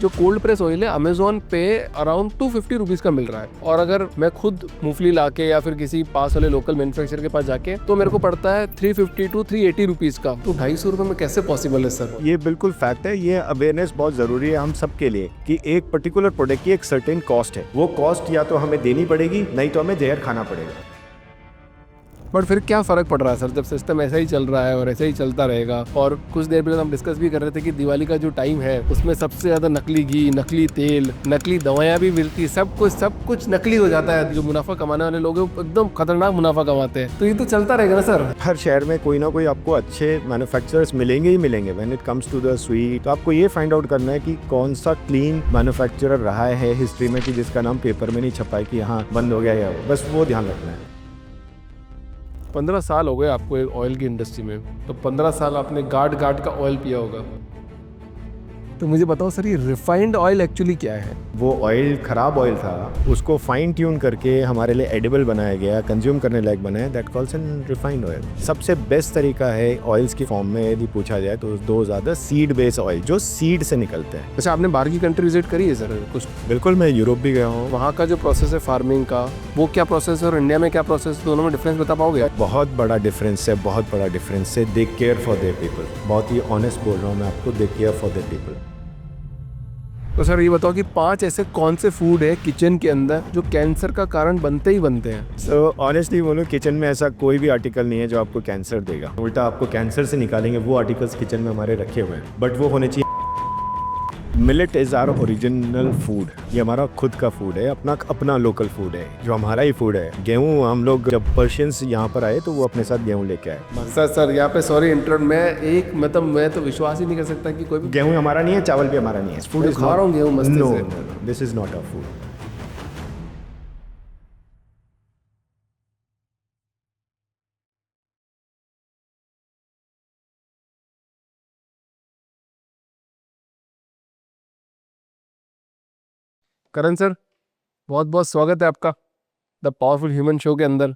जो cold press oil है Amazon पे अराउंड 250 रुपीज का मिल रहा है, और अगर मैं खुद मूंगफली लाके या फिर किसी पास वाले लोकल मैन्युफैक्चरर के पास जाके तो मेरे को पड़ता है 350 टू 380 रुपीज का। तो 250 रुपए में कैसे पॉसिबल है सर? ये बिल्कुल फैक्ट है। ये अवेयरनेस बहुत जरूरी है हम सब के लिए कि एक पर्टिकुलर प्रोडक्ट की एक सर्टेन कॉस्ट है, वो कॉस्ट या तो हमें देनी पड़ेगी, नहीं तो हमें जहर खाना पड़ेगा। बट फिर क्या फर्क पड़ रहा है सर, जब सिस्टम ऐसा ही चल रहा है और ऐसा ही चलता रहेगा? और कुछ देर पहले हम डिस्कस भी कर रहे थे कि दिवाली का जो टाइम है उसमें सबसे ज्यादा नकली घी, नकली तेल, नकली दवाइयाँ भी मिलती है, सब कुछ नकली हो जाता है। जो मुनाफा कमाने वाले लोग हैं एकदम खतरनाक मुनाफा कमाते हैं। तो ये तो चलता रहेगा ना सर? हर शहर में कोई ना कोई आपको अच्छे मैन्युफैक्चरर्स मिलेंगे ही मिलेंगे। When it comes to the sweet, तो आपको ये फाइंड आउट करना है कि कौन सा क्लीन मैन्युफैक्चरर रहा है हिस्ट्री में कि जिसका नाम पेपर में नहीं छपा है कि हाँ बंद हो गया या बस वो ध्यान रखना है। 15 साल हो गए आपको एक ऑयल की इंडस्ट्री में, तो 15 साल आपने गार्ड का ऑयल पिया होगा। तो मुझे बताओ सर, ये रिफाइंड ऑयल एक्चुअली क्या है? वो ऑयल खराब ऑयल था, उसको फाइन ट्यून करके हमारे लिए एडिबल बनाया गया, कंज्यूम करने लायक बनाया, that calls an refined oil. सबसे बेस्ट तरीका है ऑयल्स की फॉर्म में यदि पूछा जाए तो दो ज़्यादा सीड बेस्ड ऑयल जो सीड से निकलते हैं। अच्छा, आपने बाहर की कंट्री विजिट करी है सर कुछ? बिल्कुल, मैं यूरोप भी गया हूँ। वहाँ का जो प्रोसेस है फार्मिंग का, वो क्या प्रोसेस है और इंडिया में क्या प्रोसेस है, दोनों में डिफरेंस बता पाओगे? बहुत बड़ा डिफरेंस है, बहुत बड़ा डिफरेंस है। They care for their people. बहुत ही ऑनेस्ट बोल रहा हूँ मैं आपको, they care for their people. तो सर ये बताओ कि 5 ऐसे कौन से फूड है किचन के अंदर जो कैंसर का कारण बनते ही बनते हैं? सो ऑनेस्टली बोलूँ, किचन में ऐसा कोई भी आर्टिकल नहीं है जो आपको कैंसर देगा। उल्टा आपको कैंसर से निकालेंगे वो आर्टिकल्स किचन में हमारे रखे हुए हैं, बट वो होने चाहिए। Millet is our original food. ये हमारा खुद का फूड है, अपना लोकल फूड है, जो हमारा ही फूड है। गेहूँ, हम लोग जब पर्शियंस यहाँ पर आए तो वो अपने साथ गेहूँ लेके आए। सर यहाँ पे सॉरी इंटरप्ट, मैं तो विश्वास ही नहीं कर सकता कि कोई भी गेहूँ हमारा नहीं है, चावल भी हमारा नहीं है। फूड इज खा रहा हूँ गेहूँ मस्ती नो, से। This is not a food. Karan sir, बहुत बहुत स्वागत है आपका द पावरफुल ह्यूमन शो के अंदर।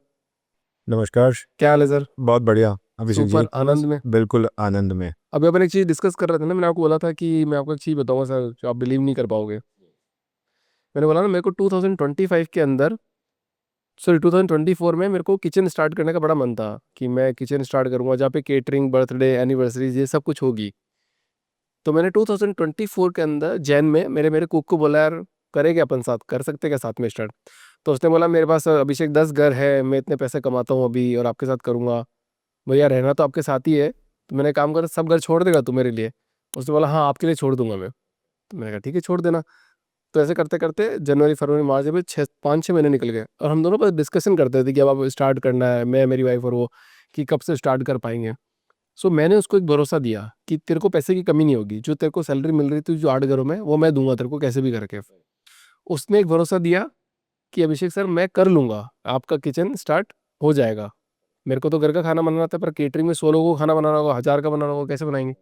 नमस्कार। क्या हाल है सर? बहुत बढ़िया अभिषेक जी। सुपर आनंद में। बिल्कुल आनंद में। अभी अपन एक चीज़ डिस्कस कर रहे थे ना, मैंने आपको बोला था कि मैं आपको एक चीज़ बताऊंगा सर जो आप बिलीव नहीं कर पाओगे। मैंने बोला ना, मेरे को 2025 के अंदर, सॉरी 2024 में मेरे को किचन स्टार्ट करने का बड़ा मन था कि मैं किचन स्टार्ट करूंगा जहाँ पे केटरिंग, बर्थडे, एनिवर्सरीज ये सब कुछ होगी। तो मैंने 2024 के अंदर जैन में मेरे मेरे कुक को बोला, यार करेंगे अपन साथ, कर सकते क्या साथ में स्टार्ट? तो उसने बोला, मेरे पास अभिषेक 10 घर है, मैं इतने पैसे कमाता हूँ अभी और आपके साथ करूँगा। भैया रहना तो आपके साथ ही है, तो मैंने काम कर, सब घर छोड़ देगा तू मेरे लिए? उसने बोला हाँ आपके लिए छोड़ दूंगा मैं। तो मैंने कहा ठीक है छोड़ देना। तो ऐसे करते करते जनवरी, फरवरी, मार्च में 5-6 महीने निकल गए और हम दोनों पर डिस्कशन करते थे कि अब स्टार्ट करना है, मैं, मेरी वाइफ और वो, कि कब से स्टार्ट कर पाएंगे। सो मैंने उसको एक भरोसा दिया कि तेरे को पैसे की कमी नहीं होगी, जो तेरे को सैलरी मिल रही थी जो 8 घरों में, वो मैं दूंगा तेरे को कैसे भी करके। उसने एक भरोसा दिया कि अभिषेक सर मैं कर लूँगा, आपका किचन स्टार्ट हो जाएगा। मेरे को तो घर का खाना बनाना आता है, पर केटरिंग में 100 लोगों को खाना बनाना होगा, 1000 का बनाना होगा, कैसे बनाएंगे?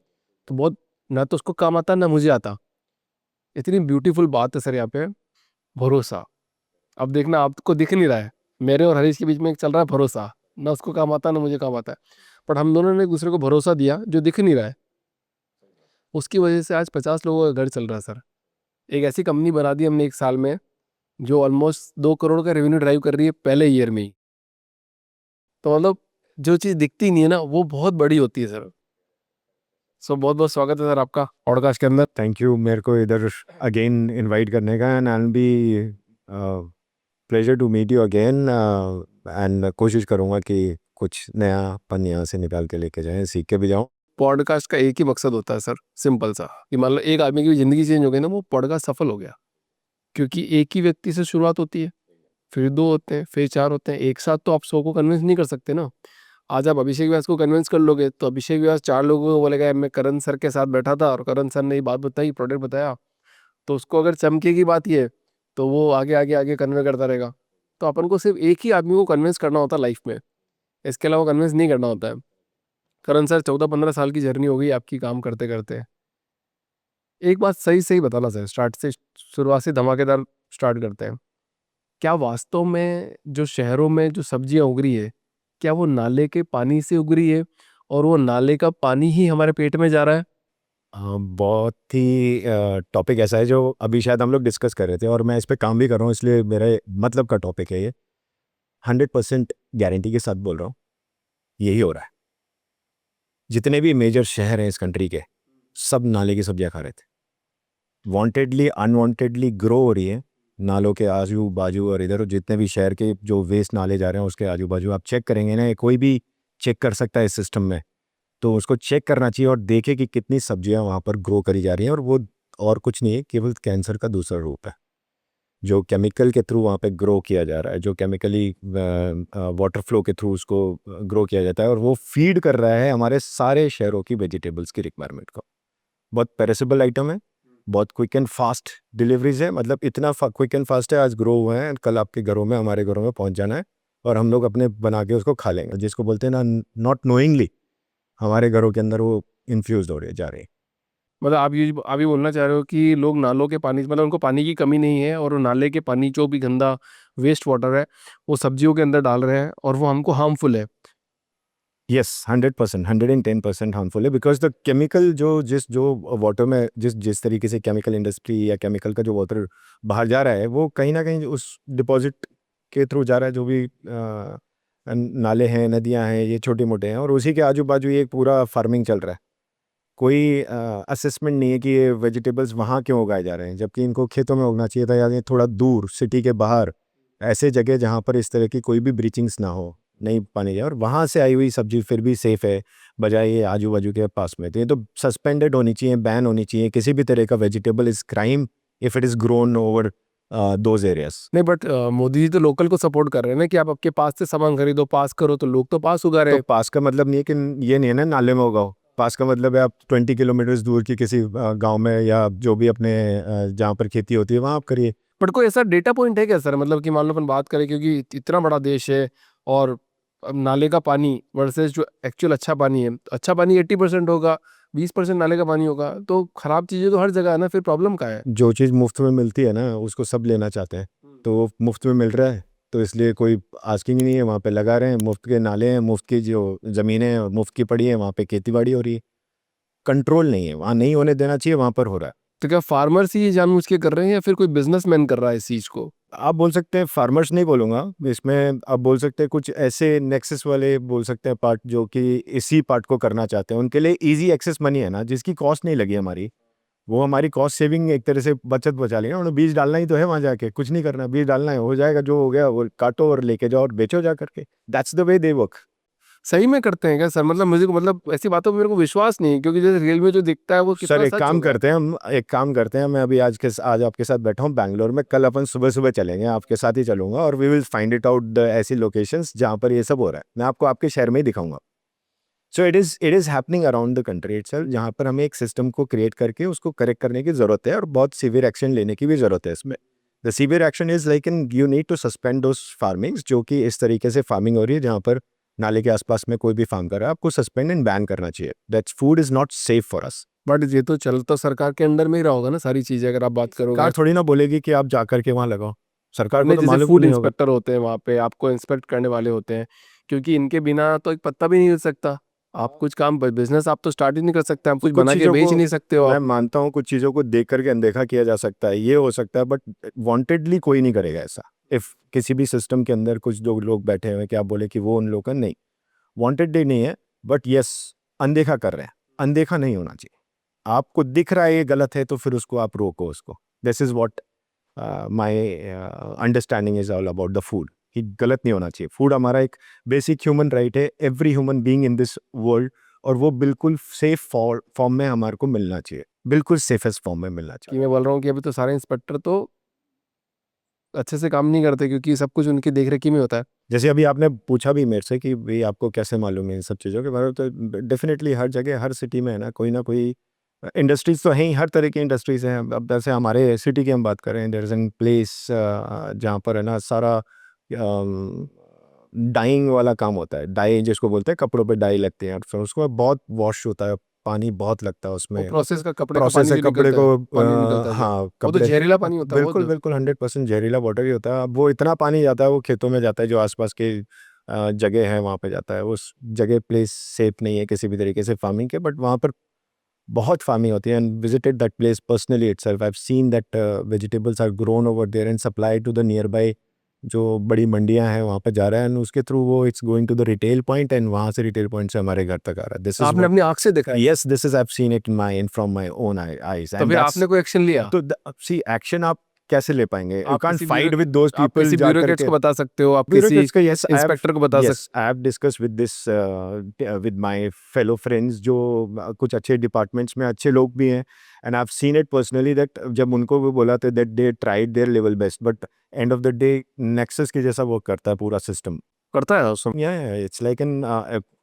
तो बहुत, ना तो उसको काम आता ना मुझे आता। इतनी ब्यूटीफुल बात है सर यहाँ पे, भरोसा। अब देखना आपको दिख नहीं रहा है, मेरे और हरीश के बीच में एक चल रहा है भरोसा, ना उसको काम आता ना मुझे काम आता है, बट हम दोनों ने एक दूसरे को भरोसा दिया जो दिख नहीं रहा है। उसकी वजह से आज 50 लोगों का घर चल रहा है सर। एक ऐसी कंपनी बना दी हमने 1 साल में जो ऑलमोस्ट 2 करोड़ का रेवेन्यू ड्राइव कर रही है पहले ईयर में ही। तो मतलब जो चीज़ दिखती नहीं है ना वो बहुत बड़ी होती है सर। सो बहुत बहुत स्वागत है सर आपका पॉडकास्ट के अंदर। थैंक यू मेरे को इधर अगेन इनवाइट करने का, and I will be pleasure to meet you again. And कोशिश करूँगा कि कुछ नयापन यहाँ से निकाल के लेके जाएं, सीख के भी जाऊँ। पॉडकास्ट का एक ही मकसद होता है सर, सिंपल सा, कि मान लो एक आदमी की ज़िंदगी चेंज हो गई ना, वो पॉडकास्ट सफल हो गया। क्योंकि एक ही व्यक्ति से शुरुआत होती है, फिर 2 होते हैं, फिर 4 होते हैं, एक साथ तो आप 100 को कन्विंस नहीं कर सकते ना। आज आप अभिषेक व्यास को कन्विंस कर लोगे तो अभिषेक व्यास 4 लोगों को बोलेगा यार मैं करण सर के साथ बैठा था और करण सर ने ये बात बताई, प्रोडक्ट बताया, तो उसको अगर चमके की बात ये है तो वो आगे आगे आगे कन्वे करता रहेगा। तो अपन को सिर्फ एक ही आदमी को कन्विंस करना होता है लाइफ में, इसके अलावा कन्विंस नहीं करना होता है। करण सर 14-15 साल की जर्नी हो गई आपकी काम करते करते। एक बात सही सही बताना सर, स्टार्ट से, शुरुआत से धमाकेदार स्टार्ट करते हैं। क्या वास्तव में जो शहरों में जो सब्जियां उग रही है, क्या वो नाले के पानी से उग रही है और वो नाले का पानी ही हमारे पेट में जा रहा है? बहुत ही टॉपिक ऐसा है जो अभी शायद हम लोग डिस्कस कर रहे थे और मैं इस पे काम भी कर रहा हूँ, इसलिए मेरे मतलब का टॉपिक है ये। 100% गारंटी के साथ बोल रहा हूँ, यही हो रहा है। जितने भी मेजर शहर हैं इस कंट्री के, सब नाले की सब्जियां खा रहे थे। वांटेडली अनवांटेडली ग्रो हो रही है नालों के आजू बाजू, और इधर जितने भी शहर के जो वेस्ट नाले जा रहे हैं उसके आजू बाजू आप चेक करेंगे ना, कोई भी चेक कर सकता है इस सिस्टम में, तो उसको चेक करना चाहिए और देखे कि कितनी सब्जियां वहाँ पर ग्रो करी जा रही हैं। और वो और कुछ नहीं है, केवल कैंसर का दूसरा रूप है जो केमिकल के थ्रू वहाँ पे ग्रो किया जा रहा है, जो केमिकली वाटर फ्लो के थ्रू उसको ग्रो किया जाता है, और वो फीड कर रहा है हमारे सारे शहरों की वेजिटेबल्स की रिक्वायरमेंट को। बहुत पेरिसेबल आइटम है, बहुत क्विक एंड फास्ट डिलीवरीज है, मतलब इतना क्विक एंड फास्ट है, आज ग्रो हुए हैं, कल आपके घरों में हमारे घरों में पहुंच जाना है और हम लोग अपने बना के उसको खा लेंगे, जिसको बोलते हैं ना नॉट नोइंगली हमारे घरों के अंदर वो इन्फ्यूज हो रहे जा रहे हैं। मतलब आप ये बोलना चाह रहे हो कि लोग नालों के पानी, मतलब उनको पानी की कमी नहीं है और वो नाले के पानी जो भी गंदा वेस्ट वाटर है वो सब्जियों के अंदर डाल रहे हैं और वो हमको हार्मफुल है। यस 100%, 110% हार्मफुल है, बिकॉज द केमिकल जो वाटर में जिस जिस तरीके से केमिकल इंडस्ट्री या केमिकल का जो वाटर बाहर जा रहा है, वो कहीं ना कहीं उस डिपॉजिट के थ्रू जा रहा है, जो भी नाले हैं नदियां हैं ये छोटे मोटे हैं, और उसी के आजू बाजू ये पूरा फार्मिंग चल रहा है। कोई असेसमेंट नहीं है कि ये वेजिटेबल्स वहाँ क्यों उगाए जा रहे हैं, जबकि इनको खेतों में उगना चाहिए था, या ये थोड़ा दूर सिटी के बाहर ऐसे जगह जहाँ पर इस तरह की कोई भी ब्रीचिंग्स ना हो, नहीं पानी जाए, और वहाँ से आई हुई सब्जी फिर भी सेफ़ है बजाय ये आजू बाजू के पास में। तो ये तो सस्पेंडेड होनी चाहिए, बैन होनी चाहिए, किसी भी तरह का vegetable is crime if it is grown over those areas. नहीं बट मोदी जी तो लोकल को सपोर्ट कर रहे हैं ना कि आप आपके पास से सामान खरीदो, पास करो, तो लोग तो पास उगा रहे तो हैं। पास का मतलब नहीं है कि ये नहीं है ना नाले में उगाओ, पास का मतलब है आप 20 किलोमीटर दूर की किसी गांव में या जो भी अपने जहाँ पर खेती होती है वहाँ आप करिए। बट कोई ऐसा डेटा पॉइंट है क्या सर, मतलब कि मान लो अपन बात करें, क्योंकि इतना बड़ा देश है और अब नाले का पानी वर्सेस जो एक्चुअल अच्छा पानी है, अच्छा पानी 80% होगा, 20% नाले का पानी होगा, तो खराब चीजें तो हर जगह है ना, फिर प्रॉब्लम का है। जो चीज़ मुफ्त में मिलती है ना उसको सब लेना चाहते हैं, तो वो मुफ्त में मिल रहा है तो इसलिए कोई आस्किंग ही नहीं है, वहाँ पे लगा रहे हैं, मुफ्त के नाले हैं, मुफ्त की जो ज़मीनें हैं और मुफ्त की पड़ी है, वहाँ पे खेती बाड़ी हो रही है। कंट्रोल नहीं है, वहाँ नहीं होने देना चाहिए, वहाँ पर हो रहा है। तो क्या फार्मर्स ही ये जानबूझ के कर रहे हैं या फिर कोई बिजनेसमैन कर रहा है इस चीज को? आप बोल सकते हैं, फार्मर्स नहीं बोलूँगा इसमें, आप बोल सकते हैं कुछ ऐसे नेक्सस वाले बोल सकते हैं पार्ट जो कि इसी पार्ट को करना चाहते हैं, उनके लिए ईजी एक्सेस मनी है ना, जिसकी कॉस्ट नहीं लगी हमारी, वो हमारी कॉस्ट सेविंग एक तरह से बचत बचा ली ना। उन्हें बीज डालना ही तो है, वहाँ जाके कुछ नहीं करना, बीज डालना है, हो जाएगा, जो हो गया वो काटो और लेके जाओ और बेचो जा करके। That's the way they work. सही में करते हैं क्या सर? मतलब मुझे को, मतलब ऐसी बातों पे मेरे को विश्वास नहीं है, क्योंकि जैसे रियल में जो दिखता है वो सर कितना एक सच काम होगा। करते हैं, हम एक काम करते हैं, मैं अभी आज आपके साथ बैठा हूँ बैंगलोर में, कल अपन सुबह सुबह चलेंगे, आपके साथ ही चलूंगा और we will find it out the ऐसी लोकेशंस जहाँ पर ये सब हो रहा है, मैं आपको आपके शहर में ही दिखाऊंगा। So it is happening around the country itself, जहाँ पर हमें एक सिस्टम को क्रिएट करके उसको करेक्ट करने की ज़रूरत है और बहुत सीवियर एक्शन लेने की भी ज़रूरत है इसमें। The severe action is like in you need to suspend those farmings, जो कि इस तरीके से फार्मिंग हो रही है जहाँ पर नाले के आसपास में कोई भी फार्म कर रहा है, आपको सस्पेंड एंड बैन करना चाहिए। That's food is not safe for us. But ये तो चल तो सरकार के अंडर में ही रहा होगा ना सारी चीजें, अगर आप बात करोगे। सरकार थोड़ी ना बोलेगी कि आप जा करके वहाँ लगाओ, सरकार को नहीं, तो जैसे मालूम ही फूड नहीं होगा। इंस्पेक्टर होते हैं वहाँ पे, आपको इंस्पेक्ट करने वाले होते हैं, क्योंकि इनके बिना तो एक पत्ता भी नहीं हिल सकता। आप कुछ काम, बिजनेस आप तो स्टार्ट ही नहीं कर सकते, आप कुछ कुछ बना के चीज़ों बेच ही को नहीं सकते हो मैं आप। मानता हूँ, कुछ चीज़ों को देख करके अनदेखा किया जा सकता है, ये हो सकता है, बट वांटेडली कोई नहीं करेगा ऐसा। इफ किसी भी सिस्टम के अंदर कुछ जो लोग बैठे हुए हैं कि आप बोले कि वो उन लोग का नहीं, वांटेडली नहीं है, बट यस अनदेखा कर रहे हैं, अनदेखा नहीं होना चाहिए। आपको दिख रहा है ये गलत है तो फिर उसको आप रोको उसको। This is what my understanding is all about the food, कि गलत नहीं होना चाहिए। फूड हमारा एक बेसिक ह्यूमन राइट है, every human being in this world, और वो बिल्कुल सेफ फॉर्म में हमारे को मिलना चाहिए, बिल्कुल सेफेस्ट फॉर्म में मिलना कि चाहिए। मैं बोल रहा हूँ कि अभी तो सारे इंस्पेक्टर तो अच्छे से काम नहीं करते, क्योंकि सब कुछ उनकी देखरेखी में होता है। जैसे अभी आपने पूछा भी मेरे से कि भाई आपको कैसे मालूम है इन सब चीज़ों के बारे में, तो डेफिनेटली हर जगह हर सिटी में है ना कोई ना कोई इंडस्ट्रीज तो हैं ही, हर तरह की इंडस्ट्रीज हैं। अब जैसे हमारे सिटी की हम बात करें, देयर इज एन प्लेस जहाँ पर है ना सारा डाइंग वाला काम होता है, डाई जिसको बोलते हैं, कपड़ों पे डाई लगती है, और फिर उसको बहुत वॉश होता है, पानी बहुत लगता है वो उसमें। प्रोसेस का कपड़े का प्रोसेस पानी है जो कपड़े निकलता को है, पानी निकलता है जो, हाँ वो तो कपड़े, जहरीला पानी होता है वो बिल्कुल तो। बिल्कुल 100% जहरीला वाटर ही होता है। अब वो इतना पानी जाता है, वो खेतों में जाता है, जो आसपास के जगह है वहाँ पे जाता है, उस जगह प्लेस सेफ नहीं है किसी भी तरीके से फार्मिंग के, बट वहाँ पर बहुत फार्मिंग होती है and visited that place personally itself. I have seen that vegetables are grown over there and supply to the nearby जो बड़ी मंडियां हैं वहाँ पे जा रहा है एंड उसके थ्रू वो it's going to the retail point and वहाँ से रिटेल पॉइंट से हमारे घर तक आ रहा है। दिस इज आपने अपनी आंख से देखा है? Yes, this is I have seen it in my from my own eyes तो एंड फिर दैट्स आपने कोई एक्शन लिया? तो सी एक्शन आप कैसे ले पाएंगे? यू आप कांट किसी फाइट विद दोस आप पीपल किसी जा ब्यूरोक्रेट्स करके। को बता सकते हो, आप किसी ब्यूरोक्रेट्स का यस आई हैव इंस्पेक्टर को बता yes, सकते I have discussed with this with my fellow friends जो कुछ अच्छे डिपार्टमेंट्स में अच्छे लोग भी हैं and I've seen it personally that जब उनको वो बोला था that they tried their level best but end of the day Nexus के जैसा वर्क करता है पूरा सिस्टम। करता है उसमें। इट्स लाइक एन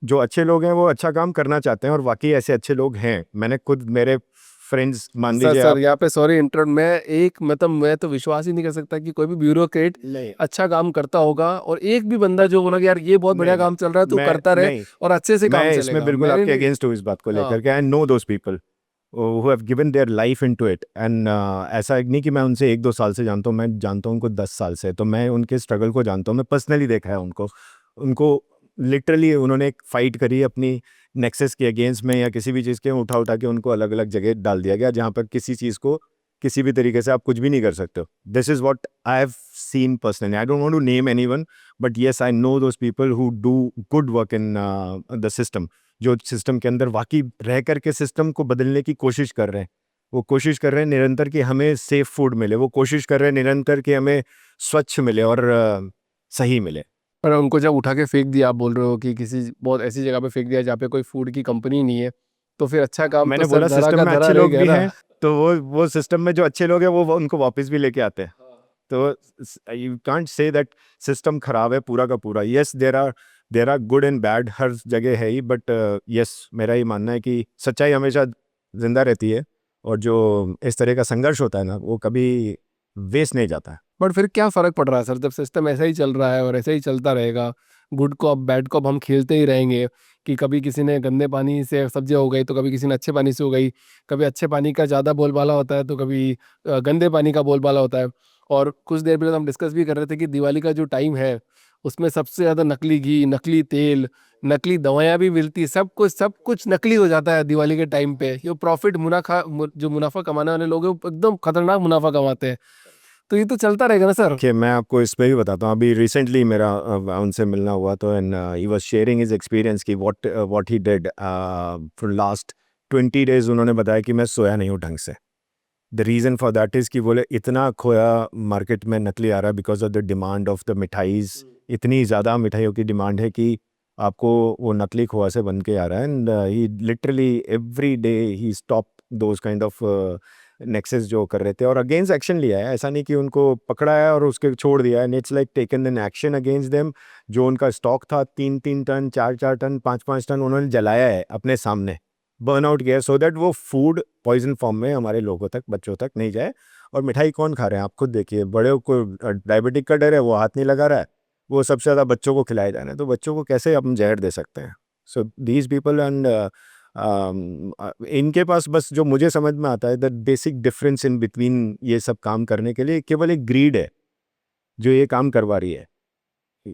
जो अच्छे लोग हैं वो अच्छा काम करना चाहते हैं और वाकई ऐसे अच्छे लोग हैं। मैंने खुद मेरे फ्रेंड्स मान सर लीजिए सर आप यहाँ पे सॉरी इंटरप्ट, मैं तो विश्वास ही नहीं कर सकता कि कोई भी ब्यूरोक्रेट नहीं अच्छा काम करता होगा और एक भी बंदा जो बोला कि यार ये बहुत बढ़िया नहीं काम चल रहा है, तू मैं करता रहे नहीं और अच्छे से काम मैं इसमें चलेगा। बिल्कुल मैंने आपके नहीं। अगेंस्ट हूँ इस बात को हाँ। लेकर के। आई know those people who have given their life into it and ऐसा नहीं कि मैं उनसे 1-2 साल से जानता हूँ, मैं जानता हूँ उनको 10 साल से। तो मैं उनके स्ट्रगल को जानता हूँ, मैं पर्सनली देखा है उनको लिटरली उन्होंने एक फाइट करी अपनी नेक्सस के अगेंस्ट में या किसी भी चीज़ के उठा उठा के उनको अलग अलग जगह डाल दिया गया जहाँ पर किसी चीज़ को किसी भी तरीके से आप कुछ भी नहीं कर सकते हो। This is what I have seen personally. I don't want to name anyone but yes I know those people who do good work in the system, जो सिस्टम के अंदर वाकई रह करके सिस्टम को बदलने की कोशिश कर रहे हैं। वो कोशिश कर रहे हैं निरंतर कि हमें सेफ फूड मिले, वो कोशिश कर रहे हैं निरंतर कि हमें स्वच्छ मिले और सही मिले। पर उनको जब उठा के फेंक दिया, आप बोल रहे हो कि किसी बहुत ऐसी जगह पे फेंक दिया जहाँ पे कोई फूड की कंपनी नहीं है, तो फिर अच्छा काम तो मैंने सर बोला धरा सिस्टम का में धरा अच्छे रह लोग गया भी ना। हैं तो वो सिस्टम में जो अच्छे लोग हैं वो उनको वापस भी लेके आते हैं। तो you can't say that system खराब है पूरा का पूरा। Yes there are good and bad हर जगह है ही बट यस मेरा ये मानना है कि सच्चाई हमेशा जिंदा रहती है और जो इस तरह का संघर्ष होता है ना वो कभी वेस्ट नहीं जाता है। बट फिर क्या फर्क पड़ रहा है सर, जब सिस्टम ऐसा ही चल रहा है और ऐसा ही चलता रहेगा, गुड कॉप बैड कॉप हम खेलते ही रहेंगे कि कभी किसी ने गंदे पानी से सब्जियां हो गई तो कभी किसी ने अच्छे पानी से हो गई, कभी अच्छे पानी का ज़्यादा बोलबाला होता है तो कभी गंदे पानी का बोलबाला होता है। और कुछ देर पहले हम डिस्कस भी कर रहे थे कि दिवाली का जो टाइम है उसमें सबसे ज़्यादा नकली घी, नकली तेल, नकली दवाइयाँ भी मिलती है, सब कुछ नकली हो जाता है दिवाली के टाइम पे। ये प्रॉफिट जो मुनाफा कमाने वाले लोग हैं वो एकदम खतरनाक मुनाफा कमाते हैं। तो ये तो चलता रहेगा ना सर। कि मैं आपको इस पे भी बताता हूँ। अभी रिसेंटली मेरा उनसे मिलना हुआ तो and he was sharing his experience कि what he did for last 20 days. उन्होंने बताया कि मैं सोया नहीं हूँ ढंग से। The reason for that is कि बोले इतना खोया मार्केट में नकली आ रहा है because of the demand of the मिठाईज़। इतनी ज़्यादा मिठाइयों की डिमांड है कि आपको वो नकली खोआ से बन के आ रहा है and he literally every day he stop those kind of Nexus जो कर रहे थे और अगेंस्ट एक्शन लिया है। ऐसा नहीं कि उनको पकड़ा है और उसके छोड़ दिया है। It's like taken an action against them. जो उनका स्टॉक था 3-3 टन, 4-4 टन, 5-5 टन उन्होंने जलाया है अपने सामने, बर्न आउट किया सो दैट वो फूड पॉइजन फॉर्म में हमारे लोगों तक, बच्चों तक नहीं जाए। और मिठाई कौन खा रहे हैं आप खुद देखिए। बड़े को डायबिटिक का डर है, वो हाथ नहीं लगा रहा है, वो सबसे ज़्यादा बच्चों को खिलाए जा रहे हैं। तो बच्चों को कैसे हम जहर दे सकते हैं? सो दीज पीपल एंड इनके पास बस जो मुझे समझ में आता है the basic difference in between ये सब काम करने के लिए केवल एक ग्रीड है जो ये काम करवा रही है।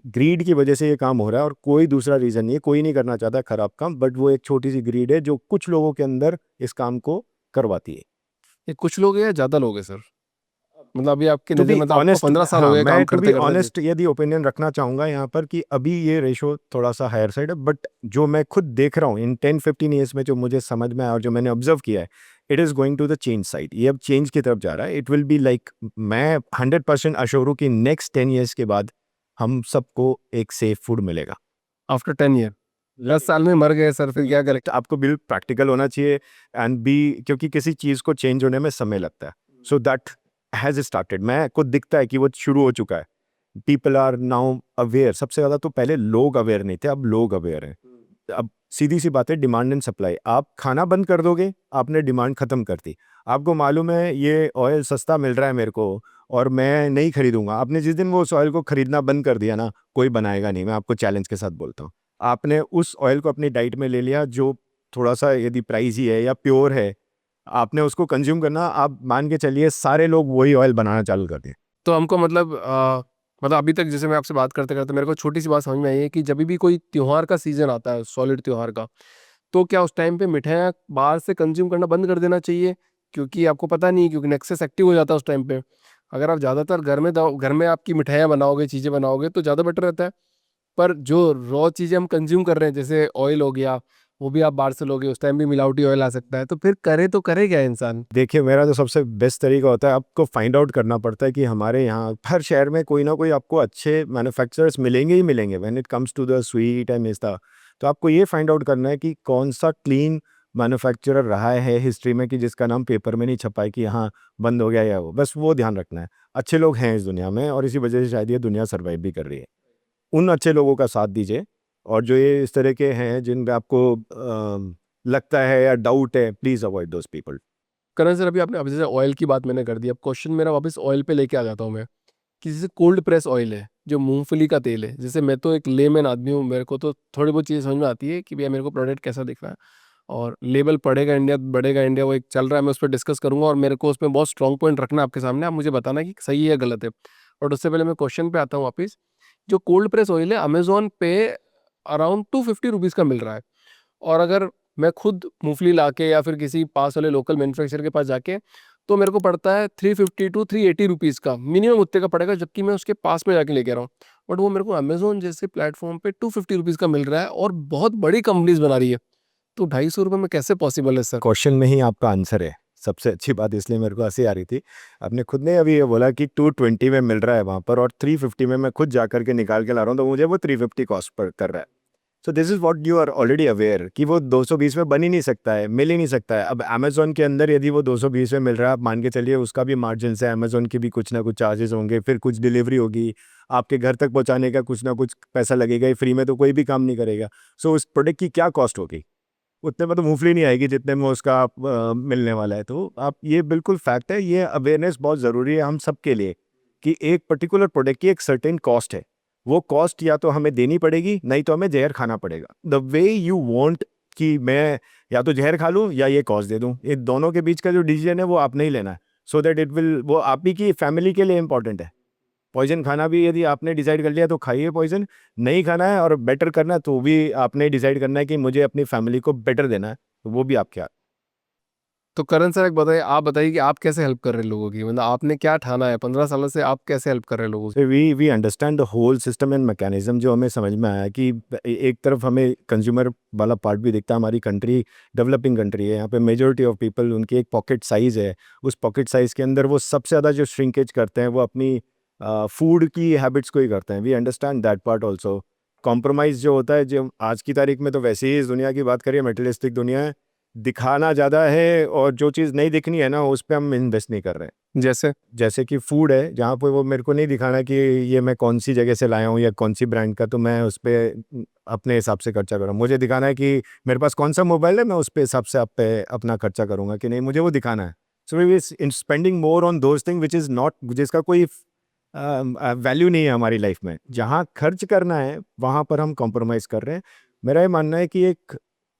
ग्रीड की वजह से ये काम हो रहा है और कोई दूसरा रीज़न नहीं है। कोई नहीं करना चाहता खराब काम बट वो एक छोटी सी ग्रीड है जो कुछ लोगों के अंदर इस काम को करवाती है। ये कुछ लोग हैं या ज़्यादा लोग हैं सर? मतलब अभी आपके टू नज़र बी में तो आपको ऑनेस्ट 15 साल हो हाँ गए मैं काम टू करते बी करते। ऑनेस्ट यदि ओपिनियन रखना चाहूँगा यहाँ पर कि अभी ये रेशो थोड़ा सा हायर साइड है बट जो मैं खुद देख रहा हूँ इन 10-15 ईयर्स में जो मुझे समझ में आया और जो मैंने ऑब्जर्व किया है it is going to the change side. ये अब चेंज की तरफ जा रहा है। इट विल बी लाइक मैं 100% अश्योर हूँ कि नेक्स्ट 10 ईयर्स के बाद हम सबको एक सेफ फूड मिलेगा। आफ्टर 10 ईयर 10 साल में मर गए सर, फिर क्या करें? तो आपको बिल्कुल प्रैक्टिकल होना चाहिए एंड बी क्योंकि किसी चीज़ को चेंज होने में समय लगता है। So that has started. मैं खुद दिखता है कि वो शुरू हो चुका है। People are now aware. सबसे ज़्यादा तो पहले लोग अवेयर नहीं थे, अब लोग अवेयर हैं। अब सीधी सी बात है डिमांड एंड सप्लाई। आप खाना बंद कर दोगे आपने डिमांड ख़त्म कर दी। आपको मालूम है ये ऑयल सस्ता मिल रहा है मेरे को और मैं नहीं खरीदूंगा। आपने जिस दिन वो उस ऑयल को खरीदना बंद कर दिया ना कोई बनाएगा नहीं। मैं आपको चैलेंज के साथ बोलता हूँ। आपने उस ऑयल को अपनी डाइट में ले लिया जो थोड़ा सा यदि प्राइस ही है या प्योर है, आपने उसको कंज्यूम करना। आप मान के चलिए सारे लोग वही ऑयल बनाना चालू कर दें। तो हमको मतलब अभी तक जैसे मैं आपसे बात करते करते मेरे को छोटी सी बात समझ में आई है कि जब भी कोई त्योहार का सीज़न आता है, सॉलिड त्योहार का, तो क्या उस टाइम पे मिठाइयाँ बाहर से कंज्यूम करना बंद कर देना चाहिए, क्योंकि आपको पता नहीं, क्योंकि नेक्सस एक्टिव हो जाता है उस टाइम पे। अगर आप ज़्यादातर घर में आपकी मिठाइयाँ बनाओगे, चीज़ें बनाओगे तो ज़्यादा बेटर रहता है। पर जो रॉ चीज़ें हम कंज्यूम कर रहे हैं, जैसे ऑयल हो गया, वो भी आप बाहर से लोगे, उस टाइम भी मिलावटी ऑयल आ सकता है, तो फिर करे तो करे क्या इंसान? देखिए, मेरा जो सबसे बेस्ट तरीका होता है, आपको फाइंड आउट करना पड़ता है कि हमारे यहाँ हर शहर में कोई ना कोई आपको अच्छे मैन्युफैक्चरर्स मिलेंगे ही मिलेंगे when it comes to the sweet and मिस्ता। तो आपको ये फाइंड आउट करना है कि कौन सा क्लीन मैन्युफैक्चरर रहा है हिस्ट्री में, कि जिसका नाम पेपर में नहीं छपा है कि हाँ बंद हो गया या वो, बस वो ध्यान रखना है। अच्छे लोग हैं इस दुनिया में और इसी वजह से शायद ये दुनिया सर्वाइव भी कर रही है। उन अच्छे लोगों का साथ दीजिए, और जो ये इस तरह के हैं जिन पे आपको लगता है या डाउट है, please avoid those people. Karan sir, अभी आपने, अब जैसे ऑयल की बात मैंने कर दी, अब क्वेश्चन मेरा वापस ऑयल पे लेके आ जाता हूँ मैं, कि जैसे कोल्ड प्रेस ऑयल है, जो मूंगफली का तेल है, जैसे मैं तो एक लेमैन आदमी हूँ, मेरे को तो थोड़ी बहुत चीज़ें समझ में आती है कि भैया मेरे को प्रोडक्ट कैसा दिख रहा है, और लेबल पढ़ेगा इंडिया बढ़ेगा इंडिया, वो एक चल रहा है, मैं उस पर डिस्कस करूंगा, और मेरे को उसमें बहुत स्ट्रॉन्ग पॉइंट रखना है आपके सामने, आप मुझे बताना कि सही है गलत है। और उससे पहले मैं क्वेश्चन पे आता हूँ वापस। जो कोल्ड प्रेस ऑयल है, अमेजोन पे अराउंड 250 रुपीज़ का मिल रहा है, और अगर मैं खुद मूंगफली लाके या फिर किसी पास वाले लोकल मैन्युफैक्चरर के पास जाके, तो मेरे को पड़ता है 350 to 380 रुपीज़ का, मिनिमम उतने का पड़ेगा, जबकि मैं उसके पास में जाके लेके आ रहा हूँ। बट वो मेरे को अमेजोन जैसे प्लेटफॉर्म पे 250 रुपीज़ का मिल रहा है, और बहुत बड़ी कंपनीज बना रही है, तो 250 रुपये में कैसे पॉसिबल है सर? क्वेश्चन में ही आपका आंसर है। सबसे अच्छी बात इसलिए मेरे को हंसी आ रही थी, आपने खुद ने अभी ये बोला कि 220 में मिल रहा है वहाँ पर, और 350 में मैं खुद जा करके निकाल के ला रहा हूँ, तो मुझे वो 350 कॉस्ट पर कर रहा है। So this is what you are already aware कि वो 220 में बन ही नहीं सकता है, मिल ही नहीं सकता है। अब अमेजोन के अंदर यदि वो 220 में मिल रहा है, आप मान के चलिए उसका भी मार्जिन है, अमेजोन की भी कुछ ना कुछ चार्जेस होंगे, फिर कुछ डिलीवरी होगी, आपके घर तक पहुँचाने का कुछ ना कुछ पैसा लगेगा ही, फ्री में तो कोई भी काम नहीं करेगा। सो उस प्रोडक्ट की क्या कॉस्ट होगी? उतने में तो मूँगफली नहीं आएगी जितने में उसका मिलने वाला है। तो आप, ये बिल्कुल फैक्ट है, ये अवेयरनेस बहुत ज़रूरी है हम सब के लिए, कि एक पर्टिकुलर प्रोडक्ट की एक सर्टेन कॉस्ट है, वो कॉस्ट या तो हमें देनी पड़ेगी, नहीं तो हमें ज़हर खाना पड़ेगा। द वे यू वांट कि मैं या तो ज़हर खा लूँ या ये कॉस्ट दे दूँ, ये दोनों के बीच का जो डिसीजन है वो आपने ही लेना है, सो दैट इट विल, वो आप ही की फैमिली के लिए इंपॉर्टेंट है। पॉइज़न खाना भी यदि आपने डिसाइड कर लिया तो खाइए पॉइज़न, नहीं खाना है और बेटर करना है तो भी आपने डिसाइड करना है कि मुझे अपनी फैमिली को बेटर देना है, तो वो भी आपके हाथ। तो करण सर, एक बताइए, आप बताइए कि आप कैसे हेल्प कर रहे हैं लोगों की, मतलब आपने क्या ठाना है 15 सालों से, आप कैसे हेल्प कर रहे हैं लोगों की? So we understand the whole system and mechanism. जो हमें समझ में आया कि एक तरफ हमें कंज्यूमर वाला पार्ट भी दिखता है, हमारी कंट्री डेवलपिंग कंट्री है, यहाँ पे मेजॉरिटी ऑफ पीपल, उनकी एक पॉकेट साइज़ है, उस पॉकेट साइज़ के अंदर वो सबसे ज़्यादा जो श्रिंकेज करते हैं वो अपनी फूड की हैबिट्स को ही करते हैं। We understand that part also. Compromise जो होता है, जो आज की तारीख में तो वैसे ही इस दुनिया की बात करिए, मटेरियलिस्टिक दुनिया है, दिखाना ज़्यादा है, और जो चीज़ नहीं दिखनी है ना उस पे हम इन्वेस्ट नहीं कर रहे हैं। जैसे? जैसे कि फूड है, जहाँ पे वो मेरे को नहीं दिखाना कि ये मैं कौन सी जगह से लाया हूँ या कौन सी ब्रांड का, तो मैं उस पे अपने हिसाब से खर्चा करूँ। मुझे दिखाना है कि मेरे पास कौन सा मोबाइल है, मैं उस पे हिसाब से आप पे अपना खर्चा करूँगा कि नहीं, मुझे वो दिखाना है। So we in spending more on those thing which is not, जिसका कोई वैल्यू नहीं है हमारी लाइफ में। जहाँ खर्च करना है वहाँ पर हम कॉम्प्रोमाइज़ कर रहे हैं। मेरा ये मानना है कि एक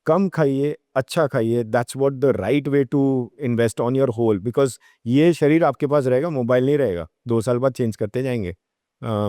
कम खाइए, अच्छा खाइए, that's what the right way to invest on your whole, because ये शरीर आपके पास रहेगा, मोबाइल नहीं रहेगा। 2 साल बाद चेंज करते जाएँगे।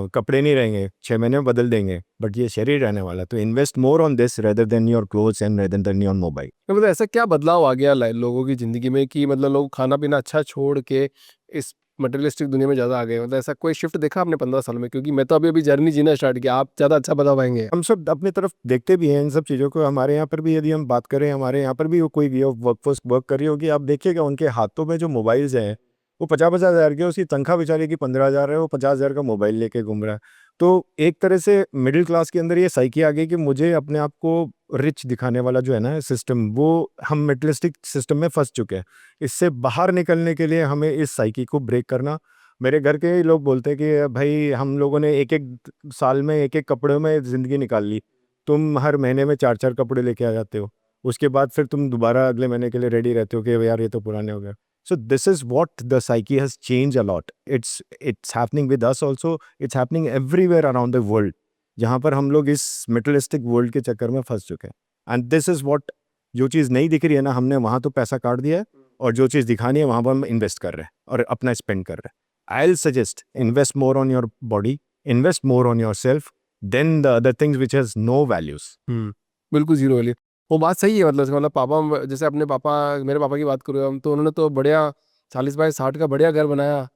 कपड़े नहीं रहेंगे, 6 महीने में बदल देंगे, बट ये शरीर रहने वाला है। तो invest more on this rather than your clothes and rather than your mobile. तो मतलब ऐसा क्या बदलाव आ गया लोगों की ज़िंदगी में, कि मतलब लोग खाना पीना अच्छा छोड़ के इस मटेरियलिस्टिक दुनिया में ज़्यादा आ गए, मतलब ऐसा कोई शिफ्ट देखा आपने 15 साल में? क्योंकि मैं तो अभी अभी जर्नी जीना स्टार्ट किया, आप ज़्यादा अच्छा बता पाएंगे। हम सब अपनी तरफ देखते भी हैं इन सब चीज़ों को। हमारे यहाँ पर भी यदि हम बात करें, हमारे यहाँ पर भी वो कोई वर्कफोर्स वर्क कर रही होगी, आप देखिएगा उनके हाथों में जो मोबाइल्स हैं, वो 50-50 हज़ार के, उसकी तनख्वाह बेचारे की 15,000 है, वो 50,000 का मोबाइल लेके घूम रहा है। तो एक तरह से मिडिल क्लास के अंदर ये साइकी आ गई कि मुझे अपने आप को रिच दिखाने वाला जो है ना सिस्टम, वो हम मेटलिस्टिक सिस्टम में फंस चुके हैं। इससे बाहर निकलने के लिए हमें इस साइकी को ब्रेक करना। मेरे घर के ही लोग बोलते हैं कि भाई हम लोगों ने एक एक साल में एक एक कपड़े में ज़िंदगी निकाल ली, तुम हर महीने में 4-4 कपड़े लेके आ जाते हो, उसके बाद फिर तुम दोबारा अगले महीने के लिए रेडी रहते हो कि यार ये तो पुराने हो गए। सो this is what the psyche has change a lot. It's happening with us also, it's happening everywhere around the world, जहाँ पर हम लोग इस मेटलिस्टिक वर्ल्ड के चक्कर में फंस चुके हैं। एंड दिस इज़ व्हाट, जो चीज़ नहीं दिख रही है ना, हमने वहाँ तो पैसा काट दिया है, और जो चीज़ दिखानी है वहाँ पर हम इन्वेस्ट कर रहे हैं और अपना स्पेंड कर रहे हैं। I'll suggest invest more on your body, invest more on yourself, then the other things which has no values. बिल्कुल जीरो वाली। वो बात सही है, मतलब पापा, जैसे अपने पापा, मेरे पापा की बात करूँ हम, तो उन्होंने तो बढ़िया 40 बाय 60 का बढ़िया घर बनाया।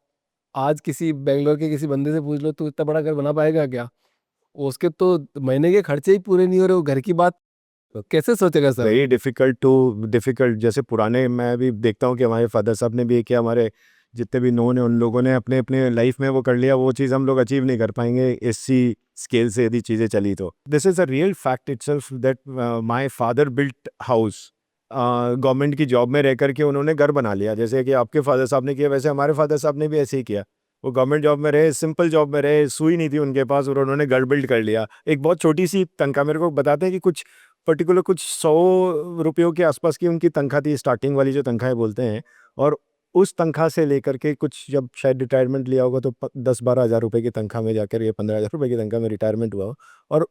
आज किसी बेंगलोर के किसी बंदे से पूछ लो तू इतना बड़ा घर बना पाएगा क्या? उसके तो महीने के खर्चे ही पूरे नहीं हो रहे, वो घर की बात कैसे सोचेगा सर? Very difficult. जैसे पुराने मैं भी देखता हूँ कि हमारे फादर साहब ने भी ये किया, हमारे जितने भी नोन है उन लोगों ने अपने अपने लाइफ में वो कर लिया, वो चीज़ हम लोग अचीव नहीं कर पाएंगे इसी स्केल से यदि चीज़ें चली तो। This is a real fact itself that my father built house. Government की जॉब में रह करके उन्होंने घर बना लिया, जैसे कि आपके फादर साहब ने किया वैसे हमारे फादर साहब ने भी ऐसे ही किया। वो गवर्नमेंट जॉब में रहे, सिंपल जॉब में रहे, सुई नहीं थी उनके पास और उन्होंने घर बिल्ड कर लिया। एक बहुत छोटी सी तनख्वाह, मेरे को बताते हैं कि कुछ पर्टिकुलर कुछ 100 रुपयों के आसपास की उनकी तनख्वाह थी, स्टार्टिंग वाली जो तनख्वाहें बोलते हैं। और उस तनख्वाह से लेकर के कुछ जब शायद रिटायरमेंट लिया होगा तो 10-12 हज़ार रुपये की तनख्वाह में जाकर ये 15 हज़ार रुपये की तनख्वाह में रिटायरमेंट हुआ हो। और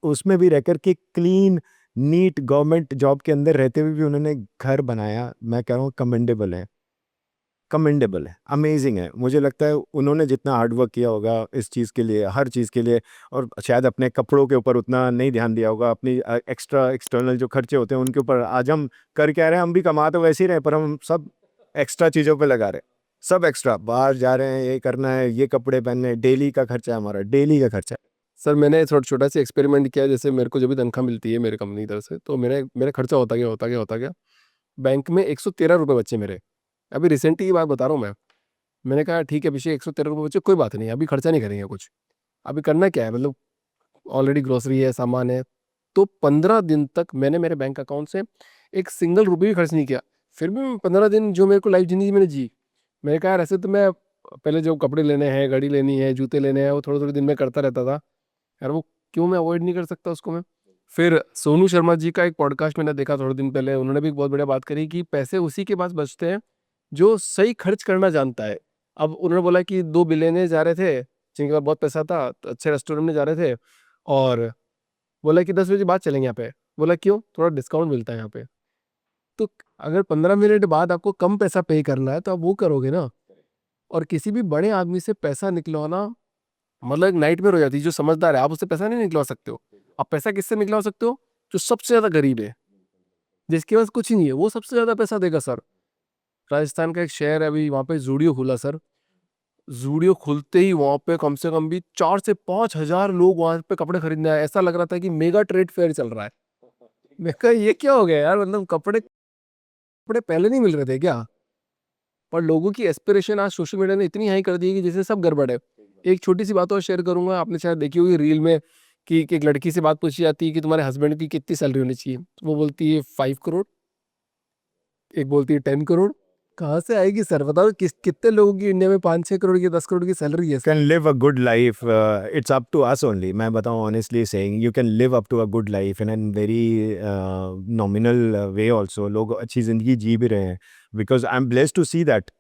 उसमें भी रहकर के क्लीन नीट गवर्नमेंट जॉब के अंदर रहते हुए भी उन्होंने घर बनाया। मैं कह रहा हूँ कमेंडेबल है, अमेजिंग है। मुझे लगता है उन्होंने जितना हार्ड वर्क किया होगा इस चीज़ के लिए, हर चीज़ के लिए, और शायद अपने कपड़ों के ऊपर उतना नहीं ध्यान दिया होगा, अपनी एक्स्ट्रा एक्सटर्नल जो खर्चे होते हैं उनके ऊपर। आज हम कर क्या रहे हैं, हम भी कमा तो वैसे ही रहे पर हम सब एक्स्ट्रा चीज़ों पे लगा रहे हैं, सब एक्स्ट्रा बाहर जा रहे हैं, ये करना है, ये कपड़े पहनने हैं, डेली का खर्चा है हमारा, डेली का खर्चा है। सर मैंने छोटा सा एक्सपेरिमेंट किया, जैसे मेरे को जो भी तनख्वाह मिलती है मेरे कंपनी की तरफ से, तो मेरे मेरा खर्चा होता गया। बैंक में 113 रुपये बचे मेरे। अभी रिसेंटली की बात बता रहा हूँ मैं। मैंने कहा ठीक है अभिषेक, 113 रुपये बचे, कोई बात नहीं, अभी खर्चा नहीं करेंगे कुछ। अभी करना क्या है, मतलब ऑलरेडी ग्रोसरी है, सामान है। तो 15 दिन तक मैंने मेरे बैंक अकाउंट से एक सिंगल रुपये भी खर्च नहीं किया। फिर भी 15 दिन जो मेरे को लाइफ ज़िंदगी मैंने जी। मैंने कहा यार ऐसे तो मैं पहले जो कपड़े लेने हैं, घड़ी लेनी है, जूते लेने हैं, वो थोड़े थोड़े दिन में करता रहता था। यार वो क्यों मैं अवॉइड नहीं कर सकता उसको मैं? फिर सोनू शर्मा जी का एक पॉडकास्ट मैंने देखा थोड़े दिन पहले, उन्होंने भी एक बहुत बढ़िया बात करी कि पैसे उसी के पास बचते हैं जो सही खर्च करना जानता है। अब उन्होंने बोला कि 2 बिलियनर जा रहे थे, जिनके पास बहुत पैसा था, तो अच्छे रेस्टोरेंट में जा रहे थे, और बोला कि 10 बजे बाद चलेंगे यहाँ पे। बोला क्यों? थोड़ा डिस्काउंट मिलता है यहाँ पे। तो अगर 15 मिनट बाद आपको कम पैसा पे करना है तो आप वो करोगे ना। और किसी भी बड़े आदमी से पैसा निकलवाना मतलब एक नाइटमेयर हो जाती है। जो समझदार है आप उससे पैसा नहीं निकलवा सकते हो। आप पैसा किससे निकलवा सकते हो? जो सबसे ज्यादा गरीब है, जिसके पास कुछ ही नहीं है, वो सबसे ज्यादा पैसा देगा सर। राजस्थान का एक शहर है, अभी वहाँ पे जूडियो खुला सर। जूडियो खुलते ही वहाँ पे कम से कम भी 4 से 5 हजार लोग वहाँ पे कपड़े खरीदने आए। ऐसा लग रहा था कि मेगा ट्रेड फेयर चल रहा है। मैं कहा ये क्या हो गया यार, मतलब कपड़े कपड़े पहले नहीं मिल रहे थे क्या? पर लोगों की एस्पिरेशन आज सोशल मीडिया ने इतनी हाई कर दी है कि जैसे सब गड़बड़ है। एक छोटी सी बात और शेयर करूंगा, आपने शायद देखी होगी रील में कि एक लड़की से बात पूछी जाती है कि तुम्हारे हस्बैंड की कितनी सैलरी होनी चाहिए, तो वो बोलती है 5 करोड़, एक बोलती है 10 करोड़। कहाँ से आएगी सर, बताओ कितने लोगों की इंडिया में 5-6 करोड़ की 10 करोड़ की सैलरी है? Can live a good life, it's up to us only. मैं बताऊं honestly saying, you can live up to a good life in an very nominal way also. लोग अच्छी ज़िंदगी जी भी रहे हैं, because I am blessed to see that.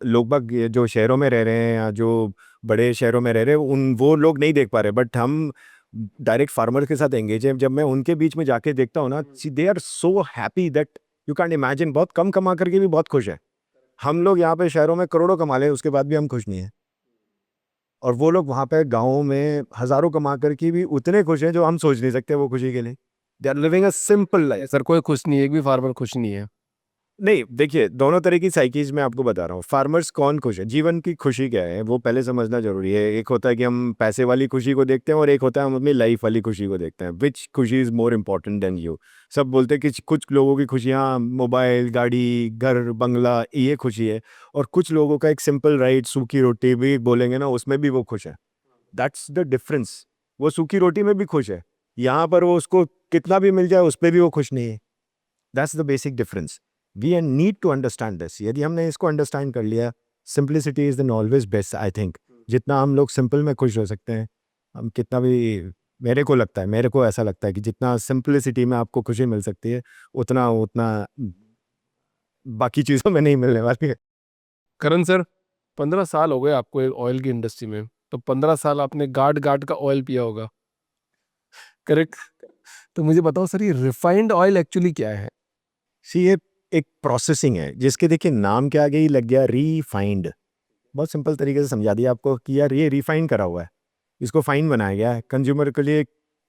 लोग बाग ये जो शहरों में रह रहे हैं या जो बड़े शहरों में रह रहे हैं उन वो लोग नहीं देख पा रहे, बट हम डायरेक्ट फार्मर के साथ एंगेज हैं। जब मैं उनके बीच में जाके देखता हूँ ना, they are so happy that you can't imagine. बहुत कम कमा करके भी बहुत खुश है। हम लोग यहाँ पे शहरों में करोड़ों कमा लें उसके बाद भी हम खुश नहीं हैं, और वो लोग वहाँ पे गाँव में हज़ारों कमा कर के भी उतने खुश हैं जो हम सोच नहीं सकते वो खुशी के लिए। They are living a simple life. Sir कोई खुश नहीं है, एक भी फार्मर खुश नहीं है। नहीं, देखिए दोनों तरह की साइकीज़ मैं आपको बता रहा हूँ। फार्मर्स कौन खुश है, जीवन की खुशी क्या है, वो पहले समझना ज़रूरी है। एक होता है कि हम पैसे वाली खुशी को देखते हैं और एक होता है हम अपनी लाइफ वाली खुशी को देखते हैं। विच खुशी is more important then you? सब बोलते हैं कि कुछ लोगों की खुशियाँ मोबाइल, गाड़ी, घर, बंगला, ये खुशी है, और कुछ लोगों का एक सिंपल राइट, सूखी रोटी भी बोलेंगे ना, उसमें भी वो खुश है। That's the difference. वो सूखी रोटी में भी खुश है, यहाँ पर वो उसको कितना भी मिल जाए उस पे भी वो खुश नहीं है। That's the basic difference. We need to understand this. यदि हमने इसको अंडरस्टैंड कर लिया, simplicity is the always best I think. जितना हम लोग सिंपल में खुश हो सकते हैं, हम कितना भी, मेरे को ऐसा लगता है कि जितना सिंप्लिसिटी में आपको खुशी मिल सकती है उतना उतना बाकी चीज़ों में नहीं मिलने वाली है। करण सर, 15 साल हो गए आपको एक ऑयल की इंडस्ट्री में, तो 15 साल आपने गाट गाट का ऑयल पिया होगा, करेक्ट? तो मुझे बताओ सर, ये रिफाइंड ऑयल एक्चुअली क्या है? सी, ये एक प्रोसेसिंग है जिसके देखिए नाम के आगे ही लग गया रीफाइंड। बहुत सिंपल तरीके से समझा दिया आपको कि यार ये रिफाइन करा हुआ है, इसको फाइन बनाया गया है, कंज्यूमर के लिए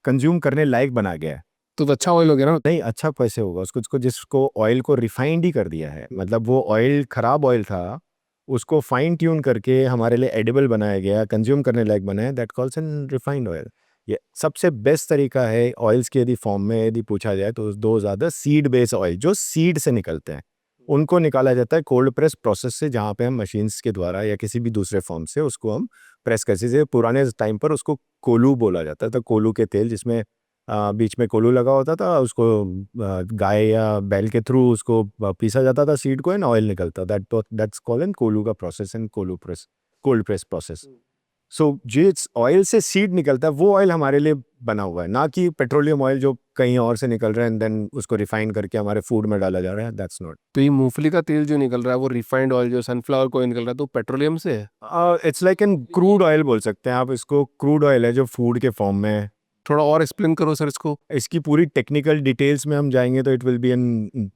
कंज्यूम करने लायक बनाया गया है। तो अच्छा ऑयल हो गया ना। नहीं, अच्छा पैसे होगा उसको जिसको ऑयल को रिफाइंड ही कर दिया है, मतलब वो ऑयल खराब ऑयल था, उसको फाइन ट्यून करके हमारे लिए एडिबल बनाया गया, कंज्यूम करने लायक बनाया, that calls an refined oil. ये सबसे बेस्ट तरीका है ऑयल्स के यदि फॉर्म में यदि पूछा जाए तो दो ज़्यादा सीड बेस ऑयल जो सीड से निकलते हैं उनको निकाला जाता है कोल्ड प्रेस प्रोसेस से, जहाँ पे हम मशीन्स के द्वारा या किसी भी दूसरे फॉर्म से उसको हम प्रेस कर, जैसे पुराने टाइम पर उसको कोलू बोला जाता था, कोलू के तेल जिसमें बीच में कोलू लगा होता था, उसको गाय या बैल के थ्रू उसको पीसा जाता था सीड को, एंड ऑयल निकलता, दैट्स कॉल्ड एन कोलू का प्रोसेस एंड कोलू प्रेस, कोल्ड प्रेस प्रोसेस। सो जिस ऑयल से सीड निकलता है वो ऑयल हमारे लिए बना हुआ है, ना कि पेट्रोलियम ऑयल जो कहीं और से निकल रहा है एंड देन उसको रिफाइन करके हमारे फूड में डाला जा रहा है, दैट्स नॉट। तो ये मूंगफली का तेल जो निकल रहा है वो रिफाइंड ऑयल जो सनफ्लावर ऑयल निकल रहा है तो पेट्रोलियम से है। It's like N crude oil बोल सकते हैं आप इसको, क्रूड ऑयल है जो फूड के फॉर्म में है। थोड़ा और एक्सप्लेन करो सर इसको। इसकी पूरी टेक्निकल डिटेल्स में हम जाएंगे तो it will be an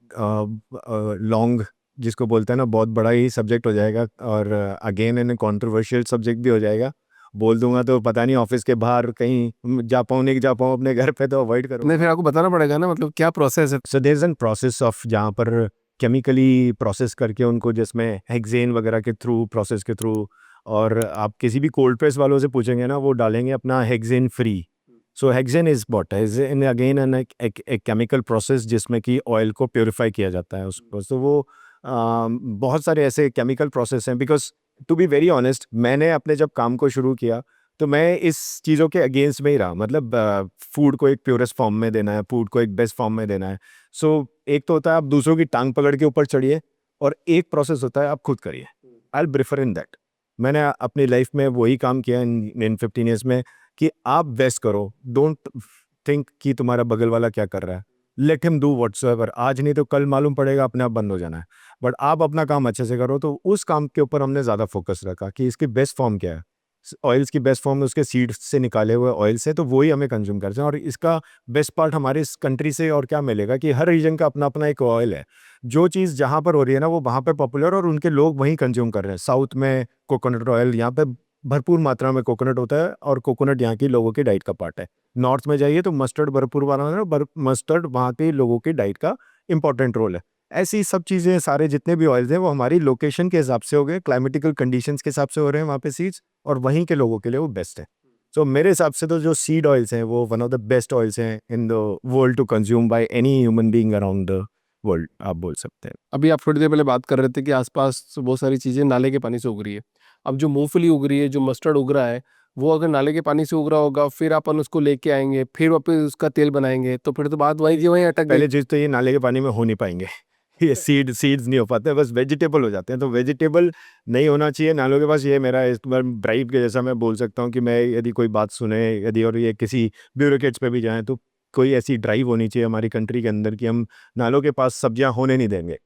long, जिसको बोलते हैं ना, बहुत बड़ा ही सब्जेक्ट हो जाएगा, और अगेन एन कंट्रोवर्शियल सब्जेक्ट भी हो जाएगा। बोल दूंगा तो पता नहीं ऑफिस के बाहर कहीं जा पाऊँ नहीं जा पाऊँ, अपने घर पे तो अवॉइड करो। नहीं, फिर आपको बताना पड़ेगा ना, मतलब क्या प्रोसेस है। So there is an process of जहाँ पर केमिकली प्रोसेस करके उनको, जिसमें हेक्सेन वगैरह के थ्रू, प्रोसेस के थ्रू, और आप किसी भी कोल्ड प्रेस वालों से पूछेंगे ना, वो डालेंगे अपना hexane free. So hexane is what is in again an एक केमिकल प्रोसेस जिसमें कि ऑयल को प्योरीफाई किया जाता है उसको। तो वो बहुत सारे ऐसे केमिकल प्रोसेस हैं, because to be very honest, मैंने अपने जब काम को शुरू किया तो मैं इस चीज़ों के अगेंस्ट में ही रहा, मतलब फूड को एक प्योरेस्ट फॉर्म में देना है, फूड को एक बेस्ट फॉर्म में देना है। सो एक तो होता है आप दूसरों की टांग पकड़ के ऊपर चढ़िए, और एक प्रोसेस होता है आप खुद करिए। I will prefer in that. मैंने अपनी लाइफ में वही काम किया इन 15 ईयर्स में, कि आप बेस्ट करो, डोंट थिंक कि तुम्हारा बगल वाला क्या कर रहा है, लेट हिम डू व्हाटसोएवर। आज नहीं तो कल मालूम पड़ेगा अपने आप बंद हो जाना है, बट आप अपना काम अच्छे से करो। तो उस काम के ऊपर हमने ज़्यादा फोकस रखा कि इसकी बेस्ट फॉर्म क्या है, ऑयल्स की बेस्ट फॉर्म उसके सीड्स से निकाले हुए ऑयल से, तो वही हमें कंज्यूम करते हैं। और इसका बेस्ट पार्ट हमारे इस कंट्री से और क्या मिलेगा कि हर रीजन का अपना अपना एक ऑयल है, जो चीज़ जहाँ पर हो रही है ना वो वहाँ पे पॉपुलर, और उनके लोग वहीं कंज्यूम कर रहे हैं। साउथ में कोकोनट ऑयल, यहाँ पे भरपूर मात्रा में कोकोनट होता है, और कोकोनट यहाँ की लोगों की डाइट का पार्ट है। नॉर्थ में जाइए तो मस्टर्ड भरपूर वाला है, मस्टर्ड वहाँ के लोगों की डाइट का इंपॉर्टेंट रोल है। ऐसी सब चीज़ें, सारे जितने भी ऑयल्स हैं वो हमारी लोकेशन के हिसाब से हो गए, क्लाइमेटिकल कंडीशंस के हिसाब से हो रहे हैं वहाँ पे सीड्स, और वहीं के लोगों के लिए वो बेस्ट है। सो मेरे हिसाब से तो जो सीड ऑयल्स हैं वो one of the best oils हैं in the world to consume by any human being around the world, आप बोल सकते हैं। अभी आप थोड़ी देर पहले बात कर रहे थे कि आसपास बहुत सारी चीज़ें नाले के पानी से उग रही है। अब जो मूंगफली उग रही है, जो मस्टर्ड उग रहा है, वो अगर नाले के पानी से उग रहा होगा, फिर अपन उसको लेके आएंगे, फिर वापस उसका तेल बनाएंगे, तो फिर तो बात वहीं की वहीं अटक गई। पहले चीज़ तो ये नाले के पानी में हो नहीं पाएंगे ये सीड्स नहीं हो पाते, बस वेजिटेबल हो जाते हैं। तो वेजिटेबल नहीं होना चाहिए नालों के पास, ये मेरा इस बार ब्राइब के जैसा मैं बोल सकता हूँ कि मैं यदि कोई बात सुने, यदि और ये किसी ब्यूरोक्रेट्स पे भी जाएँ, तो कोई ऐसी ड्राइव होनी चाहिए हमारी कंट्री के अंदर कि हम नालों के पास सब्जियां होने नहीं देंगे।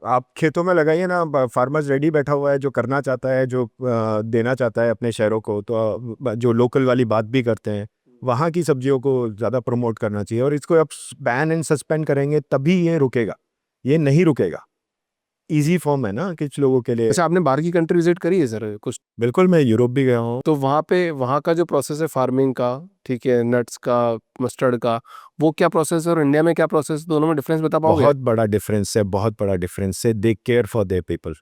आप खेतों में लगाइए ना, फार्मर्स रेडी बैठा हुआ है, जो करना चाहता है, जो देना चाहता है अपने शहरों को, तो जो लोकल वाली बात भी करते हैं, वहाँ की सब्जियों को ज़्यादा प्रमोट करना चाहिए। और इसको आप बैन एंड सस्पेंड करेंगे तभी ये रुकेगा, ये नहीं रुकेगा। ईजी फॉर्म है ना कुछ लोगों के लिए। अच्छा, आपने बाहर की कंट्री विजिट करी है सर कुछ? बिल्कुल, मैं यूरोप भी गया हूँ। तो वहाँ पे, वहाँ का जो प्रोसेस है फार्मिंग का, ठीक है, नट्स का, मस्टर्ड का, वो क्या प्रोसेस है और इंडिया में क्या प्रोसेस है, दोनों में डिफरेंस बता पाओगे? बहुत बड़ा डिफरेंस है, बहुत बड़ा डिफरेंस है। They care for their people,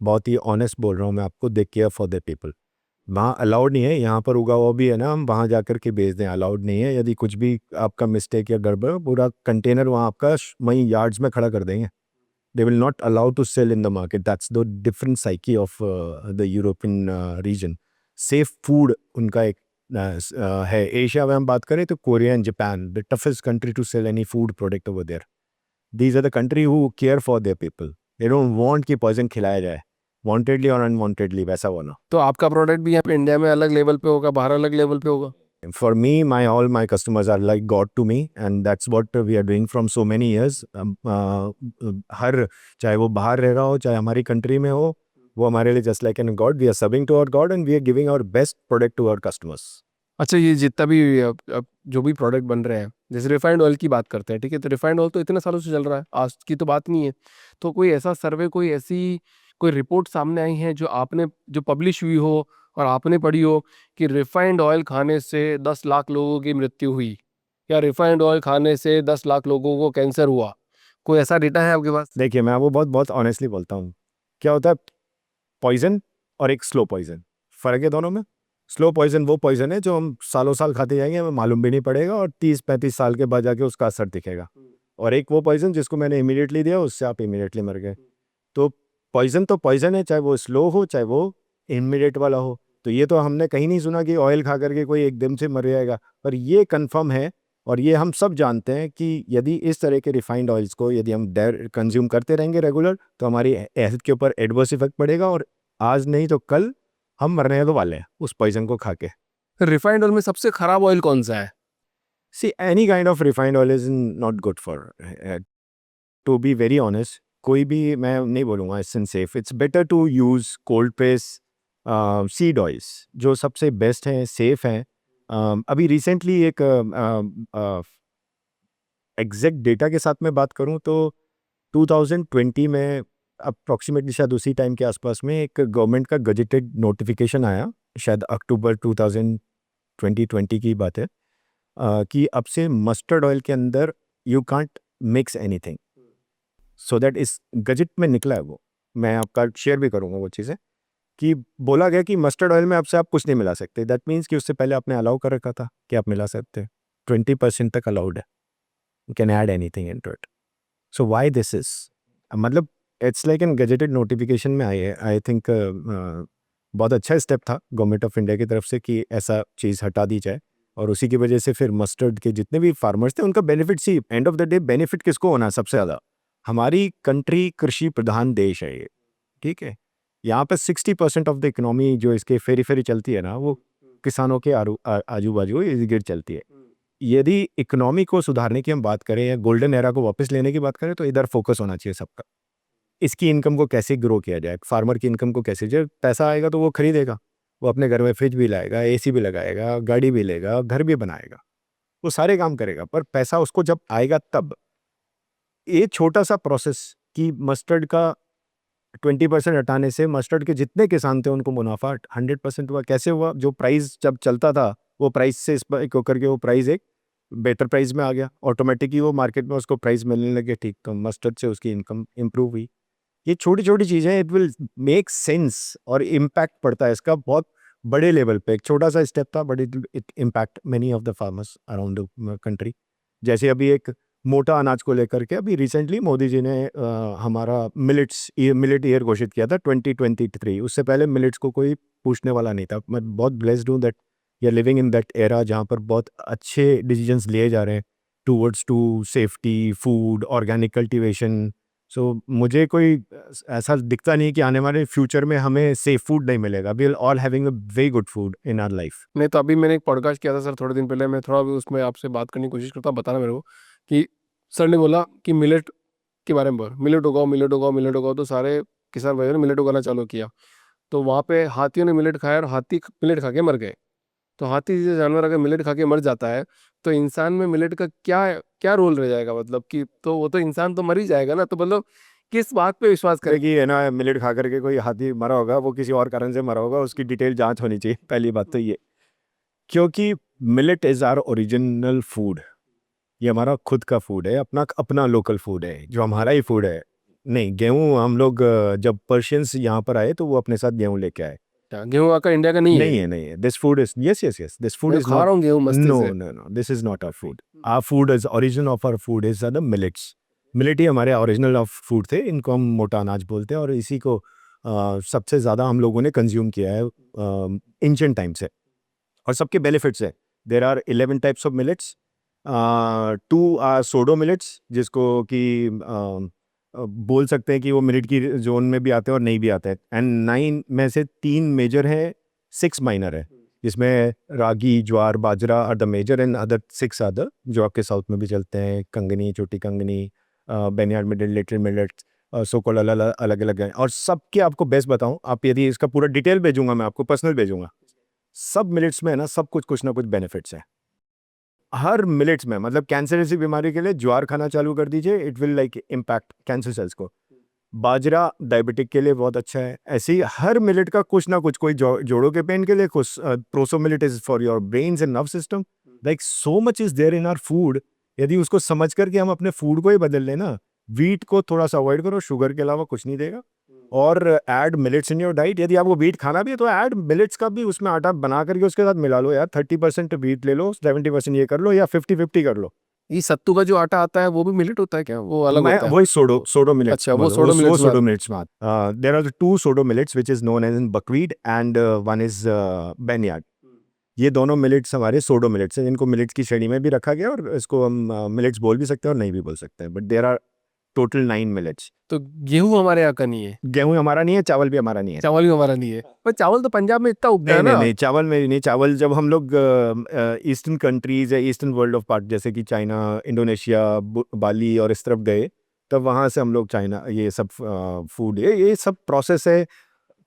बहुत ही ऑनेस्ट बोल रहा हूँ मैं आपको, they care for their people. वहाँ अलाउड नहीं है, यहाँ पर उगा हुआ भी है ना, हम वहाँ जाकर के बेच दें, अलाउड नहीं है। यदि कुछ भी आपका मिस्टेक या गड़बड़, पूरा कंटेनर वहाँ आपका वहीं यार्ड्स में खड़ा कर देंगे। They will not allow to sell in the market, that's the different psyche of the European region. Safe food उनका एक है। एशिया में हम बात करें तो Korea and Japan, the toughest country to sell any food product over there. These are the country who care for their people, they don't want कि poison खिलाया जाए, वांटेडली और अनवांटेडली, वैसा होना। तो आपका प्रोडक्ट भी यहाँ पे इंडिया में अलग लेवल पे होगा, बाहर अलग लेवल पे होगा? For me, all my customers are like God to me, and that's what we are doing from so many years. हर, चाहे वो बाहर रह रहा हो, चाहे हमारी कंट्री में हो, वो हमारे लिए just like an God. We are serving to our God and we are giving our best product to our customers. अच्छा, ये जितना भी अब जो भी प्रोडक्ट बन रहे हैं, जैसे रिफाइंड ऑयल की बात करते हैं, ठीक है, तो रिफाइंड ऑयल तो इतने सालों से चल रहा है, आज की तो बात नहीं है। तो कोई ऐसा सर्वे, कोई ऐसी कोई रिपोर्ट सामने आई है जो आपने, जो पब्लिश हुई हो और आपने पढ़ी हो कि रिफाइंड ऑयल खाने से 10 लाख लोगों की मृत्यु हुई या रिफाइंड ऑयल खाने से 10 लाख लोगों को कैंसर हुआ, कोई ऐसा डेटा है आपके पास? देखिए मैं वो बहुत बहुत ऑनेस्टली बोलता हूँ, क्या होता है पॉइजन और एक स्लो पॉइजन, फ़र्क है दोनों में। स्लो पॉइजन वो पॉइजन है जो हम सालों साल खाते जाएंगे, हमें मालूम भी नहीं पड़ेगा और 30-35 साल के बाद जाके उसका असर दिखेगा। और एक वो पॉइजन जिसको मैंने इमीडिएटली दिया, उससे आप इमीडिएटली मर गए। तो पॉइजन है, चाहे वो स्लो हो चाहे वो इमीडिएट वाला हो। तो ये तो हमने कहीं नहीं सुना कि ऑयल खा करके कोई एकदम से मर जाएगा, पर ये कंफर्म है और ये हम सब जानते हैं कि यदि इस तरह के रिफाइंड ऑयल्स को यदि हम कंज्यूम करते रहेंगे रेगुलर, तो हमारी हेल्थ के ऊपर एडवर्स इफेक्ट पड़ेगा और आज नहीं तो कल हम मरने तो वाले हैं उस पॉइजन को खा के। रिफाइंड ऑयल में सबसे खराब ऑयल कौन सा है? See any kind of refined oil is not good for, to be very honest. कोई भी मैं नहीं बोलूँगा it's safe, it's better to use cold press seed oils जो सबसे बेस्ट हैं, सेफ हैं। अभी रिसेंटली एक एग्जैक्ट डेटा के साथ मैं बात करूं तो 2020 में अप्रॉक्सीमेटली शायद उसी टाइम के आसपास में एक गवर्नमेंट का गजेटेड नोटिफिकेशन आया, शायद अक्टूबर 2020 की बात है, कि अब से मस्टर्ड ऑयल के अंदर you can't mix anything, so that इस गजेट में निकला है वो, मैं आपका शेयर भी करूँगा वो चीज़ें, कि बोला गया कि मस्टर्ड ऑयल में आपसे आप कुछ नहीं मिला सकते। दैट मीन्स कि उससे पहले आपने अलाउ कर रखा था कि आप मिला सकते हैं, 20% तक अलाउड है, you can add anything into it. So why this is, मतलब it's like an gazetted notification में आई है। आई थिंक बहुत अच्छा स्टेप था गवर्नमेंट ऑफ इंडिया की तरफ से कि ऐसा चीज़ हटा दी जाए, और उसी की वजह से फिर मस्टर्ड के जितने भी फार्मर्स थे उनका benefit, see end of the day benefit किसको होना सबसे ज़्यादा, हमारी कंट्री कृषि प्रधान देश है ये, ठीक है। यहाँ पे 60% ऑफ द इकोनॉमी जो इसके फेरी फेरी चलती है ना, वो किसानों के आजू बाजू इर्द गिर्द चलती है। यदि इकोनॉमी को सुधारने की हम बात करें या गोल्डन एरा को वापस लेने की बात करें, तो इधर फोकस होना चाहिए सबका। इसकी इनकम को कैसे ग्रो किया जाए, फार्मर की इनकम को कैसे, जब पैसा आएगा तो वो खरीदेगा, वो अपने घर में फ्रिज भी लाएगा, एसी भी लगाएगा, गाड़ी भी लेगा, घर भी बनाएगा, वो सारे काम करेगा, पर पैसा उसको जब आएगा तब। ये छोटा सा प्रोसेस कि मस्टर्ड का 20% हटाने से मस्टर्ड के जितने किसान थे उनको मुनाफा 100% हुआ। कैसे हुआ? जो प्राइस जब चलता था वो प्राइस से इस पर करके वो प्राइस एक बेटर प्राइस में आ गया, ऑटोमेटिकली वो मार्केट में उसको प्राइस मिलने लगे, ठीक, तो मस्टर्ड से उसकी इनकम इंप्रूव हुई। ये छोटी छोटी चीज़ें, इट विल मेक सेंस और इम्पैक्ट पड़ता है इसका बहुत बड़े लेवल पे। एक छोटा सा स्टेप था but it impact many of the farmers around the country. जैसे अभी एक मोटा अनाज को लेकर के अभी रिसेंटली मोदी जी ने हमारा मिलेट ईयर घोषित किया था 2023। उससे पहले मिलेट्स को कोई पूछने वाला नहीं था। मैं बहुत ब्लेस्ड हूँ that we are living in that era जहाँ पर बहुत अच्छे डिसीजंस लिए जा रहे हैं towards to safety, food, organic cultivation. So मुझे कोई ऐसा दिखता नहीं कि आने वाले फ्यूचर में हमें सेफ फूड नहीं मिलेगा। We are all having a very good food in our life. नहीं तो अभी मैंने एक पॉडकास्ट किया था सर थोड़े दिन पहले, मैं थोड़ा भी उसमें आपसे बात करने की कोशिश करता हूँ, बताना मेरे को कि सर ने बोला कि मिलेट के बारे में बोल, मिलेट उगाओ मिलेट उगाओ मिलेट उगाओ, तो सारे किसान भाइयों ने मिलेट उगाना चालू किया। तो वहाँ पे हाथियों ने मिलेट खाया और हाथी मिलेट खा के मर गए। तो हाथी जैसे जानवर अगर मिलेट खा के मर जाता है तो इंसान में मिलेट का क्या क्या रोल रह जाएगा, मतलब कि तो वो तो इंसान तो मर ही जाएगा ना। तो मतलब किस बात पे विश्वास करें? कि है ना, मिलेट खा करके कोई हाथी मरा होगा, वो किसी और कारण से मरा होगा, उसकी डिटेल जांच होनी चाहिए, पहली बात तो ये। क्योंकि millet is our original food, ये हमारा खुद का फूड है, अपना अपना लोकल फूड है, जो हमारा ही फूड है। नहीं, गेहूँ हम लोग जब पर्शियंस यहाँ पर आए तो वो अपने साथ गेहूँ लेके आए। क्या गेहूं आका इंडिया का नहीं है? नहीं है, this food is, yes yes yes, this food मैं इज खा नॉट, रहा हूँ गेहूं मस्ती नो से। No no, this is not our food. Our food is, origin of our food is the millets. Millet ही हमारे ओरिजिनल ऑफ फूड थे, इनको हम मोटा अनाज बोलते हैं और इसी को सबसे ज़्यादा हम लोगों ने कंज्यूम किया है एंशिएंट टाइम से, और सबके बेनिफिट्स है। There are 11 types of millets, 2 are pseudo millets, जिसको कि बोल सकते हैं कि वो मिलेट की जोन में भी आते हैं और नहीं भी आते हैं, एंड 9 में से 3 मेजर है, 6 माइनर है, जिसमें ragi, jowar, bajra are the major and other 6 are the जो आपके साउथ में भी चलते हैं, कंगनी, छोटी कंगनी, barnyard millet, little millet, so called अलग अलग हैं। और सबके आपको बेस्ट बताऊं, आप यदि इसका पूरा डिटेल भेजूंगा, मैं आपको पर्सनल भेजूंगा, सब मिलेट्स में है ना, सब कुछ ना कुछ बेनिफिट्स हैं हर मिलेट्स में। मतलब कैंसर जैसी बीमारी के लिए ज्वार खाना चालू कर दीजिए, it will like impact cancer cells को। बाजरा डायबिटिक के लिए बहुत अच्छा है। ऐसे ही हर मिलेट का कुछ ना कुछ, कोई जोड़ों के पेन के लिए कुछ, proso millet is for your brains and nerve system, like so much is there in our food, यदि उसको समझ करके हम अपने फूड को ही बदल लेना, वीट को थोड़ा सा अवॉइड करो, शुगर के अलावा कुछ नहीं देगा, और add millets in your diet. यदि आपको वीट खाना भी है तो ऐड मिलेट्स का भी उसमें आटा बना करके उसके साथ मिला लो यार, 30% वीट ले लो, 70% ये कर लो, या 50-50 कर लो। ये सत्तू का जो आटा आता है वो भी मिलेट होता है क्या, वो अलग मैं होता है? वही सोडो मिलेट्स, अच्छा, वो सोडो मिलेट्स में सोडो मिलेट्स में there are two pseudo millets which is known as in buckwheat and one is barnyard. ये दोनों मिलेट्स हमारे सोडो मिलेट्स हैं, जिनको मिलेट्स की श्रेणी में भी रखा गया, और इसको हम मिलेट्स बोल भी सकते हैं और नहीं भी बोल सकते हैं, but there are total 9 millets. तो गेहूं हमारे यहाँ का नहीं है, गेहूं हमारा नहीं है, चावल भी हमारा नहीं है। चावल भी हमारा नहीं है, पर चावल तो पंजाब में इतना उगता नहीं है नहीं ना। नहीं, चावल में नहीं। चावल जब हम लोग ईस्टर्न कंट्रीज या ईस्टर्न वर्ल्ड ऑफ पार्ट जैसे कि चाइना, इंडोनेशिया, बाली और इस तरफ गए, तब वहाँ से हम लोग चाइना ये सब फूड, ये सब प्रोसेस है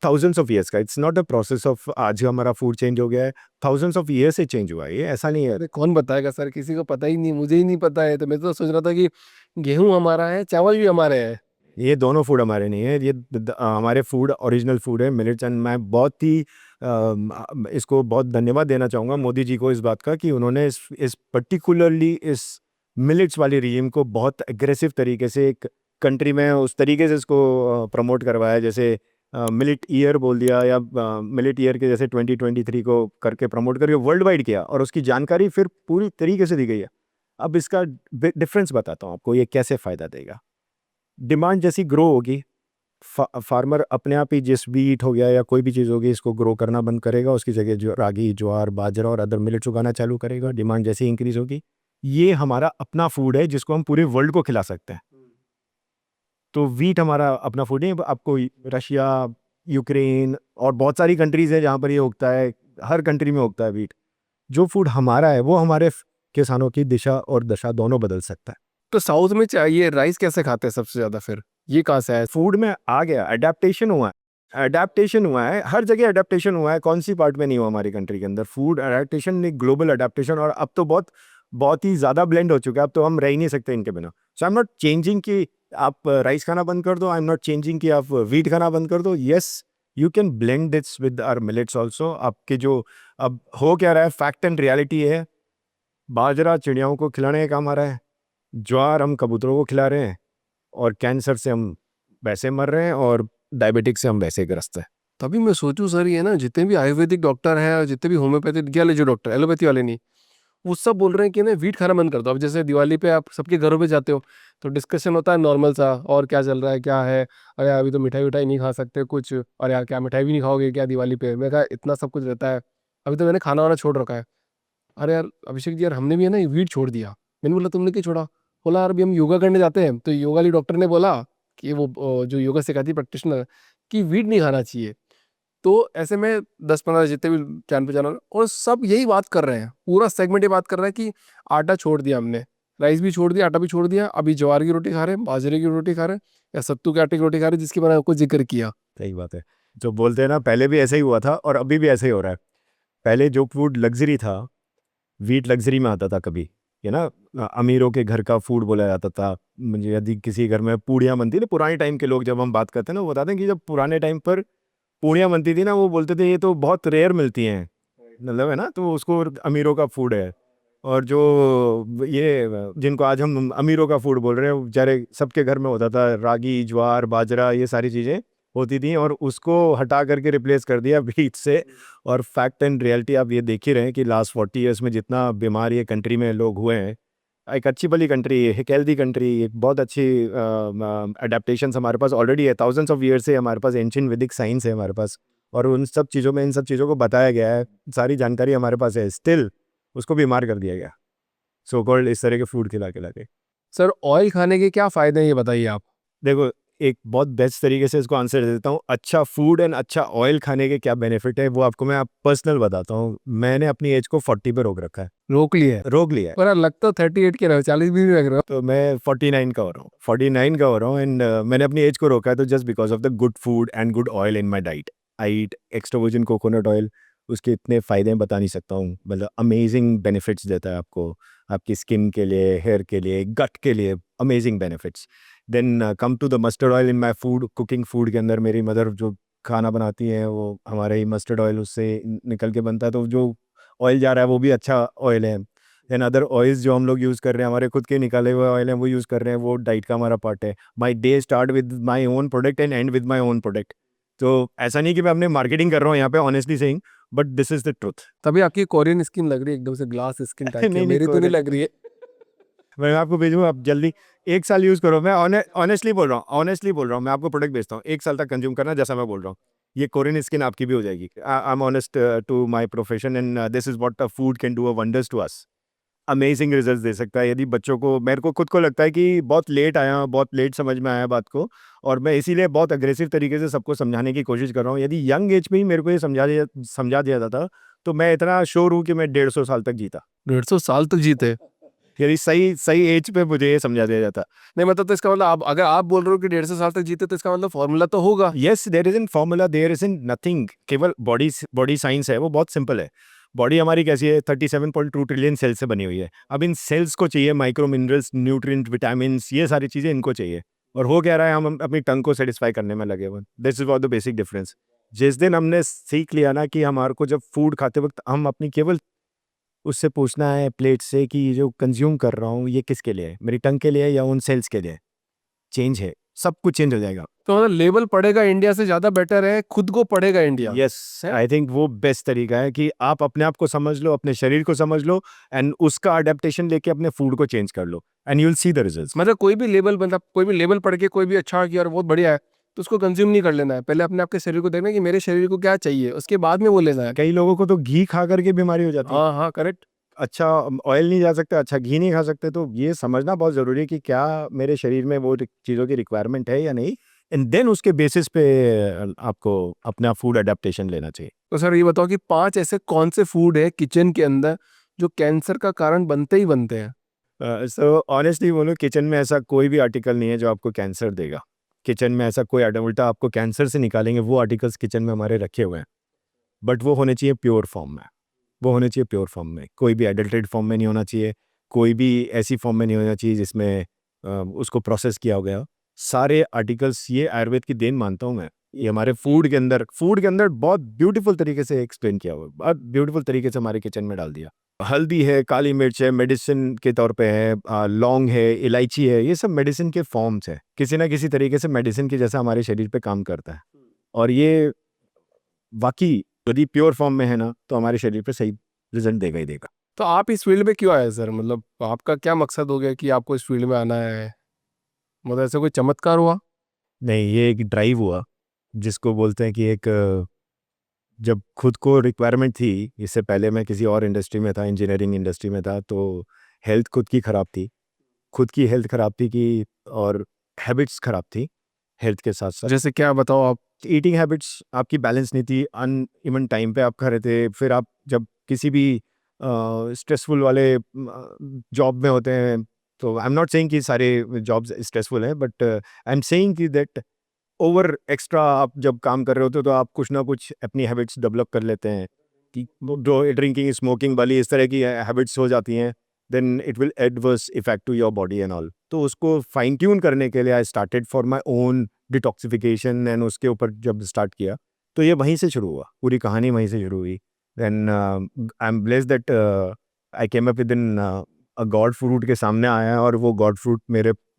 थाउजेंड्स ऑफ ईयर्स का। It's not a process of आज हमारा फूड चेंज हो गया है, थाउजेंड्स ऑफ ईयर्स से चेंज हुआ है, ये ऐसा नहीं है। अरे कौन बताएगा सर, किसी को पता ही नहीं, मुझे ही नहीं पता है, तो मैं तो सोच रहा था कि गेहूं हमारा है, चावल भी हमारे हैं। ये दोनों फूड हमारे नहीं है, ये हमारे फूड ओरिजिनल फूड है मिलेट्स। एंड मैं बहुत ही इसको बहुत धन्यवाद देना चाहूँगा मोदी जी को इस बात का कि उन्होंने इस पर्टिकुलरली इस मिलेट्स वाली रीजिम को बहुत एग्रेसिव तरीके से एक कंट्री में उस तरीके से इसको प्रमोट करवाया, जैसे मिलेट ईयर बोल दिया, या मिलेट ईयर के जैसे 2023 को करके प्रमोट करके वर्ल्ड वाइड किया, और उसकी जानकारी फिर पूरी तरीके से दी गई है। अब इसका डिफरेंस बताता हूँ आपको, ये कैसे फ़ायदा देगा। डिमांड जैसी ग्रो होगी, फार्मर अपने आप ही जिस वीट हो गया या कोई भी चीज़ होगी इसको ग्रो करना बंद करेगा, उसकी जगह जो रागी, ज्वार, बाजरा और अदर मिलेट्स उगाना चालू करेगा। डिमांड जैसे इंक्रीज होगी, ये हमारा अपना फूड है जिसको हम पूरे वर्ल्ड को खिला सकते हैं। तो वीट हमारा अपना फूड नहीं, आपको रशिया, यूक्रेन और बहुत सारी कंट्रीज़ है जहाँ पर ये उगता है, हर कंट्री में उगता है वीट। जो फूड हमारा है वो हमारे किसानों की दिशा और दशा दोनों बदल सकता है। तो साउथ में चाहिए राइस कैसे खाते हैं सबसे ज्यादा, फिर ये कहाँ से है? फूड में आ गया, अडेप्टेशन हुआ है, अडेप्टेशन हुआ है, हर जगह अडेप्टेशन हुआ है, कौन सी पार्ट में नहीं हुआ हमारी कंट्री के अंदर। फूड अडेप्टेशन, एक ग्लोबल अडेप्टेशन, और अब तो बहुत बहुत ही ज़्यादा ब्लेंड हो चुका है, अब तो हम रह ही नहीं सकते इनके बिना। सो आई एम नॉट चेंजिंग कि आप राइस खाना बंद कर दो, आई एम नॉट चेंजिंग कि आप वीट खाना बंद कर दो। Yes, you can blend this with our millets also. आपके जो अब हो क्या रहा है, फैक्ट एंड रियलिटी है, बाजरा चिड़ियाओं को खिलाने का काम आ रहा है, ज्वार हम कबूतरों को खिला रहे हैं, और कैंसर से हम वैसे मर रहे हैं, और डायबिटिक से हम वैसे ग्रस्त हैं। तभी मैं सोचूं सर, ये ना जितने भी आयुर्वेदिक डॉक्टर हैं और जितने भी होम्योपैथिक वाले जो डॉक्टर, एलोपैथी वाले नहीं, वो सब बोल रहे हैं कि ना वीट खाना बंद कर दो। अब जैसे दिवाली पे आप सबके घरों पे जाते हो तो डिस्कशन होता है नॉर्मल सा, और क्या चल रहा है, क्या है, अरे अभी तो मिठाई विठाई नहीं खा सकते कुछ, और यार क्या मिठाई भी नहीं खाओगे क्या दिवाली पे? मैं कहा इतना सब कुछ रहता है, अभी तो मैंने खाना वाना छोड़ रखा है। अरे यार अभिषेक जी, यार हमने भी है ना वीट छोड़ दिया। मैंने बोला तुमने क्यों छोड़ा? बोला यार अभी हम योगा करने जाते हैं तो योगा वाली डॉक्टर ने बोला कि वो जो योगा सिखाती है प्रैक्टिशनर, कि वीट नहीं खाना चाहिए। तो ऐसे में 10-15 जितने भी जान पहचान वाले, और सब यही बात कर रहे हैं, पूरा सेगमेंट ये बात कर रहा है कि आटा छोड़ दिया हमने, राइस भी छोड़ दिया, आटा भी छोड़ दिया, अभी ज्वार की रोटी खा रहे हैं, बाजरे की रोटी खा रहे हैं, या सत्तू के आटे की रोटी खा रहे हैं, जिसकी मैंने आपको जिक्र किया। सही बात है, जो बोलते हैं ना, पहले भी ऐसे ही हुआ था और अभी भी ऐसे ही हो रहा है। पहले जो फूड लग्जरी था, वीट लग्जरी में आता था कभी, ये ना अमीरों के घर का फूड बोला जाता था। मुझे यदि किसी घर में पूड़ियाँ बनती ना, पुराने टाइम के लोग जब हम बात करते हैं ना, वो बताते हैं कि जब पुराने टाइम पर पूड़ियाँ बनती थी ना, वो बोलते थे ये तो बहुत रेयर मिलती हैं, मतलब है ना, तो उसको अमीरों का फूड है। और जो ये जिनको आज हम अमीरों का फूड बोल रहे हैं, बेचारे सबके घर में होता था, रागी, ज्वार, बाजरा, ये सारी चीज़ें होती थी, और उसको हटा करके रिप्लेस कर दिया वीट से। और फैक्ट एंड रियलिटी आप ये देख ही रहे हैं कि लास्ट 40 ईयर्स में जितना बीमार ये कंट्री में लोग हुए हैं, एक अच्छी भली कंट्री, एक हेल्दी कंट्री, एक बहुत अच्छी अडेप्टेशंस हमारे पास ऑलरेडी है, थाउजेंड्स ऑफ ईयर से हमारे पास एंशिएंट वैदिक साइंस है हमारे पास, और उन सब चीज़ों में इन सब चीज़ों को बताया गया है, सारी जानकारी हमारे पास है, स्टिल उसको बीमार कर दिया गया सो कॉल्ड इस तरह के फूड खिला खिला के। सर ऑयल खाने के क्या फ़ायदे हैं ये बताइए आप। देखो, एक बहुत बेस्ट तरीके से इसको आंसर दे देता हूँ। अच्छा फूड एंड अच्छा ऑयल खाने के क्या बेनिफिट है वो आपको मैं पर्सनल बताता हूँ। मैंने अपनी एज को 40 पे रोक रखा है, रोक लिए है? रोक लिया है। पर लग तो 38 के रहे हो, 40 भी नहीं लग रहे हो। तो मैं 49 का हो रहा हूँ, 49 का हो रहा हूँ, एंड मैंने अपनी एज को रोका है तो just because of the good food and good oil in my diet. I eat extra virgin coconut oil, उसके इतने फ़ायदे बता नहीं सकता हूँ, मतलब अमेजिंग बेनिफिट्स देता है आपको, आपकी स्किन के लिए, हेयर के लिए, गट के लिए, amazing benefits. Then come to the mustard oil in my food, cooking food के अंदर मेरी मदर जो खाना बनाती हैं वो हमारे ही मस्टर्ड ऑयल उससे निकल के बनता है, तो जो ऑयल जा रहा है वो भी अच्छा ऑयल है। एंड अदर ऑयल्स जो हम लोग यूज़ कर रहे हैं, हमारे खुद के निकाले हुए ऑयल हैं वो यूज़ कर रहे हैं, वो डाइट का हमारा पार्ट है. My day start with my own product and and with my own product. तो ऐसा नहीं कि मैं अपने मार्केटिंग कर रहा हूँ यहाँ पे, honestly saying, but this is the truth. तभी आपकी कोरियन स्किन लग रही है एकदम से ग्लास स्किन टाइप की, नहीं, मेरी तो नहीं Korean- लग रही है. मैं आपको भेजूँ, आप जल्दी 1 साल यूज़ करो. मैं ऑनेस्टली बोल रहा हूँ, ऑनेस्टली बोल रहा हूँ, मैं आपको प्रोडक्ट बेचता हूँ, 1 साल तक कंज्यूम करना, जैसा मैं बोल रहा हूँ. ये कोरियन स्किन आपकी भी हो जाएगी. I am honest to my profession and this is what a food can do a wonders to us. Amazing results दे सकता है. यदि बच्चों को, मेरे को खुद को लगता है कि बहुत लेट आया, बहुत लेट समझ में आया बात को, और मैं इसीलिए बहुत अग्रेसिव तरीके से सबको समझाने की कोशिश कर रहा हूँ. यदि यंग एज में ही मेरे को ये समझा दिया जाता, तो मैं इतना श्योर हूँ कि मैं 150 साल तक जीता. 150 साल तक जीते. यदि सही सही एज पे मुझे ये समझा दिया जाता. नहीं मतलब तो इसका मतलब अगर आप बोल रहे हो कि 150 साल तक जीते तो इसका मतलब फॉर्मूला तो होगा. Yes, there is in formula, there is in nothing. केवल बॉडी साइंस है, वो बहुत सिंपल है. बॉडी हमारी कैसी है, 37.2 ट्रिलियन सेल्स से बनी हुई है. अब इन सेल्स को चाहिए माइक्रो मिनरल्स, न्यूट्रिएंट, विटामिन, ये सारी चीज़ें इनको चाहिए. और हो क्या रहा है, हम अपनी टंग को सेटिस्फाई करने में लगे हुए. This is what the basic difference. जिस दिन हमने सीख लिया ना कि हमारे को जब फूड खाते वक्त हम अपनी केवल उससे पूछना है प्लेट से कि ये जो कंज्यूम कर रहा हूँ ये किसके लिए है, मेरी टंग के लिए या उन सेल्स के लिए, चेंज है, सब कुछ चेंज हो जाएगा. तो मतलब लेबल पड़ेगा इंडिया से ज्यादा बेटर है खुद को पड़ेगा इंडिया. यस, आई थिंक वो बेस्ट तरीका है कि आप अपने आप को समझ लो, अपने शरीर को समझ लो, एंड उसका अडेप्टेशन लेके अपने फूड को चेंज कर लो, and you will see the results. मतलब कोई भी लेबल, मतलब कोई भी लेबल पढ़ के कोई भी अच्छा कि यार बहुत बढ़िया है तो उसको कंज्यूम नहीं कर लेना है. पहले अपने आपके शरीर को देखना है कि मेरे शरीर को क्या चाहिए, उसके बाद में वो लेना है. कई लोगों को तो घी खा करके बीमारी हो जाती है. हाँ हाँ करेक्ट. अच्छा ऑयल नहीं जा सकता, अच्छा घी नहीं खा सकते. तो ये समझना बहुत ज़रूरी है कि क्या मेरे शरीर में वो चीज़ों की रिक्वायरमेंट है या नहीं, एंड देन उसके बेसिस पे आपको अपना फूड अडेप्टेशन लेना चाहिए. तो सर ये बताओ कि 5 ऐसे कौन से फूड है किचन के अंदर जो कैंसर का कारण बनते ही बनते हैं. सो ऑनेस्टली बोलो, किचन में ऐसा कोई भी आर्टिकल नहीं है जो आपको कैंसर देगा. किचन में ऐसा कोई उल्टा आपको कैंसर से निकालेंगे वो आर्टिकल्स किचन में हमारे रखे हुए हैं. बट वो होने चाहिए प्योर फॉर्म में. वो होने चाहिए प्योर फॉर्म में, कोई भी एडल्ट्रेट फॉर्म में नहीं होना चाहिए, कोई भी ऐसी फॉर्म में नहीं होना चाहिए जिसमें उसको प्रोसेस किया हो गया. सारे आर्टिकल्स, ये आयुर्वेद की देन मानता हूँ मैं, ये हमारे फूड के अंदर बहुत ब्यूटीफुल तरीके से एक्सप्लेन किया हुआ है, बहुत ब्यूटीफुल तरीके से हमारे किचन में डाल दिया. हल्दी है, काली मिर्च है, मेडिसिन के तौर पे है, लौंग है, इलायची है, ये सब मेडिसिन के फॉर्म्स है. किसी ना किसी तरीके से मेडिसिन की जैसा हमारे शरीर पे काम करता है. और ये वाकई यदि प्योर फॉर्म में है ना, तो हमारे शरीर पे सही रिजल्ट देगा ही देगा. तो आप इस फील्ड में क्यों आए सर, मतलब आपका क्या मकसद हो गया कि आपको इस फील्ड में आना है, मतलब ऐसा कोई चमत्कार हुआ. नहीं, ये एक ड्राइव हुआ, जिसको बोलते हैं कि एक जब खुद को रिक्वायरमेंट थी. इससे पहले मैं किसी और इंडस्ट्री में था, इंजीनियरिंग इंडस्ट्री में था, तो हेल्थ खुद की ख़राब थी. खुद की हेल्थ ख़राब थी कि, और हैबिट्स ख़राब थी हेल्थ के साथ साथ. जैसे क्या बताओ आप. ईटिंग हैबिट्स आपकी बैलेंस नहीं थी, अन इवन टाइम पे आप खा रहे थे. फिर आप जब किसी भी स्ट्रेसफुल वाले जॉब में होते हैं, तो आई एम नॉट सेइंग कि सारे जॉब्स स्ट्रेसफुल हैं, बट आई एम सेइंग कि दैट ओवर एक्स्ट्रा आप जब काम कर रहे होते हो तो आप कुछ ना कुछ अपनी हैबिट्स डेवलप कर लेते हैं कि जो ड्रिंकिंग, स्मोकिंग वाली इस तरह की हैबिट्स हो जाती हैं, then it will adverse effect to your body and all. तो उसको फाइन ट्यून करने के लिए I started for my own detoxification, and उसके ऊपर जब स्टार्ट किया तो ये वहीं से शुरू हुआ, पूरी कहानी वहीं से शुरू हुई. Then I am blessed that I came up with in a god fruit के सामने आया, और वो गॉड फ्रूट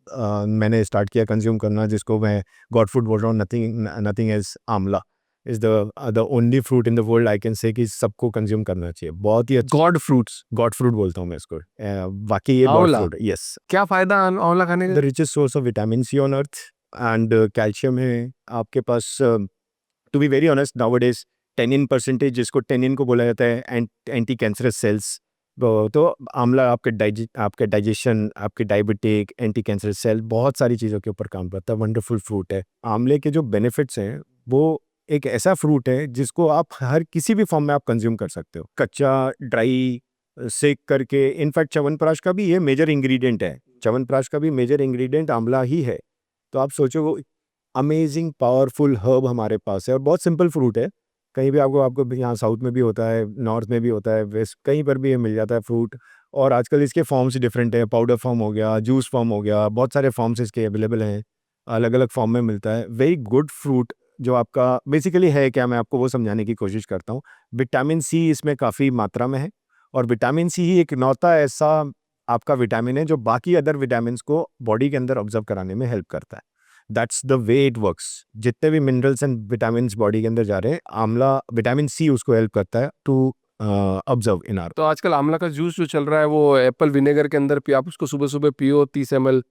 मैंने स्टार्ट किया कंज्यूम करना, जिसको मैं गॉड फ्रूट बोल रहा हूँ. Nothing is amla is the only fruit in the world I can say कि सबको कंज्यूम करना चाहिए. बहुत ही अच्छा गॉड फ्रूट्स. गॉड फ्रूट बोलता हूँ मैं इसको. वाकई ये गॉड आंवला. Fruit, yes. क्या फायदा आंवला खाने द का. Richest source of vitamin C on earth, and calcium है आपके पास. To be very honest, nowadays tannin percentage, जिसको टेनिन को बोला जाता है, एंटी कैंसरस सेल्स. तो आंवला आपके डाइजेशन, आपके डायबिटिक, एंटी कैंसर सेल, बहुत सारी चीज़ों के ऊपर काम करता है. वंडरफुल फ्रूट है. आंवले के जो बेनिफिट्स हैं, वो एक ऐसा फ्रूट है जिसको आप हर किसी भी फॉर्म में आप कंज्यूम कर सकते हो, कच्चा, ड्राई, सेक करके. इनफैक्ट च्यवनप्राश का भी ये मेजर इंग्रेडिएंट है. च्यवनप्राश का भी मेजर इंग्रेडिएंट आंवला ही है. तो आप सोचो, वो अमेजिंग पावरफुल हर्ब हमारे पास है, और बहुत सिंपल फ्रूट है. कहीं भी आपको यहाँ साउथ में भी होता है, नॉर्थ में भी होता है, वेस्ट कहीं पर भी ये मिल जाता है फ्रूट. और आजकल इसके फॉर्म्स डिफरेंट है, पाउडर फॉर्म हो गया, जूस फॉर्म हो गया, बहुत सारे फॉर्म्स इसके अवेलेबल हैं, अलग अलग फॉर्म में मिलता है. Very good fruit. जो आपका बेसिकली है क्या, मैं आपको वो समझाने की कोशिश करता हूँ. विटामिन सी इसमें काफ़ी मात्रा में है, और विटामिन सी ही एक नौता ऐसा आपका विटामिन है जो बाकी अदर विटामिन को बॉडी के अंदर ऑब्जर्व कराने में हेल्प करता है। That's the way it works. जितने भी मिनरल्स एंड विटामिन बॉडी के अंदर जा रहे हैं, आंवला विटामिन सी उसको हेल्प करता है टू ऑब्जर्व इन आर। तो आजकल आंवला का जूस जो चल रहा है वो एप्पल विनेगर के अंदर आप उसको सुबह सुबह पियो 30 ml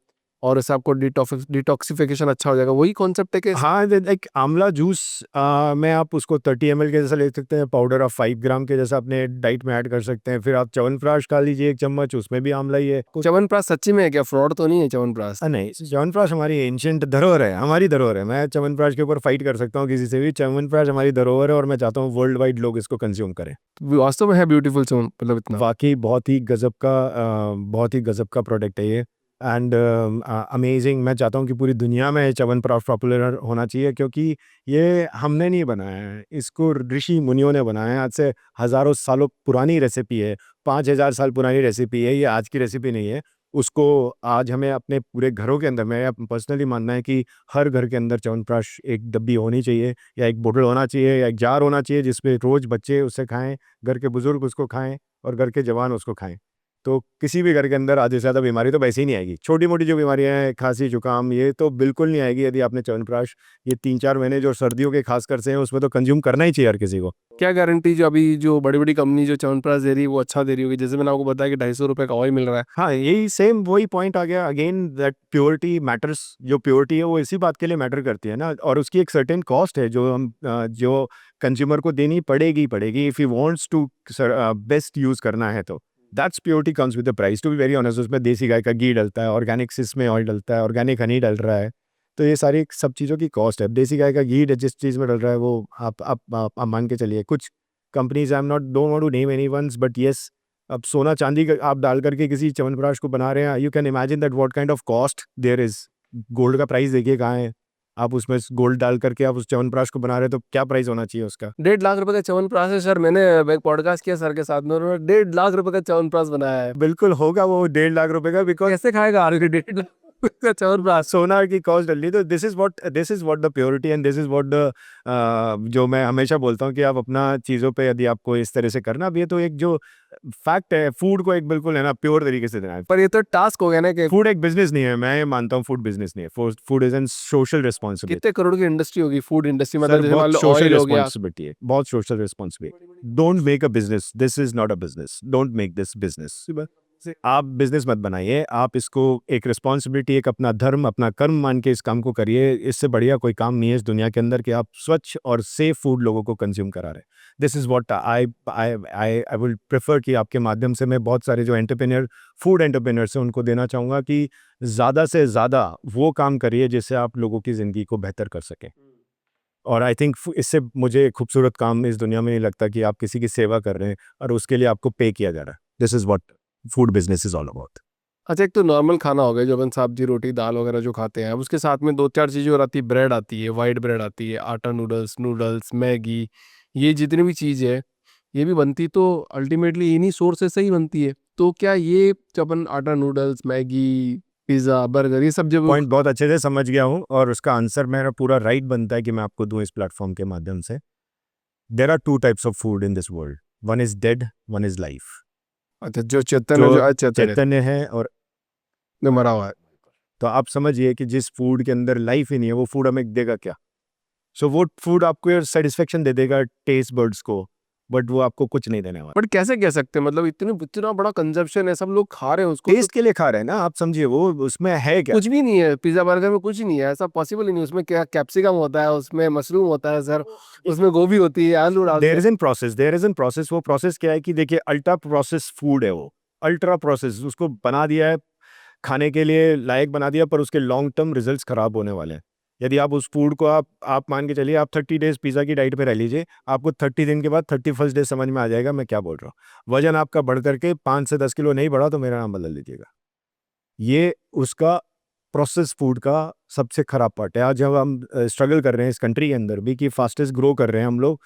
और इससे आपको डिटॉक्सिफिकेशन अच्छा हो जाएगा, वही कॉन्सेप्ट है कि हाँ, लाइक आंवला जूस में आप उसको 30 ml के जैसा ले सकते हैं, पाउडर ऑफ 5 ग्राम के जैसा अपने डाइट में ऐड कर सकते हैं। फिर आप च्यवनप्राश खा लीजिए 1 चम्मच, उसमें भी आंवला ही है। च्यवनप्राश सच्ची में है क्या? फ्रॉड तो नहीं है च्यवनप्राश? नहीं, च्यवनप्राश हमारी एंशिएंट धरोहर है, हमारी धरोहर है। मैं च्यवनप्राश के ऊपर फाइट कर सकता हूँ किसी से भी। च्यवनप्राश हमारी धरोहर है और मैं चाहता हूँ वर्ल्ड वाइड लोग इसको कंज्यूम करें। वास्तव में है ब्यूटीफुल च्यवन, मतलब इतना वाकई बहुत ही गजब का प्रोडक्ट है ये। And amazing. मैं चाहता हूँ कि पूरी दुनिया में च्यवनप्राश पॉपुलर होना चाहिए, क्योंकि ये हमने नहीं बनाया है, इसको ऋषि मुनियों ने बनाया है। आज से हज़ारों सालों पुरानी रेसिपी है, 5000 साल पुरानी रेसिपी है, ये आज की रेसिपी नहीं है। उसको आज हमें अपने पूरे घरों के अंदर, मेरा पर्सनली मानना है कि हर घर के अंदर च्यवनप्राश एक डब्बी होनी चाहिए, या एक बोतल होना चाहिए, या एक जार होना चाहिए, जिसमें रोज़ बच्चे उससे खाएं, घर के बुजुर्ग उसको खाएं और घर के जवान उसको खाएं। तो किसी भी घर के अंदर आधे से ज़्यादा बीमारी तो वैसे ही नहीं आएगी। छोटी मोटी जो बीमारियां हैं, खांसी जुकाम, ये तो बिल्कुल नहीं आएगी यदि आपने च्यवनप्राश ये 3-4 महीने जो सर्दियों के खासकर से हैं उसमें तो कंज्यूम करना ही चाहिए हर किसी को। क्या गारंटी जो अभी जो बड़ी बड़ी कंपनी जो च्यवनप्राश दे रही है वो अच्छा दे रही होगी? जैसे मैंने आपको बताया कि 250 रुपये का ऑयल मिल रहा है। हाँ, यही सेम वही पॉइंट आ गया अगेन, दैट प्योरिटी मैटर्स। जो प्योरिटी है वो इसी बात के लिए मैटर करती है ना, और उसकी एक सर्टेन कॉस्ट है जो हम जो कंज्यूमर को देनी पड़ेगी if he wants to best use करना है तो। That's purity comes with the price, to be very honest. उसमें देसी गाय का घी डलता है, ऑर्गेनिक इसमें ऑयल डलता है, ऑर्गेनिक हनी डल रहा है, तो ये सारी सब चीज़ों की कॉस्ट है। देसी गाय का घी जिस चीज़ में डल रहा है वो आप मान के चलिए। कुछ companies, I am not don't want to name any ones, but yes, अब सोना चांदी आप डाल करके किसी च्यवनप्राश को बना रहे हैं, you can imagine that what kind of cost there is. Gold का प्राइस देखिए कहाँ है। आप उसमें गोल्ड डाल करके आप उस च्यवनप्राश को बना रहे हैं, तो क्या प्राइस होना चाहिए उसका? 1.5 लाख रुपए का च्यवनप्राश है सर। मैंने एक पॉडकास्ट किया सर के साथ में, उन्होंने 1.5 लाख रुपए का च्यवनप्राश बनाया है। बिल्कुल होगा वो 1.5 लाख रुपए का, बिकॉज कैसे खाएगा आदमी 1.5 लाख रुपए का च्यवनप्राश? सोना की कॉस्ट डल रही। तो this is what the purity and this is what the जो मैं हमेशा बोलता हूँ कि आप अपना चीज़ों पे यदि आपको इस तरह से करना, अब ये तो एक जो फैक्ट है, फूड को एक बिल्कुल है ना प्योर तरीके से देना है। पर ये तो टास्क हो गया ना कि फूड एक बिजनेस नहीं है, मैं मानता हूँ फूड बिजनेस नहीं है। Food is an social responsibility. कितने करोड़ की इंडस्ट्री होगी फूड इंडस्ट्री, सर मतलब जैसे मान बहुत लो सोशल ऑयल हो गया। रिस्पॉन्सिबिलिटी है, बहुत social responsibility. Don't make a business, this is not a business, don't make this business. आप बिजनेस मत बनाइए, आप इसको एक रिस्पॉन्सिबिलिटी, एक अपना धर्म, अपना कर्म मान के इस काम को करिए। इससे बढ़िया कोई काम नहीं है इस दुनिया के अंदर कि आप स्वच्छ और सेफ फूड लोगों को कंज्यूम करा रहे हैं। This is what I will prefer कि आपके माध्यम से मैं बहुत सारे जो एंटरप्रेन्योर, फूड एंटरप्रेन्योर्स हैं, उनको देना चाहूँगा कि ज़्यादा से ज़्यादा वो काम करिए जिससे आप लोगों की ज़िंदगी को बेहतर कर सकें। और आई थिंक इससे मुझे खूबसूरत काम इस दुनिया में नहीं लगता कि आप किसी की सेवा कर रहे हैं और उसके लिए आपको पे किया जा रहा है। This is what food business is all about. अच्छा, एक तो नॉर्मल खाना हो गया जो अपन सब्जी रोटी दाल वगैरह जो खाते हैं, अब उसके साथ में 2-4 चीज़ें और आती है। ब्रेड आती है, वाइट ब्रेड आती है, आटा नूडल्स नूडल्स मैगी, ये जितनी भी चीज़ है ये भी बनती तो अल्टीमेटली इन्हीं सोर्सेस से ही बनती है। तो क्या ये जो अपन आटा नूडल्स मैगी पिज़्ज़ा बर्गर ये सब जब पॉइंट बहुत अच्छे से समझ गया हूँ और उसका आंसर मेरा पूरा राइट बनता है कि मैं आपको दूं इस प्लेटफॉर्म के माध्यम से। There are 2 types of food in this world, one is dead, one is life. अच्छा जो चेतन है, जो जो अचेतन है, चैतन्य है और जो मरा हुआ है। तो आप समझिए कि जिस फूड के अंदर लाइफ ही नहीं है वो फूड हमें देगा क्या? सो वो फूड आपको सेटिस्फेक्शन दे देगा टेस्ट बर्ड्स को, बट वो आपको कुछ नहीं देने वाला। बट कैसे कह सकते हैं, मतलब इतना बड़ा कंजप्शन है, सब लोग खा रहे हैं उसको, टेस्ट के लिए खा रहे हैं ना, आप समझिए वो उसमें है क्या? कुछ भी नहीं है पिज्जा बर्गर में, कुछ नहीं है, ऐसा पॉसिबल ही नहीं। उसमें क्या कैप्सिकम होता है, उसमें मशरूम होता है सर, उसमें गोभी होती है, आलू डालते देयर हैं। Is in process, there is in process. वो प्रोसेस क्या है कि देखिए, अल्ट्रा प्रोसेस फूड है वो, अल्ट्रा प्रोसेस। उसको बना दिया है, खाने के लिए लायक बना दिया, पर उसके लॉन्ग टर्म रिजल्ट्स खराब होने वाले हैं। यदि आप उस फूड को आप मान के चलिए, आप 30 डेज पिज़्ज़ा की डाइट पे रह लीजिए, आपको 30 दिन के बाद 31st डे समझ में आ जाएगा मैं क्या बोल रहा हूँ। वजन आपका बढ़ करके 5 से 10 किलो नहीं बढ़ा तो मेरा नाम बदल दीजिएगा। ये उसका प्रोसेस फूड का सबसे खराब पार्ट है। आज जब हम स्ट्रगल कर रहे हैं इस कंट्री के अंदर भी कि फास्टेस्ट ग्रो कर रहे हैं हम लोग,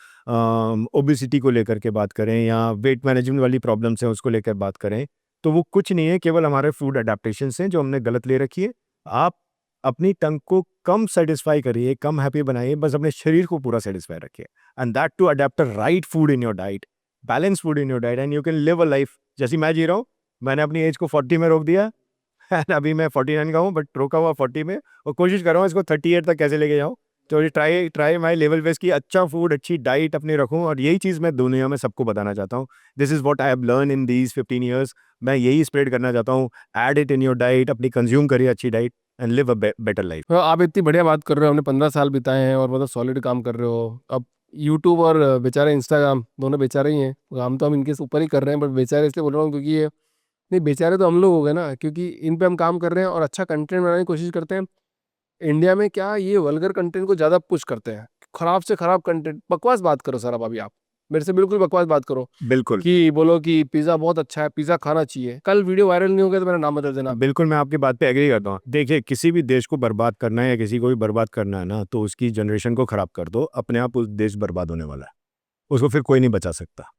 ओबेसिटी को लेकर के बात करें या वेट मैनेजमेंट वाली प्रॉब्लम्स हैं उसको लेकर बात करें, तो वो कुछ नहीं है, केवल हमारे फूड अडेप्टेशंस हैं जो हमने गलत ले रखी है। आप अपनी टंग को कम सेटिस्फाई करिए, कम हैप्पी बनाइए, बस अपने शरीर को पूरा सेटिस्फाई रखिए, and that to adapt a right food in your diet balance food in your diet and you can live a life जैसी मैं जी रहा हूँ। मैंने अपनी एज को 40 में रोक दिया एंड अभी मैं 49 का हूँ, बट रोका हुआ 40 में, और कोशिश कर रहा हूँ इसको 38 तक कैसे लेके जाऊँ। तो ट्राई माई लेवल बेस्ट की अच्छा फूड, अच्छी डाइट अपनी रखूँ, और यही चीज़ मैं दुनिया में सबको बताना चाहता हूँ। This is what I have learn in these 15 years. मैं यही स्प्रेड करना चाहता हूँ। Add it in your diet, अपनी कंज्यूम करिए अच्छी diet and live a better life. तो आप इतनी बढ़िया बात कर रहे हो, हमने 15 साल बिताए हैं और मतलब सॉलिड काम कर रहे हो। अब यूट्यूब और बेचारे इंस्टाग्राम दोनों बेचारे ही हैं, काम तो हम इनके ऊपर ही कर रहे हैं, बट बेचारे इसलिए बोल रहा हूँ क्योंकि ये, नहीं बेचारे तो हम लोग हो गए ना, क्योंकि इन पे हम काम कर रहे हैं और अच्छा कंटेंट बनाने की कोशिश करते हैं। इंडिया में क्या ये वल्गर कंटेंट को ज़्यादा पुश करते हैं, खराब से खराब कंटेंट, बकवास बात करो सर। अब अभी आप मेरे से बिल्कुल बकवास बात करो बिल्कुल कि बोलो कि पिज़्ज़ा बहुत अच्छा है, पिज़्ज़ा खाना चाहिए, कल वीडियो वायरल नहीं हो गया तो मेरा नाम बदल देना। बिल्कुल, मैं आपकी बात पे एग्री करता हूँ। देखिए, किसी भी देश को बर्बाद करना है या किसी को भी बर्बाद करना है ना, तो उसकी जनरेशन को खराब कर दो, अपने आप उस देश बर्बाद होने वाला है। उसको फिर कोई नहीं बचा सकता।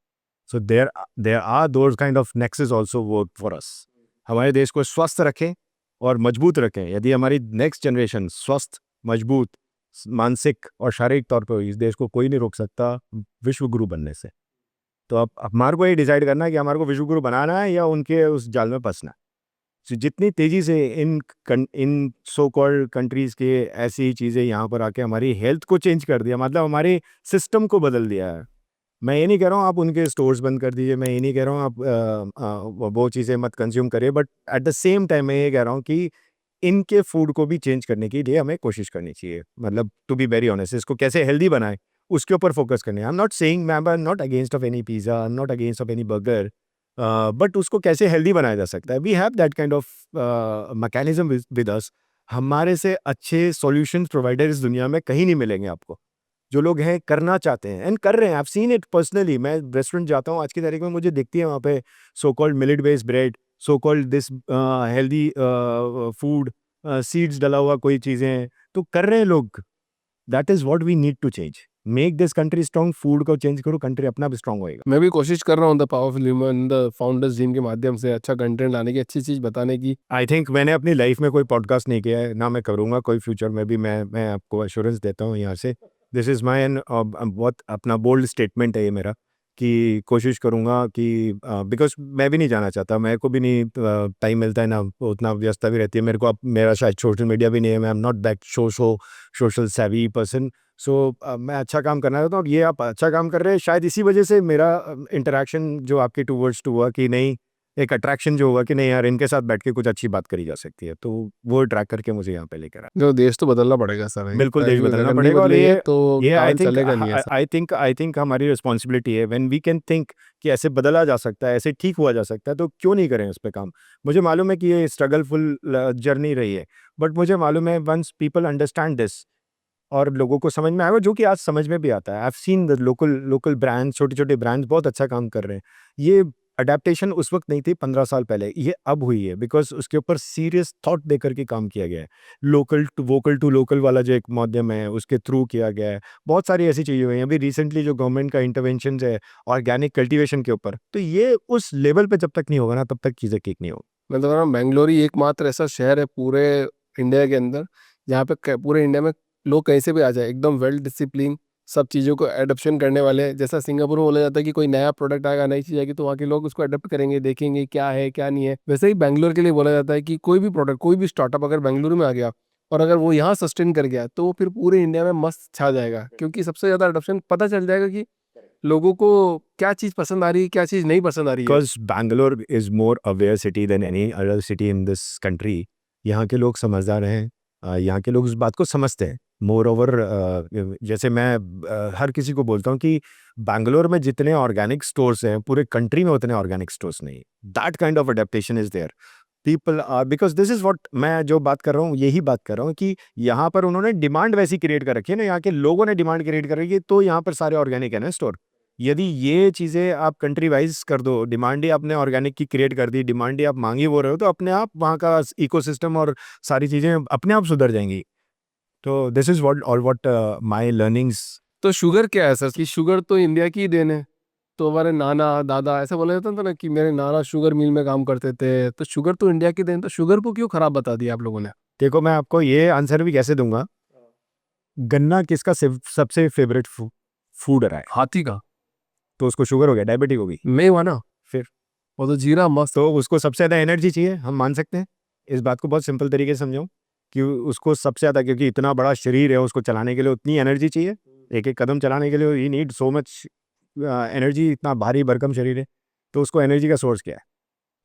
So there are those kind of nexus also work for us. हमारे देश को स्वस्थ रखें और मजबूत रखें। यदि हमारी नेक्स्ट जनरेशन स्वस्थ, मजबूत, मानसिक और शारीरिक तौर पे हुई, इस देश को कोई नहीं रोक सकता विश्व गुरु बनने से। तो अब हमारे को ये डिसाइड करना है कि हमारे को विश्व गुरु बनाना है या उनके उस जाल में फंसना है। So, जितनी तेज़ी से इन सो कॉल्ड कंट्रीज़ के ऐसी ही चीज़ें यहाँ पर आके हमारी हेल्थ को चेंज कर दिया, मतलब हमारे सिस्टम को बदल दिया है। मैं ये नहीं कह रहा हूँ आप उनके स्टोर्स बंद कर दीजिए, मैं ये नहीं कह रहा हूँ आप वो चीज़ें मत कंज्यूम करिए, but at the same time मैं ये कह रहा हूँ कि इनके फूड को भी चेंज करने के लिए हमें कोशिश करनी चाहिए। मतलब टू बी वेरी ऑनेस्ट, इसको कैसे हेल्दी बनाएं उसके ऊपर फोकस करने। आई एम नॉट सेइंग, मैं I am not against of any pizza, I am not against of any burger, but उसको कैसे हेल्दी बनाया जा सकता है। We have that kind of mechanism with us. हमारे से अच्छे सॉल्यूशंस प्रोवाइडर इस दुनिया में कहीं नहीं मिलेंगे आपको। जो लोग हैं करना चाहते हैं एंड कर रहे हैं, आई हैव सीन इट पर्सनली। मैं रेस्टोरेंट जाता हूँ आज की तारीख में, मुझे दिखती है वहाँ पे so called millet based bread, so called this healthy food, seeds डला हुआ कोई चीज़ें तो कर रहे हैं लोग। That is what we need to change. Make this country strong, food को चेंज करो, कंट्री अपना भी स्ट्रॉन्ग होएगा। मैं भी कोशिश कर रहा हूँ the powerful human the founders gym के माध्यम से अच्छा कंटेंट लाने की, अच्छी चीज़ बताने की। आई थिंक मैंने अपनी लाइफ में कोई पॉडकास्ट नहीं किया है, ना मैं करूँगा कोई फ्यूचर में भी। मैं आपको एश्योरेंस देता हूँ यहाँ से। दिस इज़ माई बहुत अपना बोल्ड स्टेटमेंट है ये मेरा, कि कोशिश करूँगा कि बिकॉज मैं भी नहीं जाना चाहता, मेरे को भी नहीं टाइम मिलता है, ना उतना व्यस्तता भी रहती है मेरे को। अब मेरा शायद सोशल मीडिया भी नहीं है, मैं एम नॉट दैट सोशल सेवी पर्सन। सो मैं अच्छा काम करना चाहता हूँ, और ये आप अच्छा काम कर रहे हैं, शायद इसी वजह से मेरा इंटरेक्शन जो आपके टूवर्ड्स टू हुआ कि नहीं, एक अट्रैक्शन जो हुआ कि नहीं यार, इनके साथ बैठ के कुछ अच्छी बात करी जा सकती है, तो वो ट्रैक करके मुझे यहाँ पे लेकर आया। जो देश तो बदलना पड़ेगा सर, बिल्कुल देश बदलना अगर नहीं पड़ेगा, और बदलेंगे तो ये आई काल थिंक चलेगा नहीं ऐसा। आई थिंक हमारी रिस्पॉन्सिबिलिटी है व्हेन वी कैन थिंक कि ऐसे बदला जा सकता है, ऐसे ठीक हुआ जा सकता है, तो क्यों नहीं करें उस पर काम। मुझे मालूम है कि ये स्ट्रगलफुल जर्नी रही है, बट मुझे मालूम है वंस पीपल अंडरस्टैंड दिस और लोगों को समझ में आएगा, जो कि आज समझ में भी आता है। आई have seen the local brands, छोटे-छोटे ब्रांड्स बहुत अच्छा काम कर रहे हैं। ये अडैप्टेशन उस वक़्त नहीं थी 15 साल पहले, ये अब हुई है बिकॉज़ उसके ऊपर सीरियस थॉट देकर के काम किया गया है। वोकल टू लोकल वाला जो एक माध्यम है, उसके थ्रू किया गया है। बहुत सारी ऐसी चीज़ें हुई हैं। अभी रिसेंटली जो गवर्नमेंट का इंटरवेंशंस है ऑर्गेनिक कल्टीवेशन के ऊपर, तो ये उस लेवल पे जब तक नहीं होगा ना, तब तक चीज़ें ठीक नहीं होगी। मैं तो कह रहा हूँ बेंगलोर ही एकमात्र ऐसा शहर है पूरे इंडिया के अंदर जहाँ पे पूरे इंडिया में लोग कहीं से भी आ जाए, एकदम वेल डिसिप्लिन, सब चीज़ों को एडप्शन करने वाले हैं। जैसा सिंगापुर में बोला जाता है कि कोई नया प्रोडक्ट आएगा, नई चीज़ आएगी तो वहाँ के लोग उसको अडप्ट करेंगे, देखेंगे क्या है क्या नहीं है। वैसे ही बेंगलोर के लिए बोला जाता है कि कोई भी प्रोडक्ट, कोई भी स्टार्टअप अगर बेंगलुरु में आ गया और अगर वो यहाँ सस्टेन कर गया तो वो फिर पूरे इंडिया में मस्त छा जाएगा, क्योंकि सबसे ज़्यादा अडप्शन पता चल जाएगा कि लोगों को क्या चीज़ पसंद आ रही है, क्या चीज़ नहीं पसंद आ रही है। Because Bangalore is more aware city than any other city in this country. यहाँ के लोग समझदार हैं, यहाँ के लोग इस बात को समझते हैं। मोर ओवर जैसे मैं हर किसी को बोलता हूँ कि बैंगलोर में जितने ऑर्गेनिक स्टोर्स हैं पूरे कंट्री में उतने ऑर्गेनिक स्टोर्स नहीं। That kind of adaptation is there. People are, because this is what मैं जो बात कर रहा हूँ, यही बात कर रहा हूँ कि यहाँ पर उन्होंने डिमांड वैसी क्रिएट कर रखी है ना, यहाँ के लोगों ने डिमांड क्रिएट कर रखी है, तो यहाँ पर सारे ऑर्गेनिक है ना स्टोर। यदि ये चीज़ें आप कंट्री वाइज कर दो, डिमांड ही आपने ऑर्गेनिक की क्रिएट कर दी, डिमांड ही आप मांगी वो रहे हो, तो अपने आप वहाँ का इकोसिस्टम और सारी चीज़ें अपने आप सुधर जाएंगी। तो this is what my learnings. तो शुगर क्या है सर, कि शुगर तो इंडिया की ही देन है। तो हमारे नाना दादा ऐसा बोला जाता था ना कि मेरे नाना शुगर मिल में काम करते थे, तो शुगर तो इंडिया की देन, तो शुगर को क्यों खराब बता दिया आप लोगों ने। देखो मैं आपको ये आंसर भी कैसे दूंगा, गन्ना किसका सबसे फेवरेट फूड रहा है? हाथी का। तो उसको शुगर हो गया, डायबिटिक होगी। मैं हुआ ना, फिर वो तो जीरा मस्त। तो उसको सबसे ज़्यादा एनर्जी चाहिए, हम मान सकते हैं। इस बात को बहुत सिंपल तरीके से समझाऊं कि उसको सबसे ज़्यादा, क्योंकि इतना बड़ा शरीर है, उसको चलाने के लिए उतनी एनर्जी चाहिए, एक एक कदम चलाने के लिए ही नीड सो मच एनर्जी, इतना भारी भरकम शरीर है। तो उसको एनर्जी का सोर्स क्या है?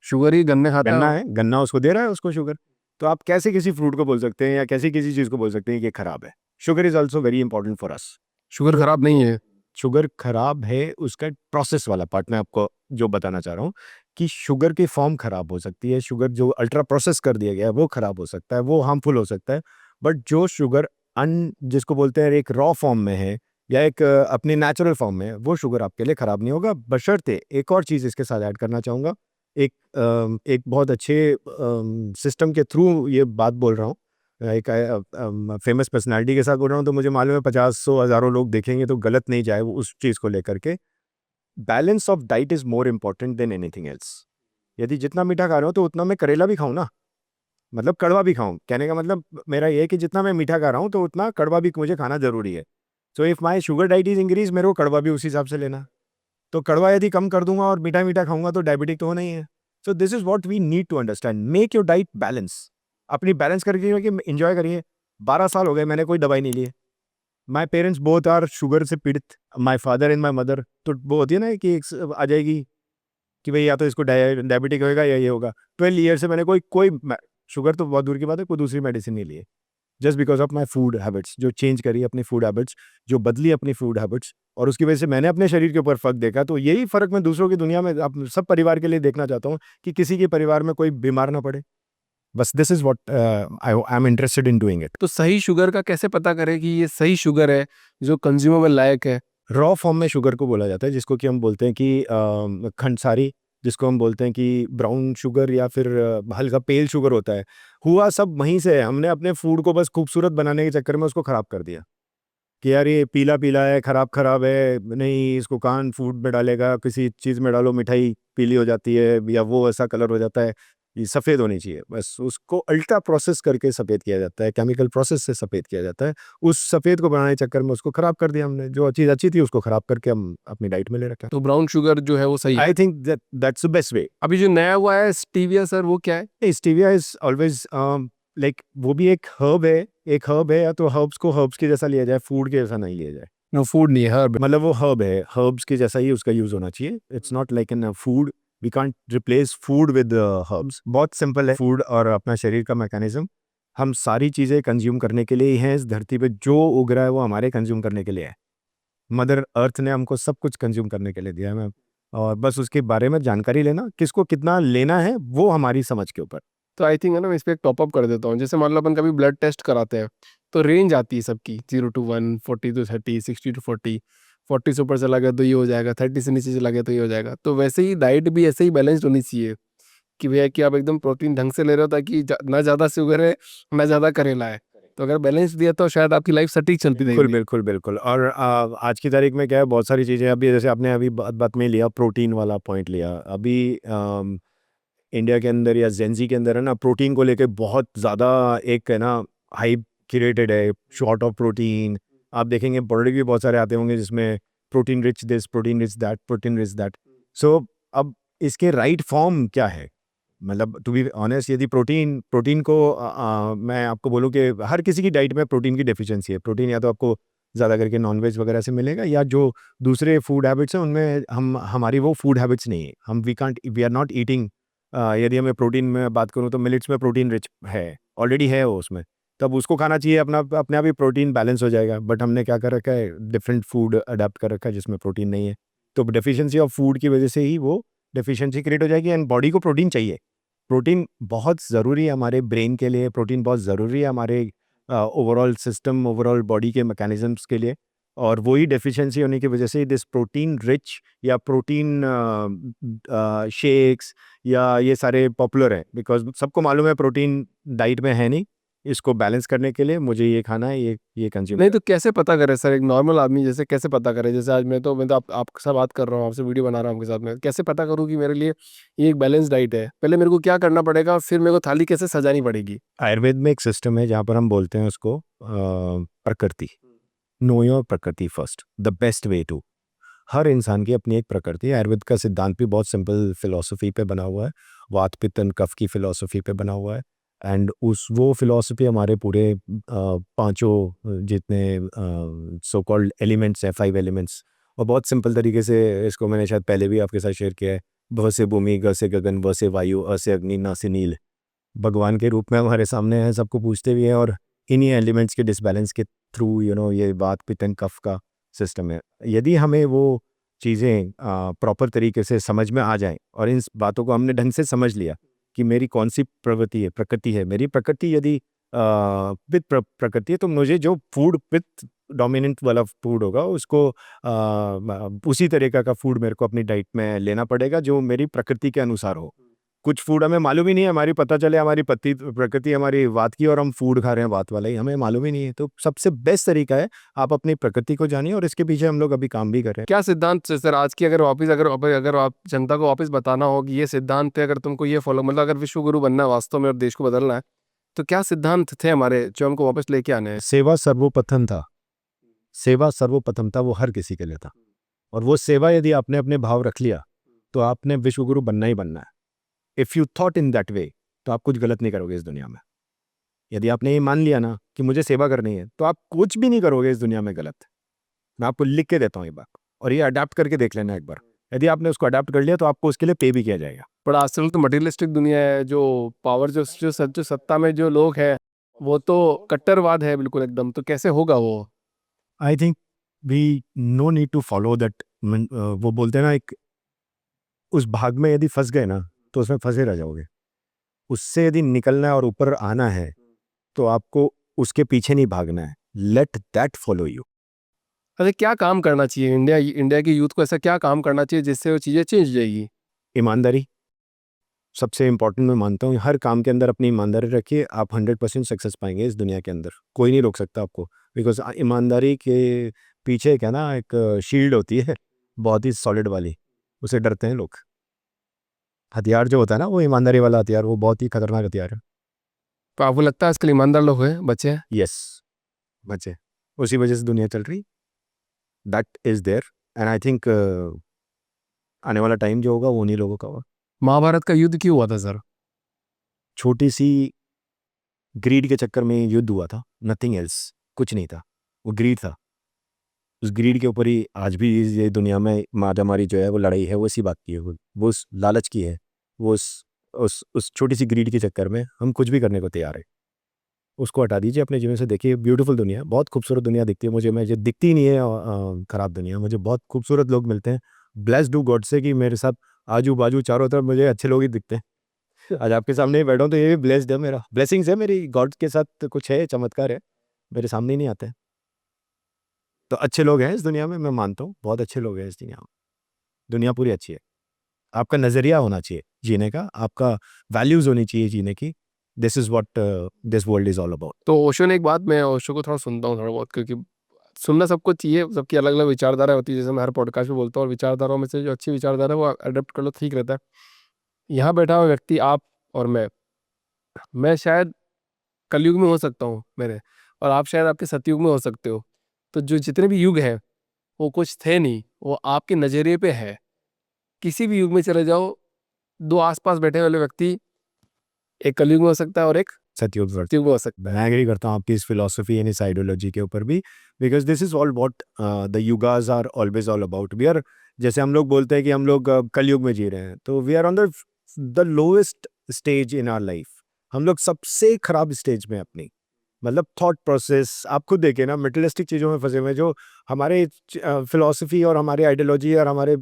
शुगर ही गन्ने खाता गन्ना है। है, गन्ना उसको दे रहा है उसको शुगर। तो आप कैसे किसी फ्रूट को बोल सकते हैं या कैसे किसी चीज़ को बोल सकते हैं कि ये खराब है? Sugar is also very important for us. Sugar खराब नहीं है। शुगर खराब है, उसका प्रोसेस वाला पार्ट मैं आपको जो बताना चाह रहा हूँ कि शुगर की फॉर्म खराब हो सकती है, शुगर जो अल्ट्रा प्रोसेस कर दिया गया है वो खराब हो सकता है, वो हार्मफुल हो सकता है। बट जो शुगर जिसको बोलते हैं एक रॉ फॉर्म में है या एक अपनी नेचुरल फॉर्म में है, वो शुगर आपके लिए खराब नहीं होगा। बशर्ते एक और चीज़ इसके साथ ऐड करना चाहूँगा, एक बहुत अच्छे सिस्टम के थ्रू ये बात बोल रहा हूँ, एक फेमस पर्सनालिटी के साथ बोल रहा हूँ, तो मुझे मालूम है 50-100 हज़ारों लोग देखेंगे तो गलत नहीं जाए वो उस चीज़ को लेकर के। Balance of diet is more important than anything else. यदि जितना मीठा खा रहा हूँ तो उतना मैं करेला भी खाऊँ ना, मतलब कड़वा भी खाऊँ। कहने का मतलब मेरा ये है कि जितना मैं मीठा खा रहा हूँ तो उतना कड़वा भी मुझे खाना ज़रूरी है। So if my sugar diet is increase, मेरे को कड़वा भी उसी हिसाब से लेना है। तो कड़वा यदि कम कर दूंगा और मीठा मीठा खाऊंगा तो डायबिटिक तो होना ही है। So this is what we need to understand, make your diet balance. अपनी बैलेंस करके कि एंजॉय करिए। 12 साल हो गए मैंने कोई दवाई नहीं ली है। My parents both are sugar से पीड़ित, my father and my mother. तो वो होती है ना कि आ जाएगी कि भाई या तो इसको डायबिटिक होगा या ये होगा। 12 ईयर से मैंने कोई कोई शुगर तो बहुत दूर की बात है, कोई दूसरी मेडिसिन नहीं ली है। Just because of my food habits, जो चेंज करी अपनी फूड हैबिट्स, जो बदली अपनी फूड हैबिट्स, और उसकी वजह से मैंने अपने शरीर के ऊपर फ़र्क देखा। तो यही फ़र्क मैं दूसरों की दुनिया में सब परिवार के लिए देखना चाहता हूँ कि किसी के परिवार में कोई बीमार ना पड़े। बस this is what I am interested in doing it. तो सही शुगर का कैसे पता करें कि ये सही शुगर है जो कंज्यूमेबल लायक है? रॉ फॉर्म में शुगर को बोला जाता है, जिसको कि हम बोलते हैं कि खंडसारी, जिसको हम बोलते हैं कि ब्राउन शुगर या फिर हल्का पेल शुगर होता है। हुआ सब वहीं से है, हमने अपने फूड को बस खूबसूरत बनाने के चक्कर में उसको ख़राब कर दिया कि यार ये पीला पीला है, खराब खराब है, नहीं इसको कौन फूड में डालेगा, किसी चीज़ में डालो मिठाई पीली हो जाती है या वो ऐसा कलर हो जाता है। ये सफ़ेद होनी चाहिए, बस उसको अल्ट्रा प्रोसेस करके सफ़ेद किया जाता है, केमिकल प्रोसेस से सफ़ेद किया जाता है। उस सफ़ेद को बनाने के चक्कर में उसको ख़राब कर दिया हमने, जो चीज़ अच्छी थी उसको ख़राब करके हम अपनी डाइट में ले रखा है। तो ब्राउन शुगर जो है वो सही है। I think that's the best वे। अभी जो नया हुआ है स्टीविया सर, वो क्या है? स्टीविया इज़ ऑलवेज लाइक वो भी एक हर्ब है, एक हर्ब है, या तो हर्ब्स को हर्ब्स के जैसा लिया जाए, फूड के जैसा नहीं लिया जाए। नो, फूड नहीं है, हर्ब। मतलब वो हर्ब है, हर्ब्स के जैसा ही उसका यूज़ होना चाहिए। It's not like an food, we can't replace food with herbs. बहुत सिंपल है फूड और अपना शरीर का मैकेनिज्म। हम सारी चीज़ें कंज्यूम करने के लिए ही हैं इस धरती पे, जो उग रहा है वो हमारे कंज्यूम करने के लिए है। मदर अर्थ ने हमको सब कुछ कंज्यूम करने के लिए दिया है मैम, और बस उसके बारे में जानकारी लेना, किसको कितना लेना है वो हमारी समझ के ऊपर। तो आई थिंक है ना, मैं इस पे एक टॉपअप कर देता हूँ। जैसे मान लो अपन कभी ब्लड टेस्ट कराते हैं तो रेंज आती है सबकी 0 to 1, 40 to 30, 60 to 40। 40 से ऊपर चला गया तो ये हो जाएगा, 30 से नीचे चला गया तो ये हो जाएगा। तो वैसे ही डाइट भी ऐसे ही बैलेंस्ड होनी चाहिए कि भैया कि आप एकदम प्रोटीन ढंग से ले रहे हो, ताकि ना ज़्यादा शुगर है ना ज़्यादा करेला है। तो अगर बैलेंस दिया तो शायद आपकी लाइफ सटीक चलती बिल्कुल, रहेगी। बिल्कुल, बिल्कुल। और आज की तारीख में क्या है, बहुत सारी चीज़ें अभी, जैसे आपने अभी बात बात में लिया, प्रोटीन वाला पॉइंट लिया। अभी इंडिया के अंदर या ज़ेन-ज़ी के अंदर है ना, प्रोटीन को लेके बहुत ज़्यादा एक है ना हाइप क्रिएटेड है, शॉर्ट ऑफ प्रोटीन। आप देखेंगे प्रोडक्ट भी बहुत सारे आते होंगे जिसमें protein rich this, protein rich that, protein rich that. So अब इसके राइट फॉर्म क्या है? मतलब टू बी ऑनेस्ट, यदि प्रोटीन प्रोटीन को मैं आपको बोलूँ कि हर किसी की डाइट में प्रोटीन की डेफिशिएंसी है। प्रोटीन या तो आपको ज़्यादा करके नॉन-वेज वगैरह से मिलेगा, या जो दूसरे फूड हैबिट्स हैं उनमें हमारी वो फूड हैबिट्स नहीं है। We are not eating. यदि मैं प्रोटीन में बात करूँ तो मिलेट्स में प्रोटीन रिच है, ऑलरेडी है वो उसमें। तब उसको खाना चाहिए, अपने आप ही प्रोटीन बैलेंस हो जाएगा। बट हमने क्या कर रखा है, डिफरेंट फूड अडॉप्ट कर रखा है जिसमें प्रोटीन नहीं है। तो डेफिशिएंसी ऑफ फूड की वजह से ही वो डेफिशिएंसी क्रिएट हो जाएगी, एंड बॉडी को प्रोटीन चाहिए। प्रोटीन बहुत ज़रूरी है हमारे ब्रेन के लिए, प्रोटीन बहुत ज़रूरी है हमारे ओवरऑल सिस्टम, ओवरऑल बॉडी के मैकेनिज़म्स के लिए। और वही डेफिशिएंसी होने की वजह से दिस प्रोटीन रिच या प्रोटीन शेक्स या ये सारे पॉपुलर हैं, बिकॉज़ सबको मालूम है प्रोटीन डाइट में है नहीं। इसको बैलेंस करने के लिए मुझे ये खाना है, ये कंज़्यूम नहीं तो कैसे पता करें सर, एक नॉर्मल आदमी जैसे कैसे पता करे? जैसे आज मैं तो आपके साथ बात कर रहा हूँ, आपसे वीडियो बना रहा हूँ आपके साथ में, कैसे पता करूँ कि मेरे लिए ये एक बैलेंस डाइट है? पहले मेरे को क्या करना पड़ेगा, फिर मेरे को थाली कैसे सजानी पड़ेगी? आयुर्वेद में एक सिस्टम है जहाँ पर हम बोलते हैं उसको प्रकृति। Know your prakriti first, the best way to. हर इंसान की अपनी एक प्रकृति है। आयुर्वेद का सिद्धांत भी बहुत सिंपल फिलॉसफी पे बना हुआ है, वात पित्त कफ की फिलॉसफी पे बना हुआ है। एंड वो फिलॉसफी हमारे पूरे पांचों जितने सो कॉल्ड एलिमेंट्स हैं, 5 एलिमेंट्स, और बहुत सिंपल तरीके से इसको मैंने शायद पहले भी आपके साथ शेयर किया है। भ से भूमि, ग से गगन, व से वायु, अ से अग्नि, न से नील, भगवान के रूप में हमारे सामने हैं, सबको पूछते भी हैं, और इन्हीं एलिमेंट्स के डिसबैलेंस के थ्रू ये वात पित्त कफ का सिस्टम है। यदि हमें वो चीज़ें प्रॉपर तरीके से समझ में आ जाएं, और इन बातों को हमने ढंग से समझ लिया कि मेरी कौन सी प्रकृति है, मेरी प्रकृति यदि पित्त प्रकृति है, तो मुझे जो फूड पित्त डोमिनेंट वाला फूड होगा उसको उसी तरीका का फूड मेरे को अपनी डाइट में लेना पड़ेगा जो मेरी प्रकृति के अनुसार हो। कुछ फूड हमें मालूम ही नहीं है, हमारी पता चले हमारी प्रकृति हमारी वात की और हम फूड खा रहे हैं वात वाला ही, हमें मालूम ही नहीं है। तो सबसे बेस्ट तरीका है आप अपनी प्रकृति को जानिए, और इसके पीछे हम लोग अभी काम भी कर रहे हैं। क्या सिद्धांत से सर आज की अगर आप जनता को वापस बताना हो कि ये सिद्धांत थे, अगर तुमको ये फॉलो, मतलब अगर विश्व गुरु बनना है वास्तव में और देश को बदलना है, तो क्या सिद्धांत थे हमारे जो हमको वापस लेके आने हैं? सेवा सर्वप्रथम था, सेवा सर्वप्रथम था, वो हर किसी के लिए था। और वो सेवा यदि आपने अपने भाव रख लिया तो आपने विश्वगुरु बनना ही बनना है। If you thought in that way, तो आप कुछ गलत नहीं करोगे इस दुनिया में। यदि आपने ये मान लिया ना कि मुझे सेवा करनी है, तो आप कुछ भी नहीं करोगे इस दुनिया में गलत। मैं आपको लिख के देता हूँ ये बात, और ये अडाप्ट करके देख लेना एक बार। यदि आपने उसको अडाप्ट कर लिया तो आपको उसके लिए पे भी किया जाएगा। पर आजकल तो मटेरियलिस्टिक दुनिया है, जो पावर जो सत्ता में जो लोग हैं वो तो कट्टरवाद है बिल्कुल एकदम, तो कैसे होगा वो? I think we no need to follow that. वो बोलते हैं ना, एक उस भाग में यदि फंस गए ना तो उसमें फंसे रह जाओगे। उससे यदि निकलना है और ऊपर आना है तो आपको उसके पीछे नहीं भागना है। Let that follow you. अरे क्या काम करना चाहिए इंडिया की यूथ को, ऐसा क्या काम करना चाहिए जिससे वो चीज़ें चेंज जाएगी? ईमानदारी सबसे इंपॉर्टेंट मैं मानता हूँ। हर काम के अंदर अपनी ईमानदारी रखिए, आप 100% सक्सेस पाएंगे इस दुनिया के अंदर। कोई नहीं रोक सकता आपको, बिकॉज ईमानदारी के पीछे क्या ना, एक शील्ड होती है बहुत ही सॉलिड वाली, उसे डरते हैं लोग। हथियार जो होता है ना, वो ईमानदारी वाला हथियार, वो बहुत ही खतरनाक हथियार है। तो आपको लगता है आजकल ईमानदार लोग हैं, बच्चे हैं? यस, बच्चे, उसी वजह से दुनिया चल रही। That is there, and I think आने वाला टाइम जो होगा वो उन्हीं लोगों का होगा। महाभारत का युद्ध क्यों हुआ था सर? छोटी सी ग्रीड के चक्कर में युद्ध हुआ था, नथिंग एल्स, कुछ नहीं था, वो ग्रीड था। उस ग्रीड के ऊपर ही आज भी ये दुनिया में मारामारी जो है वो लड़ाई है, वो इसी बात की है, वो उस लालच की है। वो उस छोटी सी ग्रीड के चक्कर में हम कुछ भी करने को तैयार है। उसको हटा दीजिए अपने जीवन से, देखिए ब्यूटीफुल दुनिया है, बहुत खूबसूरत दुनिया दिखती है मुझे दिखती ही नहीं है ख़राब दुनिया। मुझे बहुत खूबसूरत लोग मिलते हैं। ब्लेस्ड डू गॉड से कि मेरे साथ आजू बाजू चारों तरफ मुझे अच्छे लोग ही दिखते हैं। आज आपके सामने ही बैठा हूँ तो ये भी ब्लेस्ड है, मेरा ब्लेसिंग्स है, मेरी गॉड के साथ कुछ है, चमत्कार है, मेरे सामने ही नहीं आते हैं। तो अच्छे लोग हैं इस दुनिया में, मैं मानता हूँ बहुत अच्छे लोग हैं इस दुनिया में। दुनिया पूरी अच्छी है। आपका नज़रिया होना चाहिए जीने का, आपका वैल्यूज़ होनी चाहिए जीने की। This is what this world is all about. तो ओशो ने एक बात, मैं ओशो को थोड़ा सुनता हूँ थोड़ा बहुत, क्योंकि सुनना सबको चाहिए, सबकी अलग अलग विचारधारा होती है, जैसे मैं हर पॉडकास्ट में बोलता हूँ, और विचारधाराओं में से जो अच्छी विचारधारा है वो अडोप्ट कर लो, ठीक रहता है। यहाँ बैठा हुआ व्यक्ति, आप और मैं शायद कलयुग में हो सकता हूँ मेरे, और आप शायद आपके सतयुग में हो सकते हो। तो जो जितने भी युग हैं वो कुछ थे नहीं, वो आपके नज़रिए पे है। किसी भी युग में चले जाओ, दो आसपास बैठे वाले व्यक्ति, एक कलयुग में हो सकता है और एक सतयुग वर्ड, सतयुग में हो सकता है। मैं एग्री करता हूँ आपकी इस फिलॉसफी एंड इस आइडियोलॉजी के ऊपर भी, because this is all what the yugas are always all about. We are, जैसे हम लोग बोलते हैं कि हम लोग कलयुग में जी रहे हैं, तो we are on the lowest stage in our life. हम लोग सबसे खराब स्टेज में अपनी, मतलब थॉट प्रोसेस, आप खुद देखिए ना, मेटलिस्टिक चीज़ों में फंसे हुए हैं, जो हमारे फिलॉसफी और हमारे आइडियोलॉजी और हमारे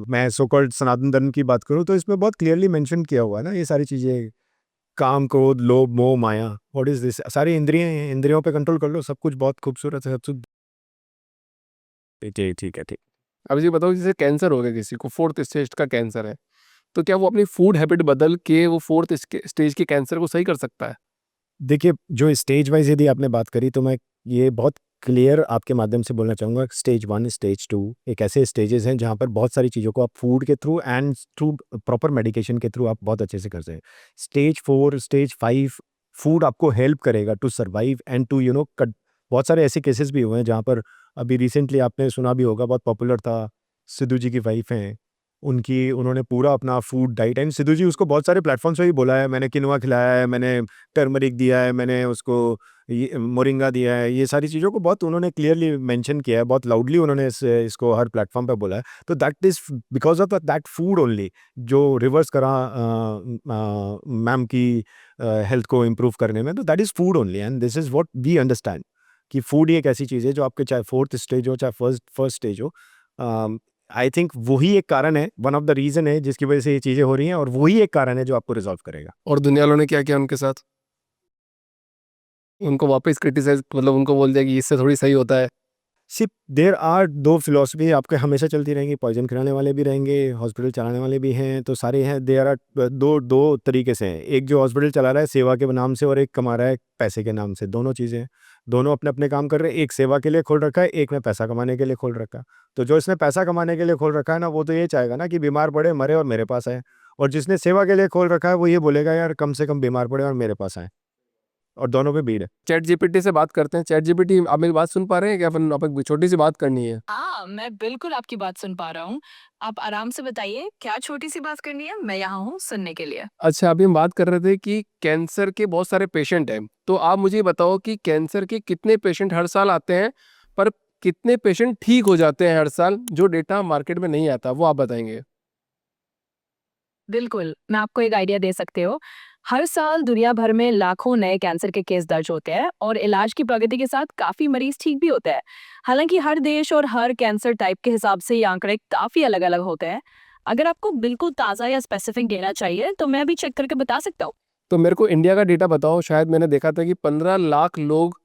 मैं सो कॉल्ड सनातन धर्म की बात करूँ तो इसमें बहुत क्लियरली मेंशन किया हुआ है ना ये सारी चीज़ें। काम, क्रोध, लोभ, मोह, माया, व्हाट इज दिस? सारी इंद्रियां हैं, इंद्रियों पे कंट्रोल कर लो, सब कुछ बहुत खूबसूरत है, सब कुछ ठीक है, ठीक है, ठीक। अब ये बताओ, जैसे कैंसर हो गया किसी को, 4th स्टेज का कैंसर है, तो क्या वो अपनी फूड हैबिट बदल के वो 4th स्टेज के कैंसर को सही कर सकता है? देखिए, जो स्टेज वाइज यदि आपने बात करी तो मैं ये बहुत क्लियर आपके माध्यम से बोलना चाहूँगा। स्टेज 1, स्टेज 2 एक ऐसे स्टेजेस हैं जहाँ पर बहुत सारी चीज़ों को आप फूड के through and through proper medication के थ्रू आप बहुत अच्छे से कर सकते हैं। स्टेज 4, स्टेज 5 फूड आपको हेल्प करेगा to survive and to cut. बहुत सारे ऐसे केसेस भी हुए हैं जहाँ पर अभी रिसेंटली आपने सुना भी होगा, बहुत पॉपुलर था सिद्धू जी की वाइफ हैं, उनकी उन्होंने पूरा अपना फूड डाइट एंड सिद्धू जी उसको बहुत सारे प्लेटफॉर्म्स पे भी बोला है, मैंने किनवा खिलाया है, मैंने टर्मरिक दिया है, मैंने उसको ये मोरिंगा दिया है, ये सारी चीज़ों को बहुत उन्होंने क्लियरली मेंशन किया है, बहुत लाउडली उन्होंने इसको हर प्लेटफॉर्म पे बोला है। तो that is because of that food only जो रिवर्स करा मैम की हेल्थ को इम्प्रूव करने में, तो that is food only and this is what we understand कि फूड ही एक ऐसी चीज़ है जो आपके चाहे फोर्थ स्टेज हो चाहे फर्स्ट स्टेज हो, आई थिंक वही एक कारण है, वन ऑफ द रीजन है जिसकी वजह से ये चीज़ें हो रही हैं और वही एक कारण है जो आपको रिजॉल्व करेगा। और दुनिया वालों ने क्या किया उनके साथ? उनको वापस क्रिटिसाइज, मतलब उनको बोल दिया कि इससे थोड़ी सही होता है। सिर्फ देर आर दो फिलॉसफी आपके हमेशा चलती रहेंगी, पॉइजन खिलाने वाले भी रहेंगे, हॉस्पिटल चलाने वाले भी हैं, तो सारे हैं। देर आर दो दो तरीके से हैं, एक जो हॉस्पिटल चला रहा है सेवा के नाम से और एक कमा रहा है पैसे के नाम से, दोनों चीज़ें हैं। दोनों अपने अपने काम कर रहे हैं, एक सेवा के लिए खोल रखा है, एक ने पैसा कमाने के लिए खोल रखा है। तो जो इसने पैसा कमाने के लिए खोल रखा है ना, वो तो ये चाहेगा ना कि बीमार पड़े मरे और मेरे पास आए, और जिसने सेवा के लिए खोल रखा है वो ये बोलेगा यार कम से कम बीमार पड़े और मेरे पास आए, और दोनों पे भीड़ है। चैट जीपीटी से बात करते हैं। चैट जीपीटी, आप मेरी बात सुन पा रहे हैं क्या? अपन आप छोटी सी बात करनी है। हाँ, मैं बिल्कुल आपकी बात सुन पा रहा हूँ। आप आराम से बताइए, क्या छोटी-सी बात करनी है? मैं यहाँ हूँ सुनने के लिए। अच्छा, अभी हम बात कर रहे थे कि कैंसर के बहुत सारे पेशेंट हैं, तो आप मुझे ये बताओ कि कैंसर के कितने पेशेंट हर साल आते हैं, पर कितने पेशेंट ठीक हो जाते हैं हर साल, जो डेटा मार्केट में नहीं आता, वो आप बताएंगे। बिल्कुल, मैं आपको एक आइडिया दे सकती हूँ। हर साल दुनिया भर में लाखों नए कैंसर के केस दर्ज होते हैं और इलाज की प्रगति के साथ काफ़ी मरीज ठीक भी होते हैं। हालाँकि हर देश और हर कैंसर टाइप के हिसाब से ये आंकड़े काफ़ी अलग-अलग होते हैं। अगर आपको बिल्कुल ताज़ा या स्पेसिफिक डेटा चाहिए, तो मैं अभी चेक करके बता सकता हूँ। तो मेरे को इंडिया का डेटा बताओ। शायद मैंने देखा था कि 15 लाख लोग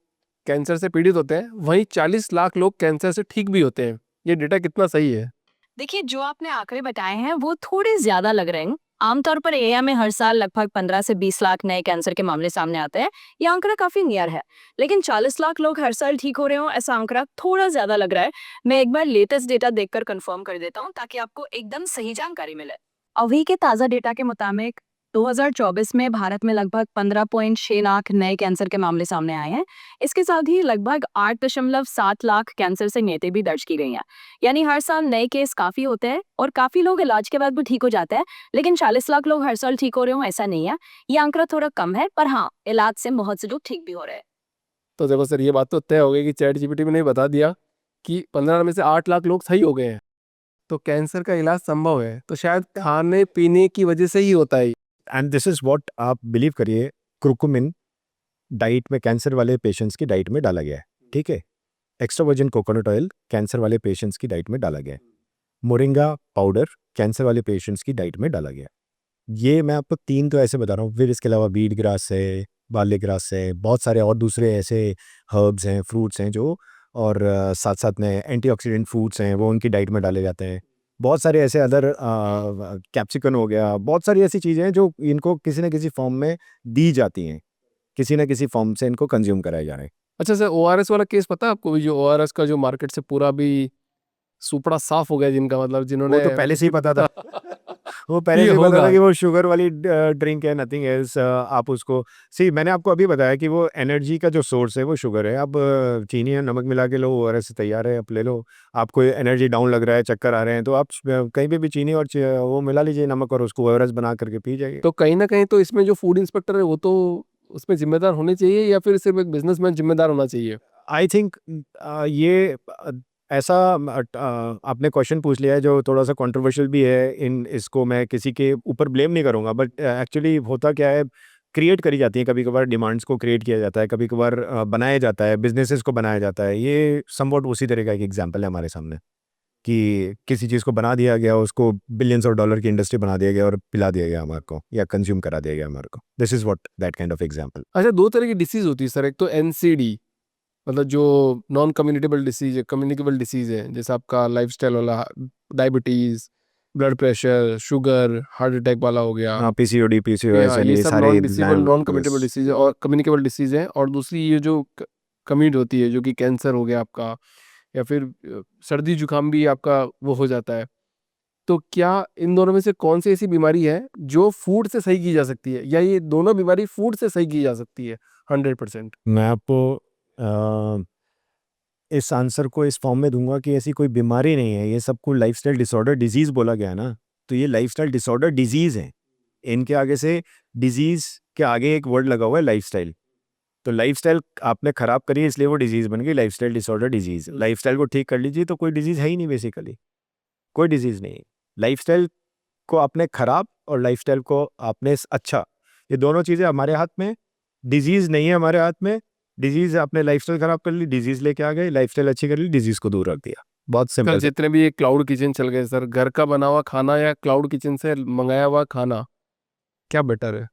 कैंसर से पीड़ित होते हैं, वहीं 40 लाख लोग कैंसर से ठीक भी होते हैं। ये डेटा कितना सही है? देखिए, जो आपने आंकड़े बताए हैं वो थोड़े ज्यादा लग रहे हैं। आमतौर पर एशिया में हर साल लगभग 15 से 20 लाख नए कैंसर के मामले सामने आते हैं। ये आंकड़ा काफी नियर है, लेकिन 40 लाख लोग हर साल ठीक हो रहे हो ऐसा आंकड़ा थोड़ा ज्यादा लग रहा है। मैं एक बार लेटेस्ट डेटा देखकर कंफर्म कर देता हूँ ताकि आपको एकदम सही जानकारी मिले। अभी के ताजा डेटा के मुताबिक 2024 में भारत में लगभग 15.6 लाख नए कैंसर के मामले सामने आए हैं। इसके साथ ही लगभग 8.7 लाख कैंसर से मौतें भी दर्ज की गई हैं। यानी हर साल नए केस काफी होते हैं और काफी लोग इलाज के बाद भी ठीक हो जाते हैं, लेकिन 40 लाख लोग हर साल ठीक हो रहे हो ऐसा नहीं है। ये आंकड़ा थोड़ा कम है, पर हाँ, इलाज से बहुत से लोग ठीक भी हो रहे हैं। तो देखो सर, ये बात तो तय हो गई कि चैट जीपीटी में नहीं बता दिया कि 15 में से 8 लाख लोग सही हो गए हैं, तो कैंसर का इलाज संभव है। तो शायद खाने पीने की वजह से ही होता है। एंड दिस इज़ व्हाट आप बिलीव करिए, कुरकुमिन डाइट में कैंसर वाले पेशेंट्स की डाइट में डाला गया है, ठीक है। Extra virgin coconut oil cancer वाले पेशेंट्स की डाइट में डाला गया है। मोरिंगा पाउडर कैंसर वाले पेशेंट्स की डाइट में डाला गया है। ये मैं आपको 3 तो ऐसे बता रहा हूँ, फिर इसके अलावा वीट ग्रास है, बार्ले ग्रास है, बहुत सारे और दूसरे ऐसे हर्ब्स हैं, फ्रूट्स हैं जो, और साथ साथ में एंटीऑक्सीडेंट फूड्स हैं वो उनकी डाइट में डाले जाते हैं। बहुत सारे ऐसे अदर कैप्सिकन हो गया, बहुत सारी ऐसी चीज़ें हैं जो इनको किसी न किसी फॉर्म में दी जाती हैं, किसी न किसी फॉर्म से इनको कंज्यूम कराए जा रहे हैं। अच्छा सर, ओआरएस वाला केस पता है आपको? जो ओआरएस का जो मार्केट से पूरा भी सुपड़ा साफ हो गया, जिनका मतलब जिन्होंने वो तो पहले से ही पता था। वो पहले ये से ही पता होगा। था कि वो शुगर वाली ड्रिंक है, नथिंग एल्स। आप उसको सी, मैंने आपको अभी बताया कि वो एनर्जी का जो सोर्स है वो शुगर है। अब चीनी और नमक मिला के लो, ओआरएस तैयार है, आप ले लो। आपको एनर्जी डाउन लग रहा है, चक्कर आ रहे हैं, तो आप कहीं पे भी चीनी और वो मिला लीजिए, नमक, और उसको ओआरएस बना करके पी जाइए। तो कहीं ना कहीं तो इसमें जो फूड इंस्पेक्टर है वो तो उसमें जिम्मेदार होने चाहिए, या फिर सिर्फ एक बिजनेसमैन जिम्मेदार होना चाहिए? आई थिंक ये ऐसा आपने क्वेश्चन पूछ लिया है जो थोड़ा सा कंट्रोवर्शियल भी है। इन इसको मैं किसी के ऊपर ब्लेम नहीं करूँगा, बट एक्चुअली होता क्या है, क्रिएट करी जाती है कभी कभार, डिमांड्स को क्रिएट किया जाता है, कभी कभार बनाया जाता है, बिजनेसेस को बनाया जाता है। ये समवॉट उसी तरह का एक एग्जांपल है हमारे सामने, कि किसी चीज़ को बना दिया गया, उसको बिलियंस ऑफ डॉलर की इंडस्ट्री बना दिया गया और पिला दिया गया हमारे को, या कंज्यूम करा दिया गया हमारे को। This is what that kind of example. अच्छा, दो तरह की डिसीज होती है सर। एक तो एनसीडी, मतलब जो नॉन कम्युनिकेबल डिसीज है, कम्युनिकेबल डिसीज है, जैसे आपका लाइफस्टाइल वाला, diabetes, blood pressure, sugar, heart attack वाला हो गया। हाँ, पीसीओडी, पीसीओएस हाँ, एंड ये ये सब सारे non disable, non communicable disease है, और कम्युनिकेबल डिसीज है। और दूसरी ये जो कम्यूट होती है, जो कि कैंसर हो गया आपका, या फिर सर्दी जुकाम भी आपका वो हो जाता है। तो क्या इन दोनों में से कौन सी ऐसी बीमारी है जो फूड से सही की जा सकती है, या ये दोनों बीमारी फूड से सही की जा सकती है 100%? मैं आपको इस आंसर को इस फॉर्म में दूंगा कि ऐसी कोई बीमारी नहीं है, ये सब कुछ लाइफस्टाइल डिसऑर्डर डिजीज़ बोला गया ना, तो ये लाइफस्टाइल डिसऑर्डर डिजीज़ है। इनके आगे से डिजीज़ के आगे एक वर्ड लगा हुआ है लाइफस्टाइल। तो लाइफस्टाइल आपने ख़राब करी इसलिए वो डिजीज़ बन गई, लाइफस्टाइल डिसऑर्डर डिजीज़। लाइफस्टाइल को ठीक कर लीजिए तो कोई डिजीज़ है ही नहीं, बेसिकली कोई डिजीज़ नहीं है। लाइफस्टाइल को आपने ख़राब और लाइफस्टाइल को आपने अच्छा, ये दोनों चीज़ें हमारे हाथ में। डिजीज़ नहीं है हमारे हाथ में। डिजीज़ आपने लाइफस्टाइल ख़राब कर ली, डिजीज़ लेके आ गए, लाइफस्टाइल अच्छी कर ली, डिजीज़ को दूर रख दिया। बहुत कल सिंपल। जितने भी ये क्लाउड किचन चल गए सर, घर का बना हुआ खाना या क्लाउड किचन से मंगाया हुआ खाना, क्या बेटर है?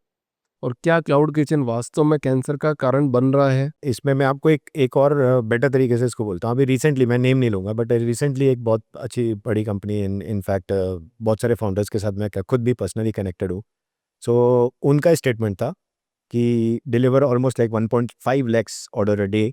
और क्या क्लाउड किचन वास्तव में कैंसर का कारण बन रहा है? इसमें मैं आपको एक और बेटर तरीके से इसको बोलता हूँ। अभी रिसेंटली, मैं नेम नहीं लूँगा, बट रिसेंटली एक बहुत अच्छी बड़ी कंपनी, इनफैक्ट बहुत सारे फाउंडर्स के साथ मैं खुद भी पर्सनली कनेक्टेड हूँ। सो उनका स्टेटमेंट था कि deliver almost like 1.5 lakhs order a day,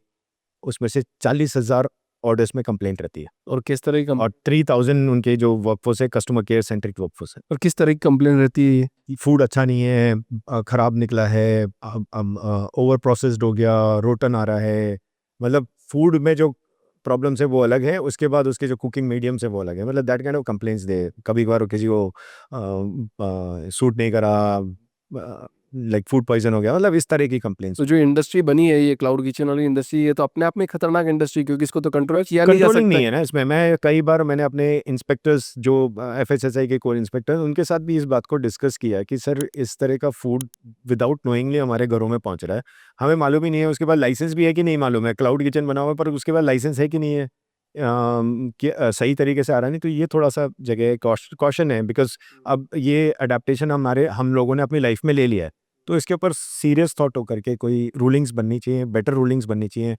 उसमें से 40,000 ऑर्डर्स में कंप्लेंट रहती है, और किस तरह की और 3000 उनके जो वर्कफोर्स है कस्टमर केयर सेंट्रिक वर्कफोर्स है। और किस तरह की कंप्लेन रहती है? फूड अच्छा नहीं है, ख़राब निकला है, ओवर प्रोसेस्ड हो गया, रोटन आ रहा है। मतलब फूड में जो प्रॉब्लम्स है वो अलग है, उसके बाद उसके जो कुकिंग मीडियम्स है वो अलग है। मतलब दैट काइंड ऑफ कंप्लेंट्स दे, कभी कभार किसी को सूट नहीं करा, लाइक फूड पॉइजन हो गया, मतलब इस तरह की कंप्लेंट्स। तो जो इंडस्ट्री बनी है ये क्लाउड किचन वाली इंडस्ट्री, ये तो अपने आप में खतरनाक इंडस्ट्री, क्योंकि इसको तो कंट्रोल किया नहीं जा कंट्रोलिंग सकता। नहीं है ना इसमें। मैं कई बार मैंने अपने इंस्पेक्टर्स जो FSSAI के कोर इंस्पेक्टर, उनके साथ भी इस बात को डिस्कस किया है कि सर इस तरह का फूड विदाउट नोइंगली हमारे घरों में पहुंच रहा है, हमें मालूम ही नहीं है, उसके बाद लाइसेंस भी है कि नहीं मालूम है, क्लाउड किचन बना हुआ है पर उसके बाद लाइसेंस है कि नहीं है, कि सही तरीके से आ रहा नहीं। तो ये थोड़ा सा जगह कॉशन है, बिकॉज अब ये अडेप्टेशन हम लोगों ने अपनी लाइफ में ले लिया है, तो इसके ऊपर सीरियस थॉट होकर के कोई रूलिंग्स बननी चाहिए, बेटर रूलिंग्स बननी चाहिए।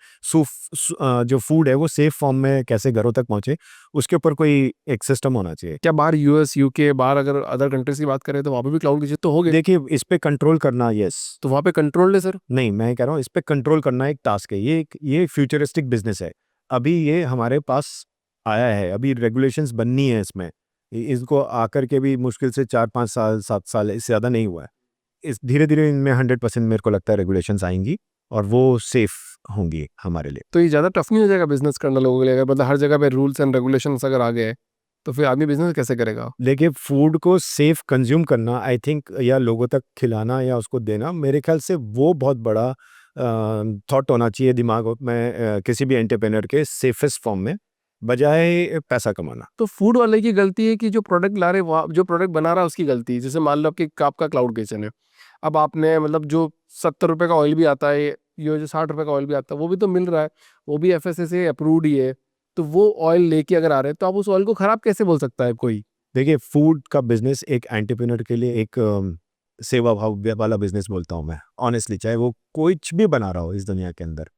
जो फूड है वो सेफ फॉर्म में कैसे घरों तक पहुंचे, उसके ऊपर कोई एक सिस्टम होना चाहिए। क्या बाहर US UK बाहर अगर अदर कंट्रीज की बात करें तो वहाँ पे भी क्लाउड किचन तो हो गए, देखिए, इस पे कंट्रोल करना, यस, तो वहाँ पे कंट्रोल है सर? नहीं, मैं कह रहा हूँ इस पे कंट्रोल करना एक टास्क है। ये फ्यूचरिस्टिक बिजनेस है, अभी ये हमारे पास आया है, अभी रेगुलेशंस बननी है इसमें। इसको आकर के भी मुश्किल से 4-5 साल 7 साल, इससे ज़्यादा नहीं हुआ है। इस धीरे धीरे इनमें 100% मेरे को लगता है रेगुलेशंस आएंगी और वो सेफ होंगी हमारे लिए। तो ये ज़्यादा टफ नहीं हो जाएगा बिजनेस करना लोगों के लिए? अगर मतलब हर जगह पे रूल्स एंड रेगुलेशंस अगर आ गए तो फिर आदमी बिजनेस कैसे करेगा? देखिए, फूड को सेफ कंज्यूम करना, आई थिंक, या लोगों तक खिलाना या उसको देना, मेरे ख्याल से वो बहुत बड़ा थॉट होना चाहिए दिमाग में किसी भी एंटरप्रेन्योर के, सेफेस्ट फॉर्म में, बजाय पैसा कमाना। तो फूड वाले की गलती है कि जो प्रोडक्ट ला रहे जो प्रोडक्ट बना रहा है उसकी गलती है? जैसे मान लो आपका क्लाउड किचन है, अब आपने मतलब जो 70 रुपए का ऑयल भी आता है, ये जो 60 रुपए का ऑयल भी आता है, वो भी तो मिल रहा है, वो भी FSSAI अप्रूव्ड ही है, तो वो ऑयल लेके अगर आ रहे हैं तो आप उस ऑयल को खराब कैसे बोल सकता है कोई? देखिए, फूड का बिजनेस एक एंटरप्रेन्योर के लिए एक सेवा भाव वाला बिजनेस बोलता हूँ मैं, ऑनेस्टली। चाहे वो कुछ भी बना रहा हो इस दुनिया के अंदर,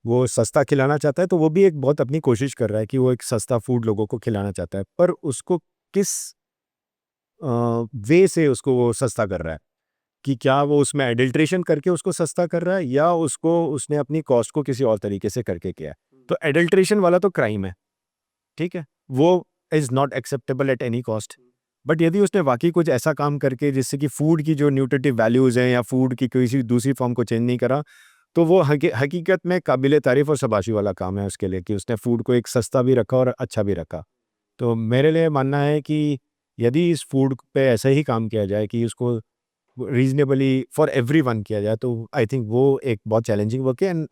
वो सस्ता खिलाना चाहता है तो वो भी एक बहुत अपनी कोशिश कर रहा है कि वो एक सस्ता फूड लोगों को खिलाना चाहता है, पर उसको किस वे से उसको वो सस्ता कर रहा है, कि क्या वो उसमें एडल्ट्रेशन करके उसको सस्ता कर रहा है या उसको उसने अपनी कॉस्ट को किसी और तरीके से करके किया है। तो एडल्ट्रेशन वाला तो क्राइम है, ठीक है, वो is not acceptable at any cost. But यदि उसने वाकई कुछ ऐसा काम करके जिससे कि फूड की जो न्यूट्रिटिव वैल्यूज़ हैं या फूड की किसी दूसरी फॉर्म को चेंज नहीं करा, तो वो हकीकत में काबिल तारीफ़ और शाबाशी वाला काम है उसके लिए, कि उसने फूड को एक सस्ता भी रखा और अच्छा भी रखा। तो मेरे लिए मानना है कि यदि इस फूड पे ऐसा ही काम किया जाए कि उसको रीजनेबली फॉर एवरीवन किया जाए, तो आई थिंक वो एक बहुत चैलेंजिंग वर्क है। एंड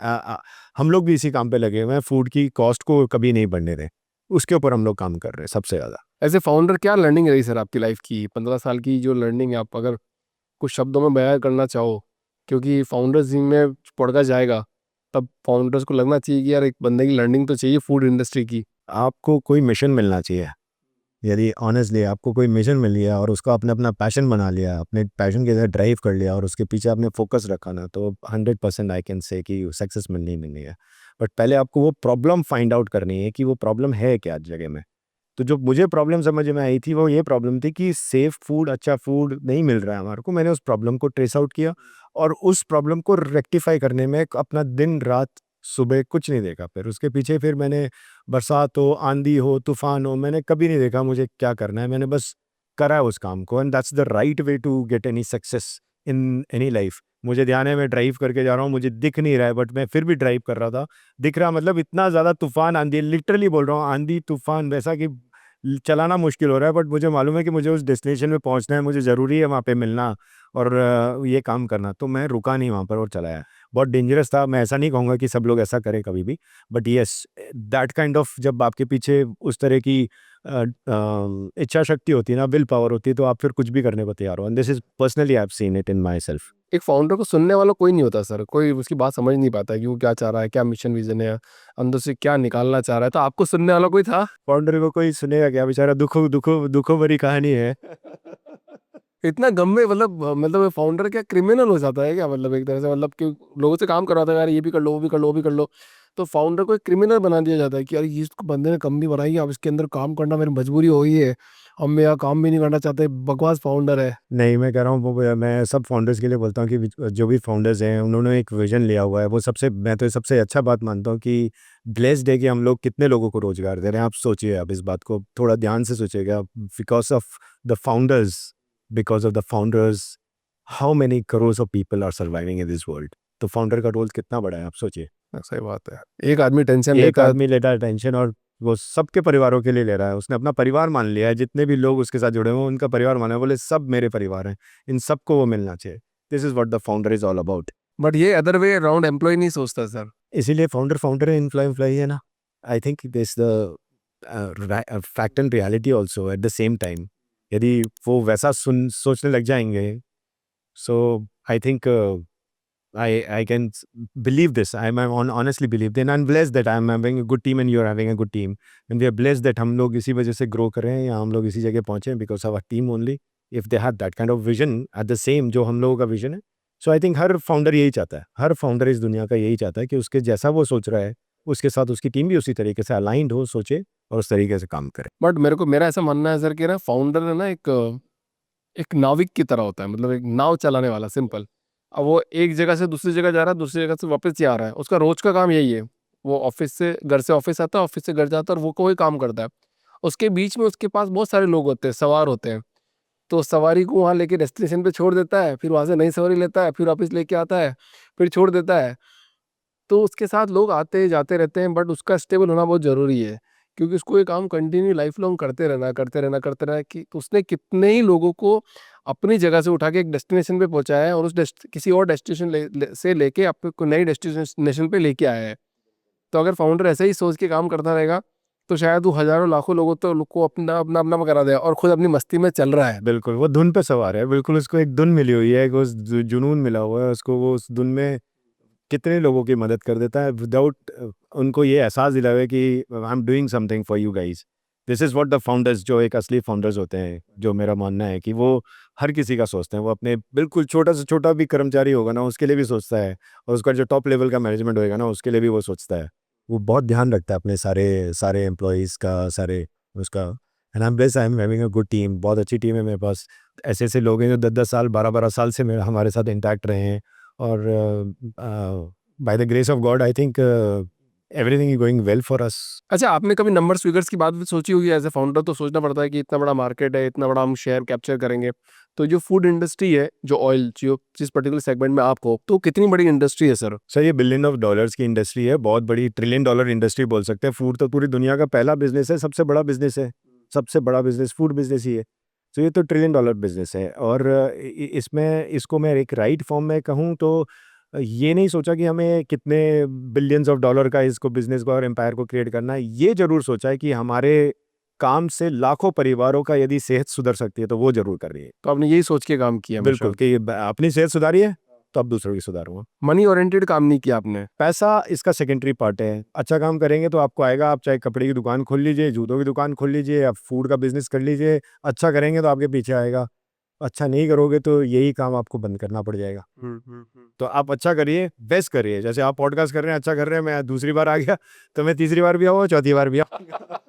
हम लोग भी इसी काम पे लगे हुए हैं, फूड की कॉस्ट को कभी नहीं बढ़ने दें, उसके ऊपर हम लोग काम कर रहे हैं सबसे ज़्यादा। एज ए फाउंडर क्या लर्निंग रही सर आपकी लाइफ की 15 साल की जो लर्निंग है, आप अगर कुछ शब्दों में बयान करना चाहो, क्योंकि फाउंडर्स में पढ़ता जाएगा तब फाउंडर्स को लगना चाहिए कि यार एक बंदे की लर्निंग तो चाहिए फूड इंडस्ट्री की। आपको कोई मिशन मिलना चाहिए, यदि ऑनेस्टली आपको कोई मिशन मिल गया और उसको आपने अपना पैशन बना लिया, अपने पैशन के साथ ड्राइव कर लिया और उसके पीछे आपने फोकस रखा ना, तो 100% आई कैन से कि सक्सेस मिलनी ही मिलनी है। बट पहले आपको वो प्रॉब्लम फाइंड आउट करनी है कि वो प्रॉब्लम है क्या जगह में। तो जो मुझे प्रॉब्लम समझ में आई थी वो ये प्रॉब्लम थी कि सेफ फूड, अच्छा फूड नहीं मिल रहा है हमारे को। मैंने उस प्रॉब्लम को ट्रेस आउट किया और उस प्रॉब्लम को रेक्टिफाई करने में अपना दिन रात सुबह कुछ नहीं देखा। फिर उसके पीछे फिर मैंने, बरसात हो, आंधी हो, तूफान हो, मैंने कभी नहीं देखा मुझे क्या करना है, मैंने बस करा है उस काम को। And that's the right way to get any success in any life. मुझे ध्यान है मैं ड्राइव करके जा रहा हूँ, मुझे दिख नहीं रहा है बट मैं फिर भी ड्राइव कर रहा था। दिख रहा मतलब इतना ज़्यादा तूफान आंधी, लिटरली बोल रहा हूँ आंधी तूफान वैसा कि चलाना मुश्किल हो रहा है, बट मुझे मालूम है कि मुझे उस डेस्टिनेशन में पहुँचना है, मुझे ज़रूरी है वहाँ पे मिलना और ये काम करना। तो मैं रुका नहीं वहाँ पर और चलाया। बहुत डेंजरस था, मैं ऐसा नहीं कहूँगा कि सब लोग ऐसा करें कभी भी, but yes that kind of जब आपके पीछे उस तरह की इच्छा शक्ति होती है ना, विल पावर होती है, तो आप फिर कुछ भी करने को तैयार हो। And this is personally I have seen it in my self. एक फाउंडर को सुनने वाला कोई नहीं होता सर, कोई उसकी बात समझ नहीं पाता है कि वो क्या चाह रहा है, क्या मिशन विजन है, अंदर से क्या निकालना चाह रहा है। तो आपको सुनने वाला कोई था? फाउंडर को कोई सुनेगा क्या, बेचारा दुखों दुखों दुखों भरी कहानी है। इतना गंभीर मतलब फाउंडर क्या क्रिमिनल हो जाता है क्या, मतलब एक तरह से, मतलब कि लोगों से काम करवाता है यार ये भी कर लो वो भी कर लो वो भी कर लो, तो फाउंडर को एक क्रिमिनल बना दिया जाता है कि यार ये इसको बंदे ने कम भी बनाई है, अब इसके अंदर काम करना मेरी मजबूरी हो गई है, अब मैं यहाँ काम भी नहीं करना चाहते, बकवास फाउंडर है। नहीं, मैं कह रहा हूँ मैं सब फाउंडर्स के लिए बोलता हूँ कि जो भी फाउंडर्स हैं उन्होंने एक विजन लिया हुआ है, वो सबसे मैं तो सबसे अच्छा बात मानता हूँ कि ब्लेस्ड है कि हम लोग कितने लोगों को रोजगार दे रहे हैं। आप सोचिए, आप इस बात को थोड़ा ध्यान से सोचिएगा। Because of the founders how many crore of people are surviving in this world. तो फाउंडर का रोल कितना बड़ा है आप सोचिए। सही बात है, एक आदमी टेंशन एक लेता है। आदमी लेता है टेंशन और वो सबके परिवारों के लिए ले रहा है, उसने अपना परिवार मान लिया है, जितने भी लोग उसके साथ जुड़े हुए हैं उनका परिवार माना है, बोले सब मेरे परिवार हैं, इन सबको वो मिलना चाहिए। This is what the founder is all about. But ये अदर वे अराउंड एम्प्लॉय नहीं सोचता सर। इसीलिए फाउंडर फाउंडर है, एम्प्लॉय एम्प्लॉय है ना। I think this the fact and reality also at the same time. यदि वो वैसा सोचने लग जाएंगे, so I think I can believe this. I'm honestly believe then I'm blessed that I'm having a good team and you're having a good team and we are blessed that हम लोग इसी वजह से grow कर रहे हैं या हम लोग इसी जगह पहुंचे हैं because of our team only. If they had that kind of vision at the same जो हम लोगों का vision है, so I think her founder यही चाहता है, हर founder इस दुनिया का यही चाहता है कि उसके जैसा वो सोच रहा है उसके साथ उसकी टीम भी उसी तरीके से aligned हो, सोचे और उस तरीके से काम करे। बट मेरा ऐसा मानना है सर कि ना फाउंडर है ना एक एक नाविक की तरह होता है, मतलब एक नाव चलाने वाला, सिंपल। अब वो एक जगह से दूसरी जगह जा रहा है, दूसरी जगह से वापस ही आ रहा है, उसका रोज का काम यही है। वो ऑफिस से घर से ऑफिस आता है, ऑफिस से घर जाता है और वो कोई काम करता है। उसके बीच में उसके पास बहुत सारे लोग होते हैं, सवार होते हैं। तो सवारी को वहाँ लेके डेस्टिनेशन पे छोड़ देता है, फिर वहाँ से नई सवारी लेता है, फिर वापस लेके आता है, फिर छोड़ देता है। तो उसके साथ लोग आते जाते रहते हैं, बट उसका स्टेबल होना बहुत ज़रूरी है, क्योंकि उसको ये काम कंटिन्यू लाइफ लॉन्ग करते रहना कि तो उसने कितने ही लोगों को अपनी जगह से उठा के एक डेस्टिनेशन पे पहुंचाया है और किसी और डेस्टिनेशन से लेके आपको नई डेस्टिनेशन पे लेके आया है। तो अगर फाउंडर ऐसे ही सोच के काम करता रहेगा तो शायद वो हज़ारों लाखों लोगों को अपना अपना अपना करा देगा और खुद अपनी मस्ती में चल रहा है। बिल्कुल वो धुन पे सवार है, बिल्कुल उसको एक धुन मिली हुई है, उस जुनून मिला हुआ है उसको, वो उस धुन में कितने लोगों की मदद कर देता है विदाउट उनको ये एहसास दिलावे कि I am doing something for you guys. This is what the founders, जो एक असली फाउंडर्स होते हैं, जो मेरा मानना है कि वो हर किसी का सोचते हैं। वो अपने बिल्कुल छोटा से छोटा भी कर्मचारी होगा ना उसके लिए भी सोचता है, और उसका जो टॉप लेवल का मैनेजमेंट होएगा ना उसके लिए भी वो सोचता है। वो बहुत ध्यान रखता है अपने सारे सारे एम्प्लॉयज़ का, सारे उसका। And I am blessed, I am having a good team, बहुत अच्छी टीम है मेरे पास। ऐसे ऐसे लोग हैं जो 10-10 साल 12-12 साल से मेरे हमारे साथ इंटैक्ट रहे हैं, और by the grace of God, I think everything is going well for us. अच्छा, आपने कभी नंबर्स फिगर्स की बात भी सोची होगी? एज ए फाउंडर तो सोचना पड़ता है कि इतना बड़ा मार्केट है, इतना बड़ा हम शेयर कैप्चर करेंगे। तो जो फूड इंडस्ट्री है, जो ऑयल, जो जिस पर्टिकुलर सेगमेंट में आप हो, तो कितनी बड़ी इंडस्ट्री है सर? सर ये बिलियन ऑफ डॉलर्स की इंडस्ट्री है, बहुत बड़ी ट्रिलियन डॉलर इंडस्ट्री बोल सकते हैं। फूड तो पूरी दुनिया का पहला बिजनेस है, सबसे बड़ा बिजनेस है, सबसे बड़ा बिजनेस फूड बिजनेस ही है। तो ये तो ट्रिलियन डॉलर बिजनेस है, और इसमें इसको मैं एक राइट फॉर्म में कहूँ तो ये नहीं सोचा कि हमें कितने बिलियंस ऑफ डॉलर का इसको बिजनेस को और एम्पायर को क्रिएट करना है। ये जरूर सोचा है कि हमारे काम से लाखों परिवारों का यदि सेहत सुधर सकती है तो वो जरूर कर रही है। तो आपने यही सोच के काम किया? बिल्कुल कि अपनी सेहत सुधारी है तो अब दूसरों की सुधारूंगा। मनी ओरिएंटेड काम नहीं किया आपने? पैसा इसका सेकेंडरी पार्ट है। अच्छा काम करेंगे तो आपको आएगा। आप चाहे कपड़े की दुकान खोल लीजिए, जूतों की दुकान खोल लीजिए, आप फूड का बिजनेस कर लीजिए, अच्छा करेंगे तो आपके पीछे आएगा। अच्छा नहीं करोगे तो यही काम आपको बंद करना पड़ जाएगा। तो आप अच्छा करिए, बेस्ट करिए। जैसे आप पॉडकास्ट कर रहे हैं, अच्छा कर रहे हैं, मैं दूसरी बार आ गया तो मैं तीसरी बार भी आऊँगा, चौथी बार भी आऊँगा।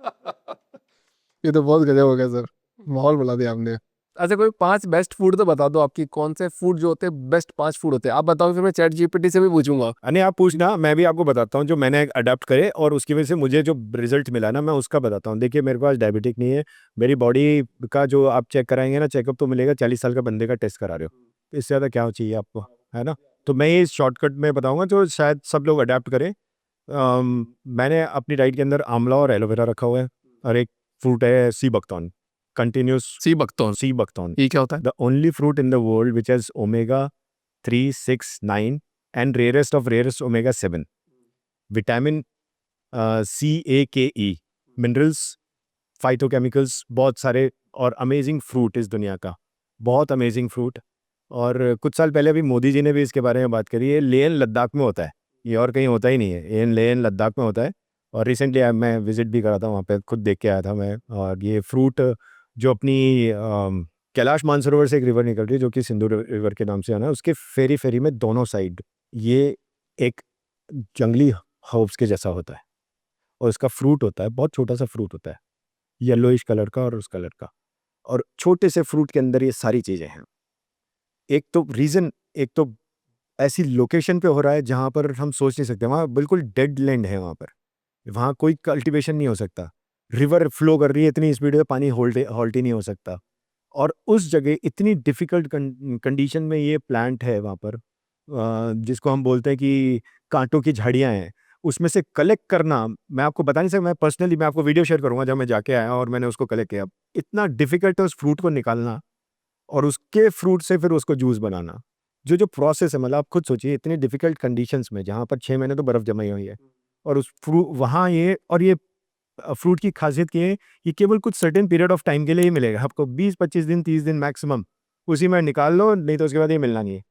ये तो बहुत गजब हो गया सर, माहौल बना दिया आपने। अच्छा, कोई 5 बेस्ट फूड तो बता दो आपकी, कौन से फूड जो होते हैं बेस्ट 5 फूड होते हैं आप बताओ, फिर मैं चैट जीपीटी से भी पूछूंगा। नहीं आप पूछना, मैं भी आपको बताता हूँ जो मैंने अडेप्ट करे और उसकी वजह से मुझे जो रिजल्ट मिला ना मैं उसका बताता हूँ। देखिए मेरे पास डायबिटिक नहीं है, मेरी बॉडी का जो आप चेक कराएंगे ना चेकअप तो मिलेगा 40 साल का बंदे का टेस्ट करा रहे हो, इससे ज़्यादा क्या चाहिए आपको। है ना। तो मैं ये शॉर्टकट में बताऊंगा जो शायद सब लोग अडेप्ट करें। मैंने अपनी डाइट के अंदर आंवला और एलोवेरा रखा हुआ है, और एक फ्रूट है sea buckthorn, continuous sea buckthorn, sea buckthorn, ये क्या होता है? The only fruit in the world which has omega 3, 6, 9 and rarest of rarest omega 7, vitamin CAKE, minerals, phytochemicals, बहुत सारे, और अमेजिंग फ्रूट इस दुनिया का, बहुत अमेजिंग फ्रूट। और कुछ साल पहले अभी मोदी जी ने भी इसके बारे में बात करी है। लेह लद्दाख में होता है, ये और कहीं होता ही नहीं है, ये लेह लद्दाख में होता है। और रिसेंटली मैं विजिट भी करा था वहाँ पे, खुद देख के आया था मैं। और ये फ्रूट जो अपनी कैलाश मानसरोवर से एक रिवर निकल रही है जो कि सिंधु रिवर के नाम से आना है, उसके फेरी फेरी में दोनों साइड ये एक जंगली हर्ब्स के जैसा होता है, और इसका फ्रूट होता है, बहुत छोटा सा फ्रूट होता है, येलोइश कलर का और उस कलर का, और छोटे से फ्रूट के अंदर ये सारी चीज़ें हैं। एक तो रीज़न, एक तो ऐसी लोकेशन पे हो रहा है जहाँ पर हम सोच नहीं सकते, वहाँ बिल्कुल डेड लैंड है, वहाँ कोई कल्टीवेशन नहीं हो सकता, रिवर फ्लो कर रही है इतनी स्पीड में, पानी हॉल्ट ही नहीं हो सकता। और उस जगह इतनी डिफ़िकल्ट कंडीशन में ये प्लांट है वहाँ पर, जिसको हम बोलते हैं कि कांटों की झाड़ियाँ हैं, उसमें से कलेक्ट करना, मैं आपको बता नहीं सकता। मैं पर्सनली मैं आपको वीडियो शेयर करूँगा जब मैं जाके आया और मैंने उसको कलेक्ट किया। इतना डिफ़िकल्ट है उस फ्रूट को निकालना, और उसके फ्रूट से फिर उसको जूस बनाना। जो प्रोसेस है, मतलब आप खुद सोचिए, इतनी डिफ़िकल्ट कंडीशंस में जहाँ पर 6 महीने तो बर्फ़ जमी हुई है, और उस वहाँ ये, और ये फ्रूट की खासियत ये है, ये केवल कुछ सर्टेन पीरियड ऑफ टाइम के लिए ही मिलेगा आपको, 20-25 दिन, 30 दिन मैक्सिमम, उसी में निकाल लो, नहीं तो उसके बाद ये मिलना नहीं है।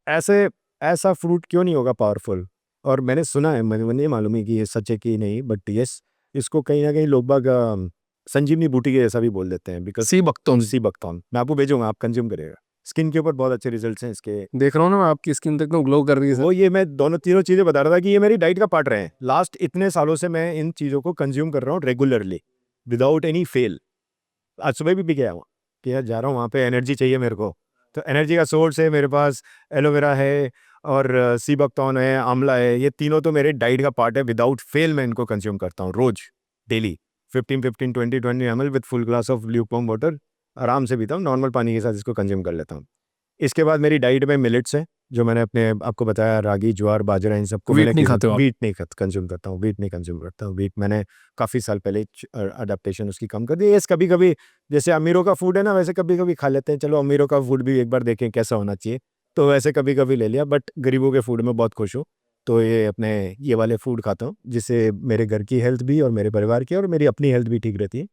ऐसे ऐसा फ्रूट क्यों नहीं होगा पावरफुल? और मैंने सुना है, मुझे नहीं मालूम है कि ये सच है कि नहीं, बट यस, इसको कहीं न कहीं लोग बाग संजीवनी बूटी के जैसा भी बोल देते हैं, because sea buckthorn, sea buckthorn, मैं आपको भेजूँगा, आप कंज़्यूम करिएगा। स्किन के ऊपर बहुत अच्छे रिज़ल्ट्स हैं इसके। देख रहा हूँ ना मैं, आपकी स्किन तक तो ग्लो कर रही है सर। वो ये मैं दोनों तीनों चीज़ें बता रहा था कि ये मेरी डाइट का पार्ट रहे हैं। लास्ट इतने सालों से मैं इन चीज़ों को कंज़्यूम कर रहा हूँ रेगुलरली, विदाउट एनी फेल। आज सुबह भी पी के आया हूँ कि यार जा रहा हूँ वहाँ पे, एनर्जी चाहिए मेरे को। तो एनर्जी का सोर्स है मेरे पास, एलोवेरा है और सी बकथॉर्न है, आंवला है, ये तीनों तो मेरे डाइट का पार्ट है। विदाउट फेल मैं इनको कंज़्यूम करता हूँ रोज़, daily 15-15, 20-20 ml with full glass of lukewarm water, आराम से पीता हूँ, नॉर्मल पानी के साथ इसको कंज़्यूम कर लेता हूँ। इसके बाद मेरी डाइट में मिलेट्स हैं, जो मैंने अपने आपको बताया, रागी, ज्वार, बाजरा, इन सबको व्हीट मैंने नहीं खाते हो आप? व्हीट नहीं कंज़्यूम करता हूँ, व्हीट नहीं कंज़्यूम करता हूँ। व्हीट मैंने काफ़ी साल पहले अडैप्टेशन उसकी कम कर दी। यस, कभी-कभी जैसे अमीरों का फूड है ना, वैसे कभी-कभी खा लेते हैं, चलो अमीरों का फूड भी एक बार देखें कैसा होना चाहिए, तो वैसे कभी-कभी ले लिया, बट गरीबों के फूड में बहुत खुश हूँ। तो ये अपने ये वाले फूड खाता हूँ, जिससे मेरे घर की हेल्थ भी और मेरे परिवार की और मेरी अपनी हेल्थ भी ठीक रहती है।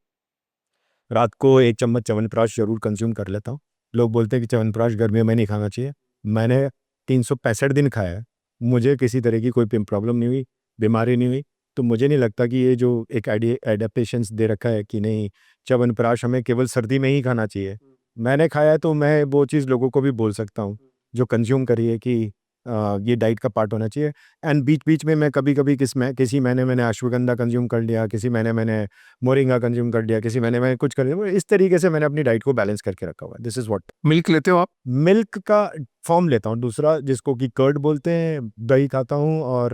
रात को 1 चम्मच च्यवनप्राश ज़रूर कंज़्यूम कर लेता हूँ। लोग बोलते हैं कि च्यवनप्राश गर्मियों में नहीं खाना चाहिए। मैंने 365 दिन खाया है, मुझे किसी तरह की कोई प्रॉब्लम नहीं हुई, बीमारी नहीं हुई। तो मुझे नहीं लगता कि ये जो एक एडेप्टेशंस दे रखा है कि नहीं, च्यवनप्राश हमें केवल सर्दी में ही खाना चाहिए। मैंने खाया है तो मैं वो चीज़ लोगों को भी बोल सकता हूँ, जो कंज़्यूम करी है, कि ये डाइट का पार्ट होना चाहिए। एंड बीच-बीच में मैं कभी-कभी किसी महीने मैंने अश्वगंधा कंज़्यूम कर लिया, किसी महीने मैंने मोरिंगा कंज़्यूम कर लिया, किसी महीने मैंने कुछ कर लिया। इस तरीके से मैंने अपनी डाइट को बैलेंस करके रखा हुआ है। This is what. मिल्क लेते हो आप? मिल्क का फॉर्म लेता हूँ दूसरा, जिसको कि कर्ड बोलते हैं, दही खाता हूँ, और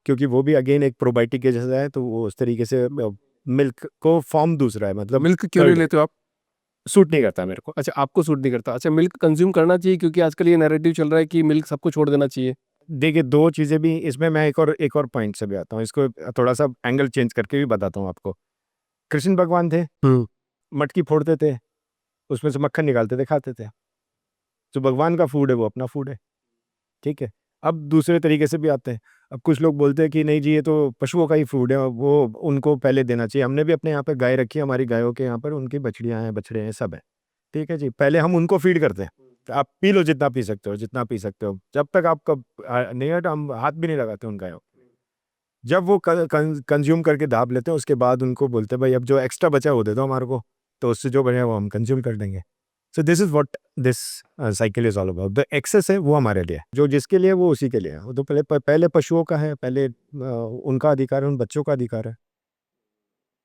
क्योंकि वो भी अगेन एक प्रोबायोटिक के जैसा है, तो वो उस तरीके से मिल्क को फॉर्म दूसरा है, मतलब मिल्क क्यों नहीं कर्ड लेते हो आप? सूट नहीं करता मेरे को। अच्छा, आपको सूट नहीं करता। अच्छा, मिल्क कंज्यूम करना चाहिए, क्योंकि आजकल ये नैरेटिव चल रहा है कि मिल्क सबको छोड़ देना चाहिए। देखिए, 2 चीज़ें भी इसमें, मैं एक और पॉइंट से भी आता हूँ। इसको थोड़ा-सा एंगल चेंज करके भी बताता हूँ आपको। कृष्ण भगवान थे, हुँ। मटकी फोड़ते थे, उसमें से मक्खन निकालते थे, खाते थे। जो भगवान का फूड है, वो अपना फूड है, ठीक है? अब दूसरे तरीके से भी आते हैं। अब कुछ लोग बोलते हैं कि नहीं जी, ये तो पशुओं का ही फूड है, वो उनको पहले देना चाहिए। हमने भी अपने यहाँ पे गाय रखी है, हमारी गायों के यहाँ पर उनकी बछड़ियाँ हैं, बछड़े हैं, सब हैं, ठीक है जी? पहले हम उनको फीड करते हैं। तो आप पी लो जितना पी सकते हो, जितना पी सकते हो। जब तक आपका नहीं है, तो हम हाथ भी नहीं लगाते उन गायों पे। जब वो कंज़्यूम करके दाब लेते हैं, उसके बाद उनको बोलते हैं, भाई अब जो एक्स्ट्रा बचा है वो दे दो हमारे को, तो उससे जो बचा है वो हम कंज़्यूम कर लेंगे। So this is what this cycle is all about. The access है वो हमारे लिए है, जो जिसके लिए है वो उसी के लिए है। वो तो पहले पशुओं का है, पहले उनका अधिकार है, उन बच्चों का अधिकार है।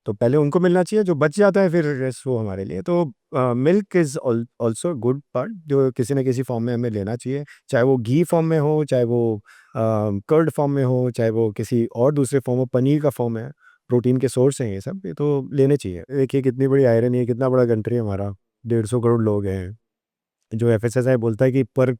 तो पहले उनको मिलना चाहिए, जो बच जाता है फिर रेस्ट वो हमारे लिए। तो milk is also good part, जो किसी न किसी फॉर्म में हमें लेना चाहिए, चाहे वो घी फॉर्म में हो, चाहे वो कर्ड फॉर्म में हो, चाहे वो किसी और दूसरे फॉर्म में, पनीर का फॉर्म है, प्रोटीन के सोर्स हैं ये सब, ये तो लेने चाहिए। देखिए कितनी बड़ी आयरन है, कितना बड़ा कंट्री है हमारा, 150 करोड़ लोग हैं। जो एफएसएसआई बोलता है कि पर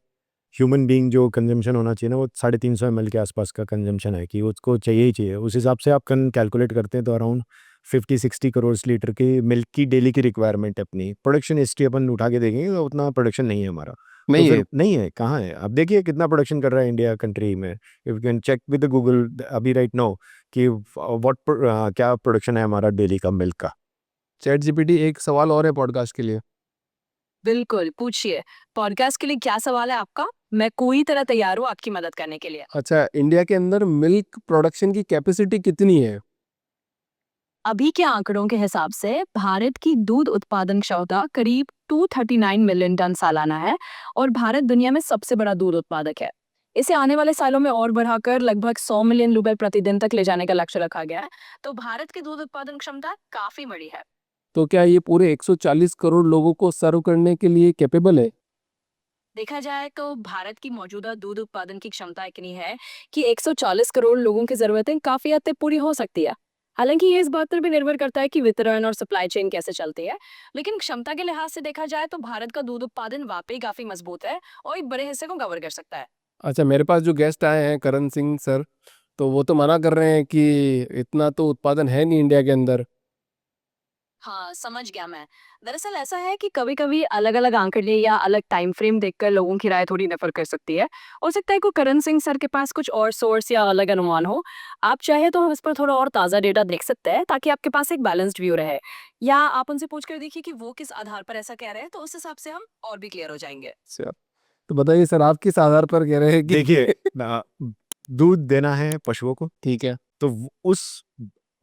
ह्यूमन बीइंग जो कंजम्पशन होना चाहिए ना वो 350 ml के आसपास का कंजम्पशन है कि उसको चाहिए ही चाहिए। उस हिसाब से आप कैलकुलेट करते हैं तो अराउंड 50-60 करोड़ लीटर की मिल्क की डेली की रिक्वायरमेंट है अपनी। प्रोडक्शन हिस्ट्री अपन उठा के देखेंगे तो उतना प्रोडक्शन नहीं है हमारा। तो नहीं फिर है। नहीं है, कहाँ है? अब देखिए कितना प्रोडक्शन कर रहा है इंडिया कंट्री में। If you can check with Google अभी राइट नाउ कि व्हाट क्या प्रोडक्शन है हमारा डेली का मिल्क का। चैट जीपीटी एक सवाल और है पॉडकास्ट के लिए। बिल्कुल, पूछिए। पॉडकास्ट के लिए क्या सवाल है आपका? मैं पूरी तरह तैयार हूँ आपकी मदद करने के लिए। अच्छा, इंडिया के अंदर मिल्क प्रोडक्शन की कैपेसिटी कितनी है? अभी के आंकड़ों के हिसाब से भारत की दूध उत्पादन क्षमता करीब 239 मिलियन टन सालाना है और भारत दुनिया में सबसे बड़ा दूध उत्पादक है। इसे आने वाले सालों में और बढ़ाकर लगभग 100 मिलियन रुपए प्रतिदिन तक ले जाने का लक्ष्य रखा गया है। तो भारत की दूध उत्पादन क्षमता काफी बड़ी है। तो क्या ये पूरे 140 करोड़ लोगों को सर्व करने के लिए कैपेबल है? देखा जाए तो भारत की मौजूदा दूध उत्पादन की क्षमता इतनी है कि 140 करोड़ लोगों की जरूरतें काफी हद तक पूरी हो सकती है। हालांकि ये इस बात पर भी निर्भर करता है कि वितरण और सप्लाई चेन कैसे चलती है। लेकिन क्षमता के लिहाज से देखा जाए तो भारत का दूध उत्पादन वाकई काफी मजबूत है और एक बड़े हिस्से को कवर कर सकता है। अच्छा, मेरे पास जो गेस्ट आए हैं करण सिंह सर, तो वो तो मना कर रहे हैं कि इतना तो उत्पादन है नहीं इंडिया के अंदर। हाँ, समझ गया मैं। दरअसल ऐसा है कि कभी-कभी अलग-अलग आंकड़े या अलग टाइम फ्रेम देखकर लोगों की राय थोड़ी डिफर कर सकती है। हो सकता है कि करण सिंह सर के पास कुछ और सोर्स या अलग अनुमान हो। आप चाहे तो हम इस पर थोड़ा और ताज़ा डेटा देख सकते हैं ताकि आपके पास एक बैलेंस्ड व्यू रहे। या आप उनसे पूछ कर देखिए कि वो किस आधार पर ऐसा कह रहे हैं, तो उस हिसाब से हम और भी क्लियर हो जाएंगे। अच्छा, तो बताइए सर, आप किस आधार पर कह रहे हैं कि देखिए दूध देना है पशुओं को, ठीक है। तो उस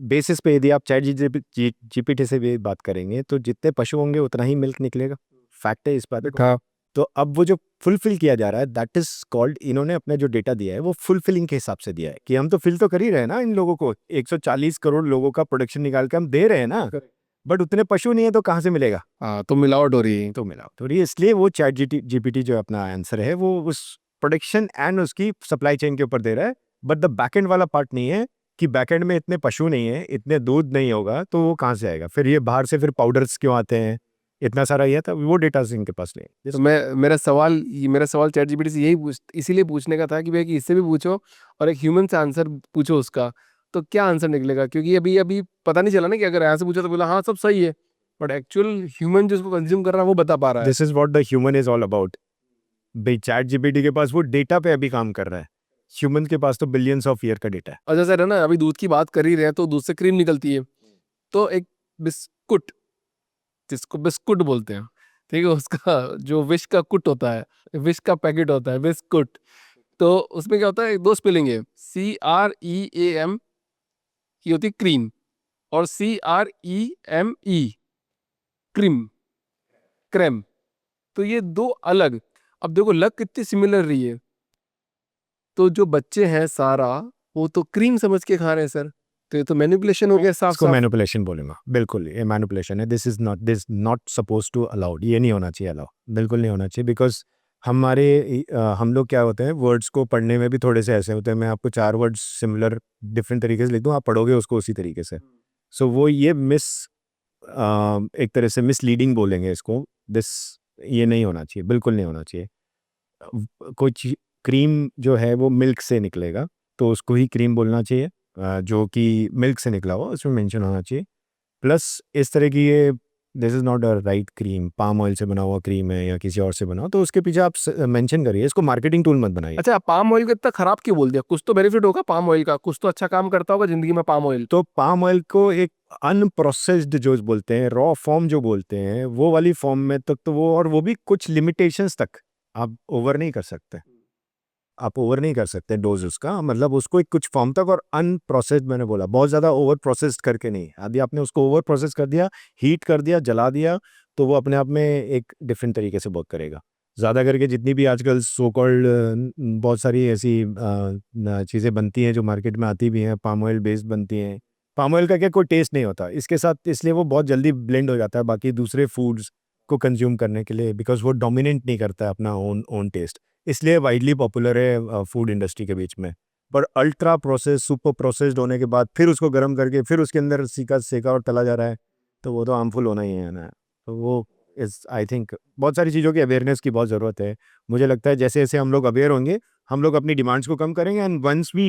बेसिस पे यदि आप चैट जीपीटी से भी बात करेंगे तो जितने पशु होंगे उतना ही मिल्क निकलेगा। फैक्ट है इस बात का। हाँ। तो अब वो जो फुलफिल किया जा रहा है दैट इज कॉल्ड, इन्होंने अपने जो डेटा दिया है वो फुलफिलिंग के हिसाब से दिया है कि हम तो फिल तो कर ही रहे हैं ना इन लोगों को, 140 करोड़ लोगों का प्रोडक्शन निकाल के हम दे रहे हैं ना, बट उतने पशु नहीं है तो कहाँ से मिलेगा? हाँ, तो मिलावट हो रही है। तो मिला तो ये इसलिए वो चैट जीपीटी जो अपना आंसर है वो उस प्रोडक्शन एंड उसकी सप्लाई चेन के ऊपर दे रहा है, बट द बैकएंड वाला पार्ट नहीं है कि बैकएंड में इतने पशु नहीं है, इतने दूध नहीं होगा तो वो कहाँ से आएगा? फिर ये बाहर से फिर पाउडर्स क्यों आते हैं, इतना सारा ये था, वो डेटा इनके पास नहीं। तो मेरा सवाल चैट जीपीटी से इसीलिए पूछने का था कि भैया कि इससे भी पूछो और एक ह्यूमन से आंसर पूछो उसका, तो क्या आंसर निकलेगा? क्योंकि अभी अभी पता नहीं चला ना कि अगर यहाँ से पूछा तो बोला हाँ सब सही है, बट एक्चुअल ह्यूमन जो उसको कंज्यूम कर रहा है वो बता पा रहा है। This is what the human is all about. भाई चैट जीपीटी के पास वो डेटा पे अभी काम कर रहा है, ह्यूमन के पास तो बिलियंस ऑफ ईयर का डेटा है। और जैसे है ना, अभी दूध की बात कर ही रहे हैं तो दूध से क्रीम निकलती है, तो एक बिस्कुट, जिसको बिस्कुट बोलते हैं, ठीक है, उसका जो विश का कुट होता है, विश का पैकेट होता है बिस्कुट, तो उसमें क्या होता है, दो स्पेलिंग है, CREAM की होती है क्रीम, और CREME क्रीम, क्रेम। तो ये दो अलग, अब देखो लग कितनी सिमिलर रही है, तो जो बच्चे हैं सारा वो तो क्रीम समझ के खा रहे हैं सर, तो ये तो मैनिपुलेशन हो गया साफ इसको साफ। मैनिपुलेशन बोलूंगा, बिल्कुल ये मैनिपुलेशन है। This not suppose to allowed, ये नहीं होना चाहिए अलाउ, बिल्कुल नहीं होना चाहिए। बिकॉज हम लोग क्या होते हैं, वर्ड्स को पढ़ने में भी थोड़े से ऐसे होते हैं, मैं आपको 4 वर्ड्स सिमिलर डिफरेंट तरीके से लिख दूँ, आप पढ़ोगे उसको उसी तरीके से। सो वो ये एक तरह से मिसलीडिंग बोलेंगे इसको। दिस ये नहीं होना चाहिए, बिल्कुल नहीं होना चाहिए। कोई क्रीम जो है वो मिल्क से निकलेगा तो उसको ही क्रीम बोलना चाहिए, जो कि मिल्क से निकला हो उसमें मेंशन होना चाहिए। प्लस इस तरह की ये this is not a right cream, palm oil से बना हुआ क्रीम है या किसी और से बना हो, तो उसके पीछे आप मेंशन करिए, इसको मार्केटिंग टूल मत बनाइए। अच्छा, पाम ऑयल को इतना खराब क्यों बोल दिया? कुछ तो बेनिफिट होगा पाम ऑयल का, कुछ तो अच्छा काम करता होगा जिंदगी में पाम ऑयल। तो पाम ऑयल को एक अनप्रोसेस्ड जो बोलते हैं, रॉ फॉर्म जो बोलते हैं, वो वाली फॉर्म में तक तो वो, और वो भी कुछ लिमिटेशंस तक आप ओवर नहीं कर सकते। आप ओवर नहीं कर सकते डोज उसका, मतलब उसको एक कुछ फॉर्म तक, और अनप्रोसेस्ड मैंने बोला, बहुत ज़्यादा ओवर प्रोसेस्ड करके नहीं। अभी आपने उसको ओवर प्रोसेस कर दिया, हीट कर दिया, जला दिया, तो वो अपने आप में एक डिफरेंट तरीके से वर्क करेगा। ज़्यादा करके जितनी भी आजकल सो कॉल्ड बहुत सारी ऐसी चीज़ें बनती हैं जो मार्केट में आती भी हैं, पाम ऑयल बेस्ड बनती हैं। पाम ऑयल का क्या कोई टेस्ट नहीं होता इसके साथ, इसलिए वो बहुत जल्दी ब्लेंड हो जाता है बाकी दूसरे फूड्स को कंज्यूम करने के लिए, बिकॉज वो डोमिनेट नहीं करता है अपना ओन टेस्ट, इसलिए वाइडली पॉपुलर है फूड इंडस्ट्री के बीच में। पर अल्ट्रा प्रोसेस, सुपर प्रोसेस्ड होने के बाद फिर उसको गर्म करके फिर उसके अंदर सेका और तला जा रहा है, तो वो तो हार्मफुल होना ही है ना। तो वो इज़ आई थिंक बहुत सारी चीज़ों की अवेयरनेस की बहुत ज़रूरत है। मुझे लगता है जैसे जैसे हम लोग अवेयर होंगे, हम लोग अपनी डिमांड्स को कम करेंगे, एंड वंस वी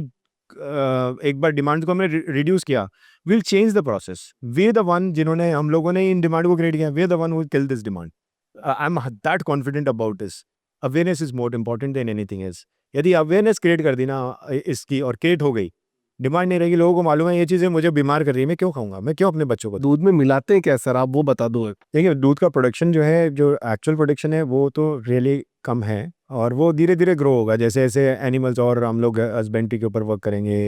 एक बार डिमांड को हमने रिड्यूस किया, will change the process. We the one जिन्होंने, हम लोगों ने इन डिमांड को क्रिएट किया, we the one who kill this demand. I am that confident about this. Awareness is more important than anything else. यदि अवेयरनेस क्रिएट कर दी ना इसकी, और क्रिएट हो गई, डिमांड नहीं रहेगी, लोगों को मालूम है ये चीज़ें मुझे बीमार कर रही है, मैं क्यों खाऊंगा, मैं क्यों अपने बच्चों को। दूध में मिलाते हैं क्या सर, आप वो बता दो। देखिए दूध का प्रोडक्शन जो है, जो एक्चुअल प्रोडक्शन है, वो तो रियली कम है, और वो धीरे धीरे ग्रो होगा जैसे जैसे एनिमल्स, और हम लोग हस्बेंड्री के ऊपर वर्क करेंगे,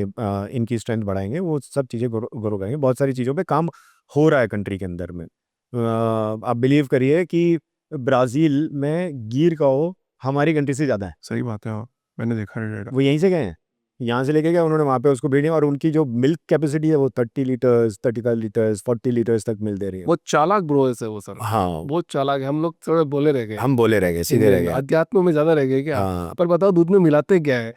इनकी स्ट्रेंथ बढ़ाएंगे, वो सब चीज़ें ग्रो करेंगे। बहुत सारी चीज़ों पे काम हो रहा है कंट्री के अंदर में। आप बिलीव करिए कि ब्राज़ील में गीर काऊ हमारी कंट्री से ज़्यादा है। सही बात है, मैंने देखा है। वो यहीं से गए हैं, यहाँ से लेके गए उन्होंने, वहाँ पे उसको ब्रीडिंग, और उनकी जो मिल्क कैपेसिटी है वो 30 लीटर्स, 35 लीटर्स, 40 लीटर्स तक मिल दे रही है। वो चालाक ब्रोस है वो सर। हाँ, बहुत चालाक है, हम लोग थोड़े बोले रह गए, हम बोले रह गए, सीधे रह गए। अध्यात्म में ज्यादा रह गए क्या। हाँ, पर बताओ दूध में मिलाते क्या है।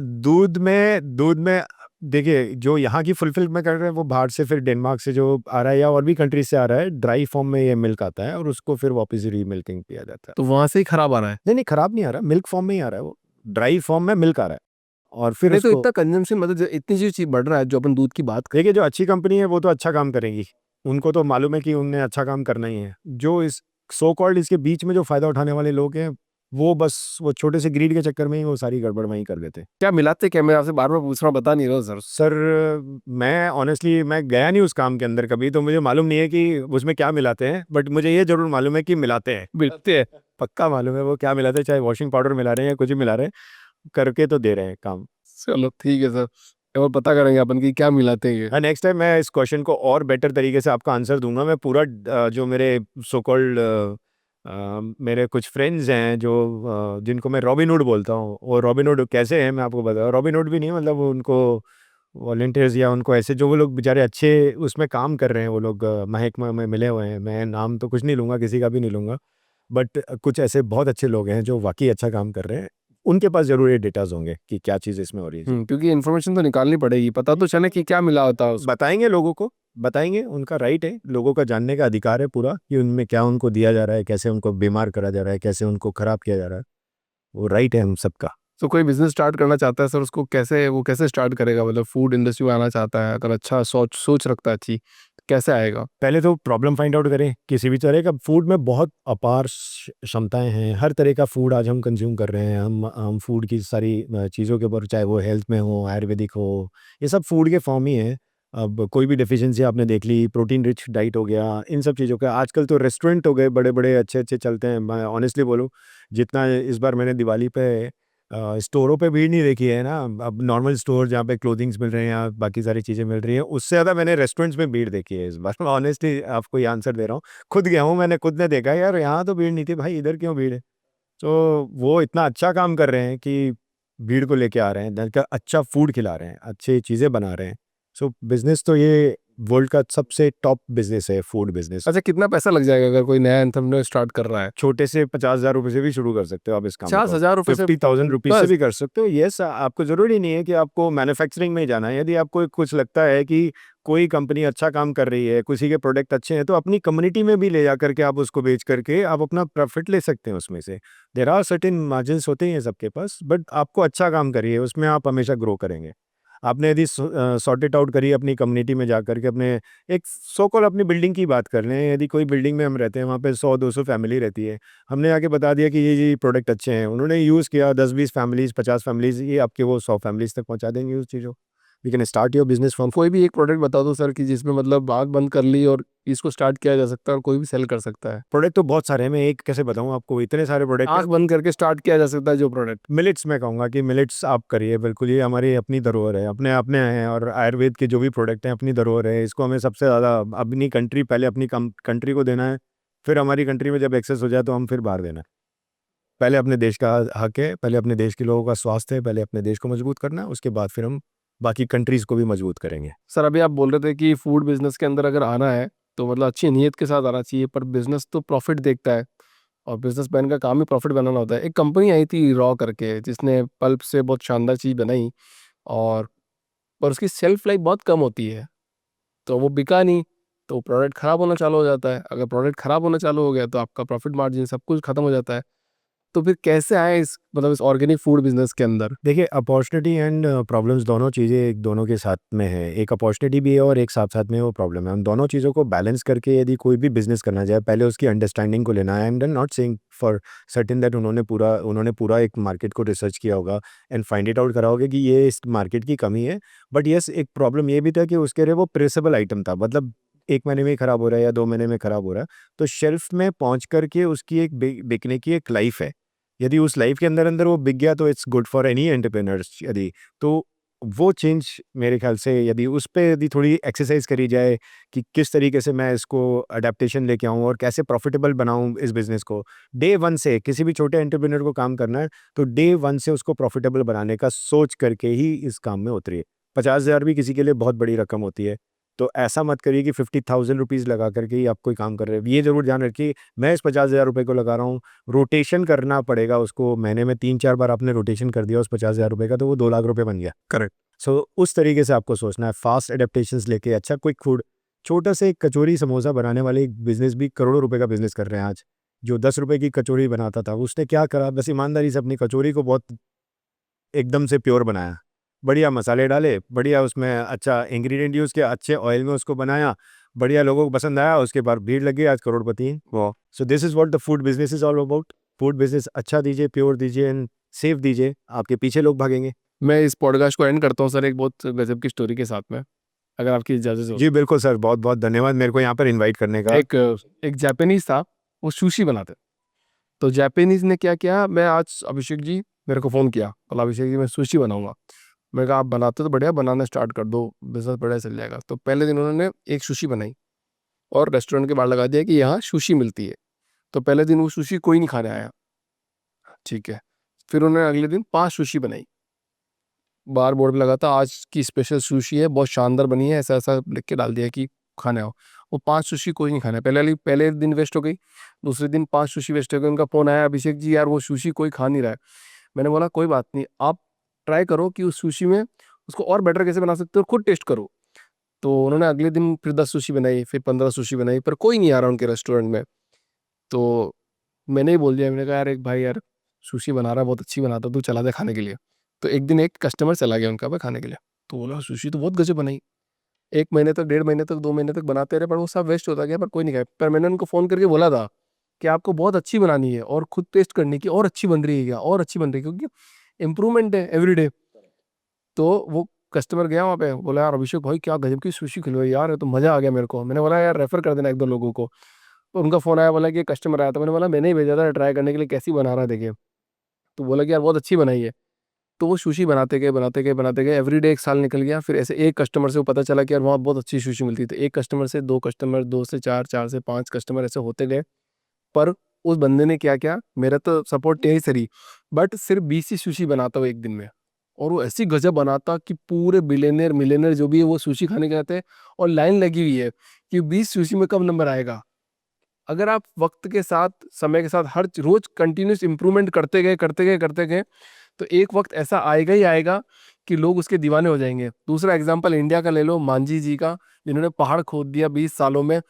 दूध में देखिए, जो यहाँ की फुलफिल में कर रहे हैं वो बाहर से, फिर डेनमार्क से जो आ रहा है या और भी कंट्रीज से आ रहा है, ड्राई फॉर्म में ये मिल्क आता है, और उसको फिर वापस रीमिल्किंग किया जाता है। तो वहां से ही खराब आ रहा है। नहीं नहीं, खराब नहीं आ रहा, मिल्क फॉर्म में ही आ रहा है, वो ड्राई फॉर्म में मिल्क आ रहा है, और फिर नहीं तो उसको इतना कंजम्पशन, मतलब इतनी चीज बढ़ रहा है जो अपन दूध की बात करें। देखिए, जो अच्छी कंपनी है वो तो अच्छा काम करेगी, उनको तो मालूम है कि उन्हें अच्छा काम करना ही है। जो इस सो कॉल्ड इसके बीच में जो फायदा उठाने वाले लोग हैं, वो बस वो छोटे से ग्रीड के चक्कर में ही वो सारी गड़बड़ वहीं कर देते हैं। क्या मिलाते क्या, मैं आपसे बार बार पूछ रहा हूँ, बता नहीं रहा सर। सर मैं ऑनेस्टली मैं गया नहीं उस काम के अंदर कभी, तो मुझे मालूम नहीं है कि उसमें क्या मिलाते हैं, बट मुझे ये जरूर मालूम है कि मिलाते हैं, मिलाते हैं। पक्का मालूम है वो क्या मिलाते हैं, चाहे वॉशिंग पाउडर मिला रहे हैं या कुछ भी मिला रहे हैं, करके तो दे रहे हैं काम। चलो ठीक है सर, और पता करेंगे अपन की क्या मिलाते हैं ये। नेक्स्ट टाइम मैं इस क्वेश्चन को और बेटर तरीके से आपका आंसर दूंगा। मैं पूरा जो मेरे सो कॉल्ड मेरे कुछ फ्रेंड्स हैं जो जिनको मैं रॉबिनहुड बोलता हूँ, वो रॉबिनहुड कैसे हैं मैं आपको बता, रॉबिनहुड भी नहीं, मतलब उनको वॉलंटियर्स या उनको ऐसे जो वो लोग बेचारे अच्छे उसमें काम कर रहे हैं, वो लोग महकमा में मिले हुए हैं। मैं नाम तो कुछ नहीं लूँगा, किसी का भी नहीं लूँगा, बट कुछ ऐसे बहुत अच्छे लोग हैं जो वाकई अच्छा काम कर रहे हैं, उनके पास ज़रूर ये डेटाज होंगे कि क्या चीज़ इसमें हो रही है। क्योंकि इन्फॉर्मेशन तो निकालनी पड़ेगी, पता तो चले कि क्या मिला होता है उसमें। बताएंगे लोगों को, बताएंगे, उनका राइट है, लोगों का जानने का अधिकार है पूरा, कि उनमें क्या उनको दिया जा रहा है, कैसे उनको बीमार करा जा रहा है, कैसे उनको खराब किया जा रहा है, वो राइट है हम सबका। तो कोई बिजनेस स्टार्ट करना चाहता है सर, उसको कैसे स्टार्ट करेगा, मतलब फूड इंडस्ट्री में आना चाहता है, अगर अच्छा सोच रखता है अच्छी, तो कैसे आएगा। पहले तो प्रॉब्लम फाइंड आउट करें, किसी भी तरह का फूड में बहुत अपार क्षमताएं हैं, हर तरह का फूड आज हम कंज्यूम कर रहे हैं, हम फूड की सारी चीज़ों के ऊपर, चाहे वो हेल्थ में हो, आयुर्वेदिक हो, ये सब फूड के फॉर्म ही है। अब कोई भी डेफिशिएंसी आपने देख ली, प्रोटीन रिच डाइट हो गया, इन सब चीज़ों का आजकल तो रेस्टोरेंट हो गए बड़े बड़े अच्छे अच्छे चलते हैं। मैं ऑनेस्टली बोलूँ, जितना इस बार मैंने दिवाली पे स्टोरों पे भीड़ नहीं देखी है ना, अब नॉर्मल स्टोर जहाँ पे क्लोथिंग्स मिल रहे हैं या बाकी सारी चीज़ें मिल रही हैं, उससे ज़्यादा मैंने रेस्टोरेंट्स में भीड़ देखी है इस बार। ऑनेस्टली आपको ये आंसर दे रहा हूँ, खुद गया हूँ, मैंने खुद ने देखा यार, यहाँ तो भीड़ नहीं थी भाई, इधर क्यों भीड़ है। तो वो इतना अच्छा काम कर रहे हैं कि भीड़ को लेके आ रहे हैं, अच्छा फूड खिला रहे हैं, अच्छी चीज़ें बना रहे हैं। सो बिजनेस तो ये वर्ल्ड का सबसे टॉप बिजनेस है, फूड बिजनेस। अच्छा, कितना पैसा लग जाएगा अगर कोई नया एंटरप्रेन्योर स्टार्ट कर रहा है। छोटे से 50,000 रुपये से भी शुरू कर सकते हो आप इस काम को। 50,000 रुपये से 50,000 रुपीज से बस? भी कर सकते हो। यस, आपको जरूरी नहीं है कि आपको मैन्युफैक्चरिंग में ही जाना है। यदि आपको कुछ लगता है कि कोई कंपनी अच्छा काम कर रही है, किसी के प्रोडक्ट अच्छे हैं, तो अपनी कम्युनिटी में भी ले जा करके आप उसको बेच करके आप अपना प्रॉफिट ले सकते हैं उसमें से। देयर आर सर्टेन मार्जिन्स होते हैं सबके पास, बट आपको अच्छा काम करिए, उसमें आप हमेशा ग्रो करेंगे। आपने यदि सॉर्ट इट आउट करी अपनी कम्युनिटी में जा करके, अपने एक सो कॉल अपनी बिल्डिंग की बात कर लें, यदि कोई बिल्डिंग में हम रहते हैं, वहाँ पे 100-200 फैमिली रहती है, हमने आके बता दिया कि ये प्रोडक्ट अच्छे हैं, उन्होंने यूज़ किया, 10-20 फैमिलीज़, 50 फैमिलीज़, ये आपके वो 100 फैमिलीज़ तक पहुँचा देंगे उस चीज़ों। We can start your business from. कोई भी एक प्रोडक्ट बता दो सर, कि जिसमें मतलब आँख बंद कर ली और इसको स्टार्ट किया जा सकता है और कोई भी सेल कर सकता है। प्रोडक्ट तो बहुत सारे हैं, मैं एक कैसे बताऊँ आपको, इतने सारे प्रोडक्ट। आँख बंद करके स्टार्ट किया जा सकता है जो प्रोडक्ट। मिलेट्स मैं कहूँगा कि मिलेट्स आप करिए, बिल्कुल ये हमारी अपनी धरोहर है, अपने अपने हैं, और आयुर्वेद के जो भी प्रोडक्ट हैं अपनी धरोहर है, इसको हमें सबसे ज़्यादा अपनी कंट्री, पहले अपनी कंट्री को देना है, फिर हमारी कंट्री में जब एक्सेस हो जाए तो हम फिर बाहर देना है। पहले अपने देश का हक है, पहले अपने देश के लोगों का स्वास्थ्य है, पहले अपने देश को मजबूत करना है, उसके बाद फिर हम बाकी कंट्रीज़ को भी मजबूत करेंगे। सर अभी आप बोल रहे थे कि फूड बिजनेस के अंदर अगर आना है तो मतलब अच्छी नीयत के साथ आना चाहिए, पर बिजनेस तो प्रॉफिट देखता है और बिजनेसमैन का काम ही प्रॉफिट बनाना होता है। एक कंपनी आई थी रॉ करके, जिसने पल्प से बहुत शानदार चीज़ बनाई, और पर उसकी सेल्फ लाइफ बहुत कम होती है, तो वो बिका नहीं। तो प्रोडक्ट ख़राब होना चालू हो जाता है। अगर प्रोडक्ट ख़राब होना चालू हो गया तो आपका प्रॉफिट मार्जिन सब कुछ ख़त्म हो जाता है। तो फिर कैसे आए इस मतलब इस ऑर्गेनिक फूड बिजनेस के अंदर? देखिए, अपॉर्चुनिटी एंड प्रॉब्लम्स दोनों चीज़ें एक दोनों के साथ में है। एक अपॉर्चुनिटी भी है और एक साथ-साथ में वो प्रॉब्लम है। उन दोनों चीज़ों को बैलेंस करके यदि कोई भी बिज़नेस करना चाहे, पहले उसकी अंडरस्टैंडिंग को लेना है। आई am not saying for certain that उन्होंने पूरा एक मार्केट को रिसर्च किया होगा एंड फाइंड इट आउट करा होगा कि ये इस मार्केट की कमी है। बट येस, एक प्रॉब्लम ये भी था कि उसके लिए वो पेरिसेबल आइटम था। मतलब 1 महीने में ही खराब हो रहा है या 2 महीने में खराब हो रहा है। तो शेल्फ में पहुँच कर के उसकी एक बिकने की एक लाइफ़ है। यदि उस लाइफ के अंदर वो बिक गया तो it's good for any entrepreneurs. यदि तो वो चेंज मेरे ख्याल से यदि उस पे यदि थोड़ी एक्सरसाइज करी जाए कि किस तरीके से मैं इसको अडेप्टेशन लेके आऊँ और कैसे प्रॉफिटेबल बनाऊँ इस बिज़नेस को। डे 1 से किसी भी छोटे एंटरप्रेन्योर को काम करना है तो डे 1 से उसको प्रॉफिटेबल बनाने का सोच करके ही इस काम में उतरिए। 50,000 भी किसी के लिए बहुत बड़ी रकम होती है। तो ऐसा मत करिए कि 50,000 रुपीज़ लगा करके ही आप कोई काम कर रहे हैं। ये ज़रूर ध्यान रखिए, मैं इस 50,000 रुपए को लगा रहा हूँ, रोटेशन करना पड़ेगा उसको। महीने में 3-4 बार आपने रोटेशन कर दिया उस 50,000 रुपए का तो वो 2 लाख रुपए बन गया। करेक्ट। सो उस तरीके से आपको सोचना है, फास्ट एडेप्टेशंस लेके अच्छा क्विक फूड। छोटा से एक कचौरी समोसा बनाने वाले एक बिज़नेस भी करोड़ों रुपए का बिज़नेस कर रहे हैं आज। जो 10 रुपए की कचौरी बनाता था, उसने क्या करा, बस ईमानदारी से अपनी कचौरी को बहुत एकदम से प्योर बनाया। बढ़िया मसाले डाले, बढ़िया उसमें अच्छा इंग्रीडिएंट यूज़ किया, अच्छे ऑयल में उसको बनाया, बढ़िया लोगों को पसंद आया, उसके बाद भीड़ लग गई, आज करोड़पति हैं। वाह! सो this is what the food business is all about. Food business अच्छा दीजिए, प्योर दीजिए एंड सेफ दीजिए, आपके पीछे लोग भागेंगे। मैं इस पॉडकास्ट को एंड करता हूँ सर एक बहुत गज़ब की स्टोरी के साथ में, अगर आपकी इजाज़त हो। जी, बिल्कुल सर, बहुत-बहुत धन्यवाद मेरे को यहाँ पर इनवाइट करने का। एक जापानीज़ था, वो सुशी बनाते। तो जापानीज़ ने क्या किया, मैं आज अभिषेक जी मेरे को फ़ोन किया, बोला अभिषेक जी मैं सुशी बनाऊँगा। मैंने कहा आप बनाते हो तो बढ़िया, बनाना स्टार्ट कर दो, बिज़नेस बढ़िया चल जाएगा। तो पहले दिन उन्होंने एक सुशी बनाई और रेस्टोरेंट के बाहर लगा दिया कि यहाँ सुशी मिलती है। तो पहले दिन वो सुशी कोई नहीं खाने आया, ठीक है। फिर उन्होंने अगले दिन 5 सुशी बनाई। बाहर बोर्ड पे लगा था आज की स्पेशल सुशी है, बहुत शानदार बनी है, ऐसा-ऐसा लिख के डाल दिया कि खाने आओ। वो 5 सुशी कोई नहीं खाना, पहले दिन वेस्ट हो गई, दूसरे दिन 5 सुशी वेस्ट हो गई। उनका फ़ोन आया, अभिषेक जी यार वो सुशी कोई खा नहीं रहा है। मैंने बोला कोई बात नहीं, आप ट्राई करो कि उस सुशी में उसको और बेटर कैसे बना सकते हो, खुद टेस्ट करो। तो उन्होंने अगले दिन फिर 10 सुशी बनाई, फिर 15 सुशी बनाई, पर कोई नहीं आ रहा उनके रेस्टोरेंट में। तो मैंने ही बोल दिया, मैंने कहा यार एक भाई यार सुशी बना रहा है, बहुत अच्छी बनाता है, तू चला दे खाने के लिए। तो एक दिन एक कस्टमर चला गया उनका पे खाने के लिए, तो बोला सुशी तो बहुत गजब बनाई। 1 महीने तक, 1.5 महीने तक, 2 महीने तक बनाते रहे, पर वो सब वेस्ट होता गया, पर कोई नहीं खाया। पर मैंने उनको फ़ोन करके बोला था कि आपको बहुत अच्छी बनानी है और खुद टेस्ट करनी की, और अच्छी बन रही है क्या, और अच्छी बन रही है, क्योंकि इम्प्रूवमेंट है एवरीडे। तो वो कस्टमर गया वहाँ पे, बोला यार अभिषेक भाई क्या गजब की सुशी खिलवाई यार, ये तो मज़ा आ गया मेरे को। मैंने बोला यार रेफ़र कर देना 1-2 लोगों को। तो उनका फ़ोन आया, बोला कि कस्टमर आया था। मैंने बोला मैंने ही भेजा था ट्राई करने के लिए, कैसी बना रहा है देखिए। तो बोला कि यार बहुत अच्छी बनाई है। तो वो सुशी बनाते गए, बनाते गए, बनाते गए, एवरीडे 1 साल निकल गया। फिर ऐसे एक कस्टमर से वो पता चला कि यार वहाँ बहुत अच्छी सुशी मिलती है। तो 1 कस्टमर से 2 कस्टमर, 2 से 4, 4 से 5 कस्टमर ऐसे होते गए। पर उस बंदे ने क्या किया, मेरा तो सपोर्ट यही सही, बट सिर्फ 20 ही सुशी बनाता वो एक दिन में, और वो ऐसी गजब बनाता कि पूरे बिलियनियर मिलियनियर जो भी है वो सुशी खाने के आते हैं, और लाइन लगी हुई है कि 20 सुशी में कब नंबर आएगा। अगर आप वक्त के साथ, समय के साथ हर रोज कंटिन्यूस इंप्रूवमेंट करते गए, करते गए, करते गए, तो एक वक्त ऐसा आएगा ही आएगा कि लोग उसके दीवाने हो जाएंगे। दूसरा एग्जांपल इंडिया का ले लो, मांझी जी का, जिन्होंने पहाड़ खोद दिया 20 सालों में।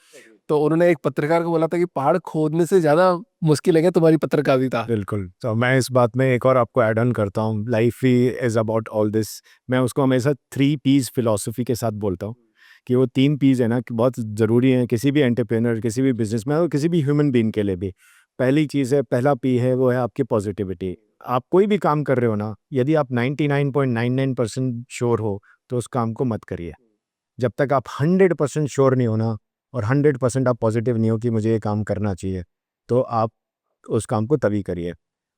तो उन्होंने एक पत्रकार को बोला था कि पहाड़ खोदने से ज़्यादा मुश्किल है क्या तुम्हारी पत्रकारिता। बिल्कुल, तो मैं इस बात में एक और आपको ऐड ऑन करता हूँ, life he is about all this. मैं उसको हमेशा 3 पीस फिलॉसफी के साथ बोलता हूँ कि वो 3 पीस है ना कि बहुत ज़रूरी हैं किसी भी एंटरप्रेन्योर, किसी भी बिजनेसमैन और किसी भी ह्यूमन बीइंग के लिए भी। पहली चीज़ है, पहला पी है, वो है आपकी पॉजिटिविटी। आप कोई भी काम कर रहे हो ना, यदि आप 99.99% श्योर हो तो उस काम को मत करिए। जब तक आप 100% श्योर नहीं हो ना, और 100% आप पॉजिटिव नहीं हो कि मुझे ये काम करना चाहिए, तो आप उस काम को तभी करिए।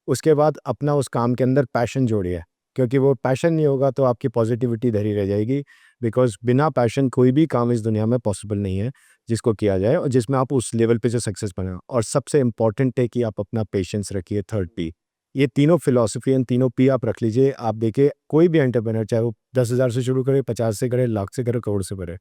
उसके बाद अपना उस काम के अंदर पैशन जोड़िए, क्योंकि वो पैशन नहीं होगा तो आपकी पॉजिटिविटी धरी रह जाएगी। बिकॉज़ बिना पैशन कोई भी काम इस दुनिया में पॉसिबल नहीं है जिसको किया जाए और जिसमें आप उस लेवल पे जो सक्सेस बना। और सबसे इम्पॉर्टेंट है कि आप अपना पेशेंस रखिए, थर्ड पी। ये तीनों फिलॉसफी एंड तीनों पी आप रख लीजिए। आप देखिए कोई भी एंटरप्रेन्योर, चाहे वो 10,000 से शुरू करे, 50 से करे, लाख से करे, करोड़ से करे,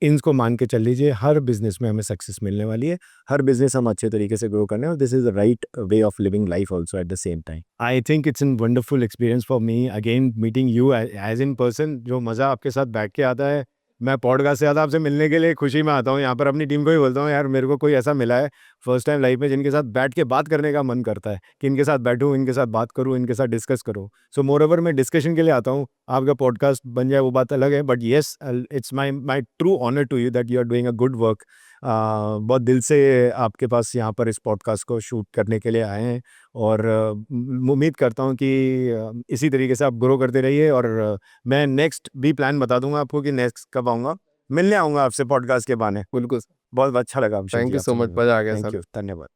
इनको मान के चल लीजिए, हर बिजनेस में हमें सक्सेस मिलने वाली है। हर बिजनेस हम अच्छे तरीके से ग्रो करने, और this is the right way of living life also at the same time. I think it's an wonderful experience for me again meeting you as in person. जो मज़ा आपके साथ बैठ के आता है मैं पॉडकास्ट से ज़्यादा आपसे मिलने के लिए खुशी में आता हूँ। यहाँ पर अपनी टीम को ही बोलता हूँ, यार मेरे को कोई ऐसा मिला है फर्स्ट टाइम लाइफ में जिनके साथ बैठ के बात करने का मन करता है कि इनके साथ बैठूँ, इनके साथ बात करूँ, इनके साथ डिस्कस करूँ। सो मोर ओवर मैं डिस्कशन के लिए आता हूँ। आपका पॉडकास्ट बन जाए वो बात अलग है, but yes it's my true honour to you that you are doing a good work. बहुत दिल से आपके पास यहाँ पर इस पॉडकास्ट को शूट करने के लिए आए हैं और उम्मीद करता हूँ कि इसी तरीके से आप ग्रो करते रहिए। और मैं नेक्स्ट भी प्लान बता दूंगा आपको कि नेक्स्ट कब आऊँगा, मिलने आऊँगा आपसे पॉडकास्ट के बहाने। बिल्कुल। बहुत अच्छा लगा अभिषेक थैंक जी यू सो आपसे मच, मिलकर। मजा आ गया थैंक सर। यू, धन्यवाद।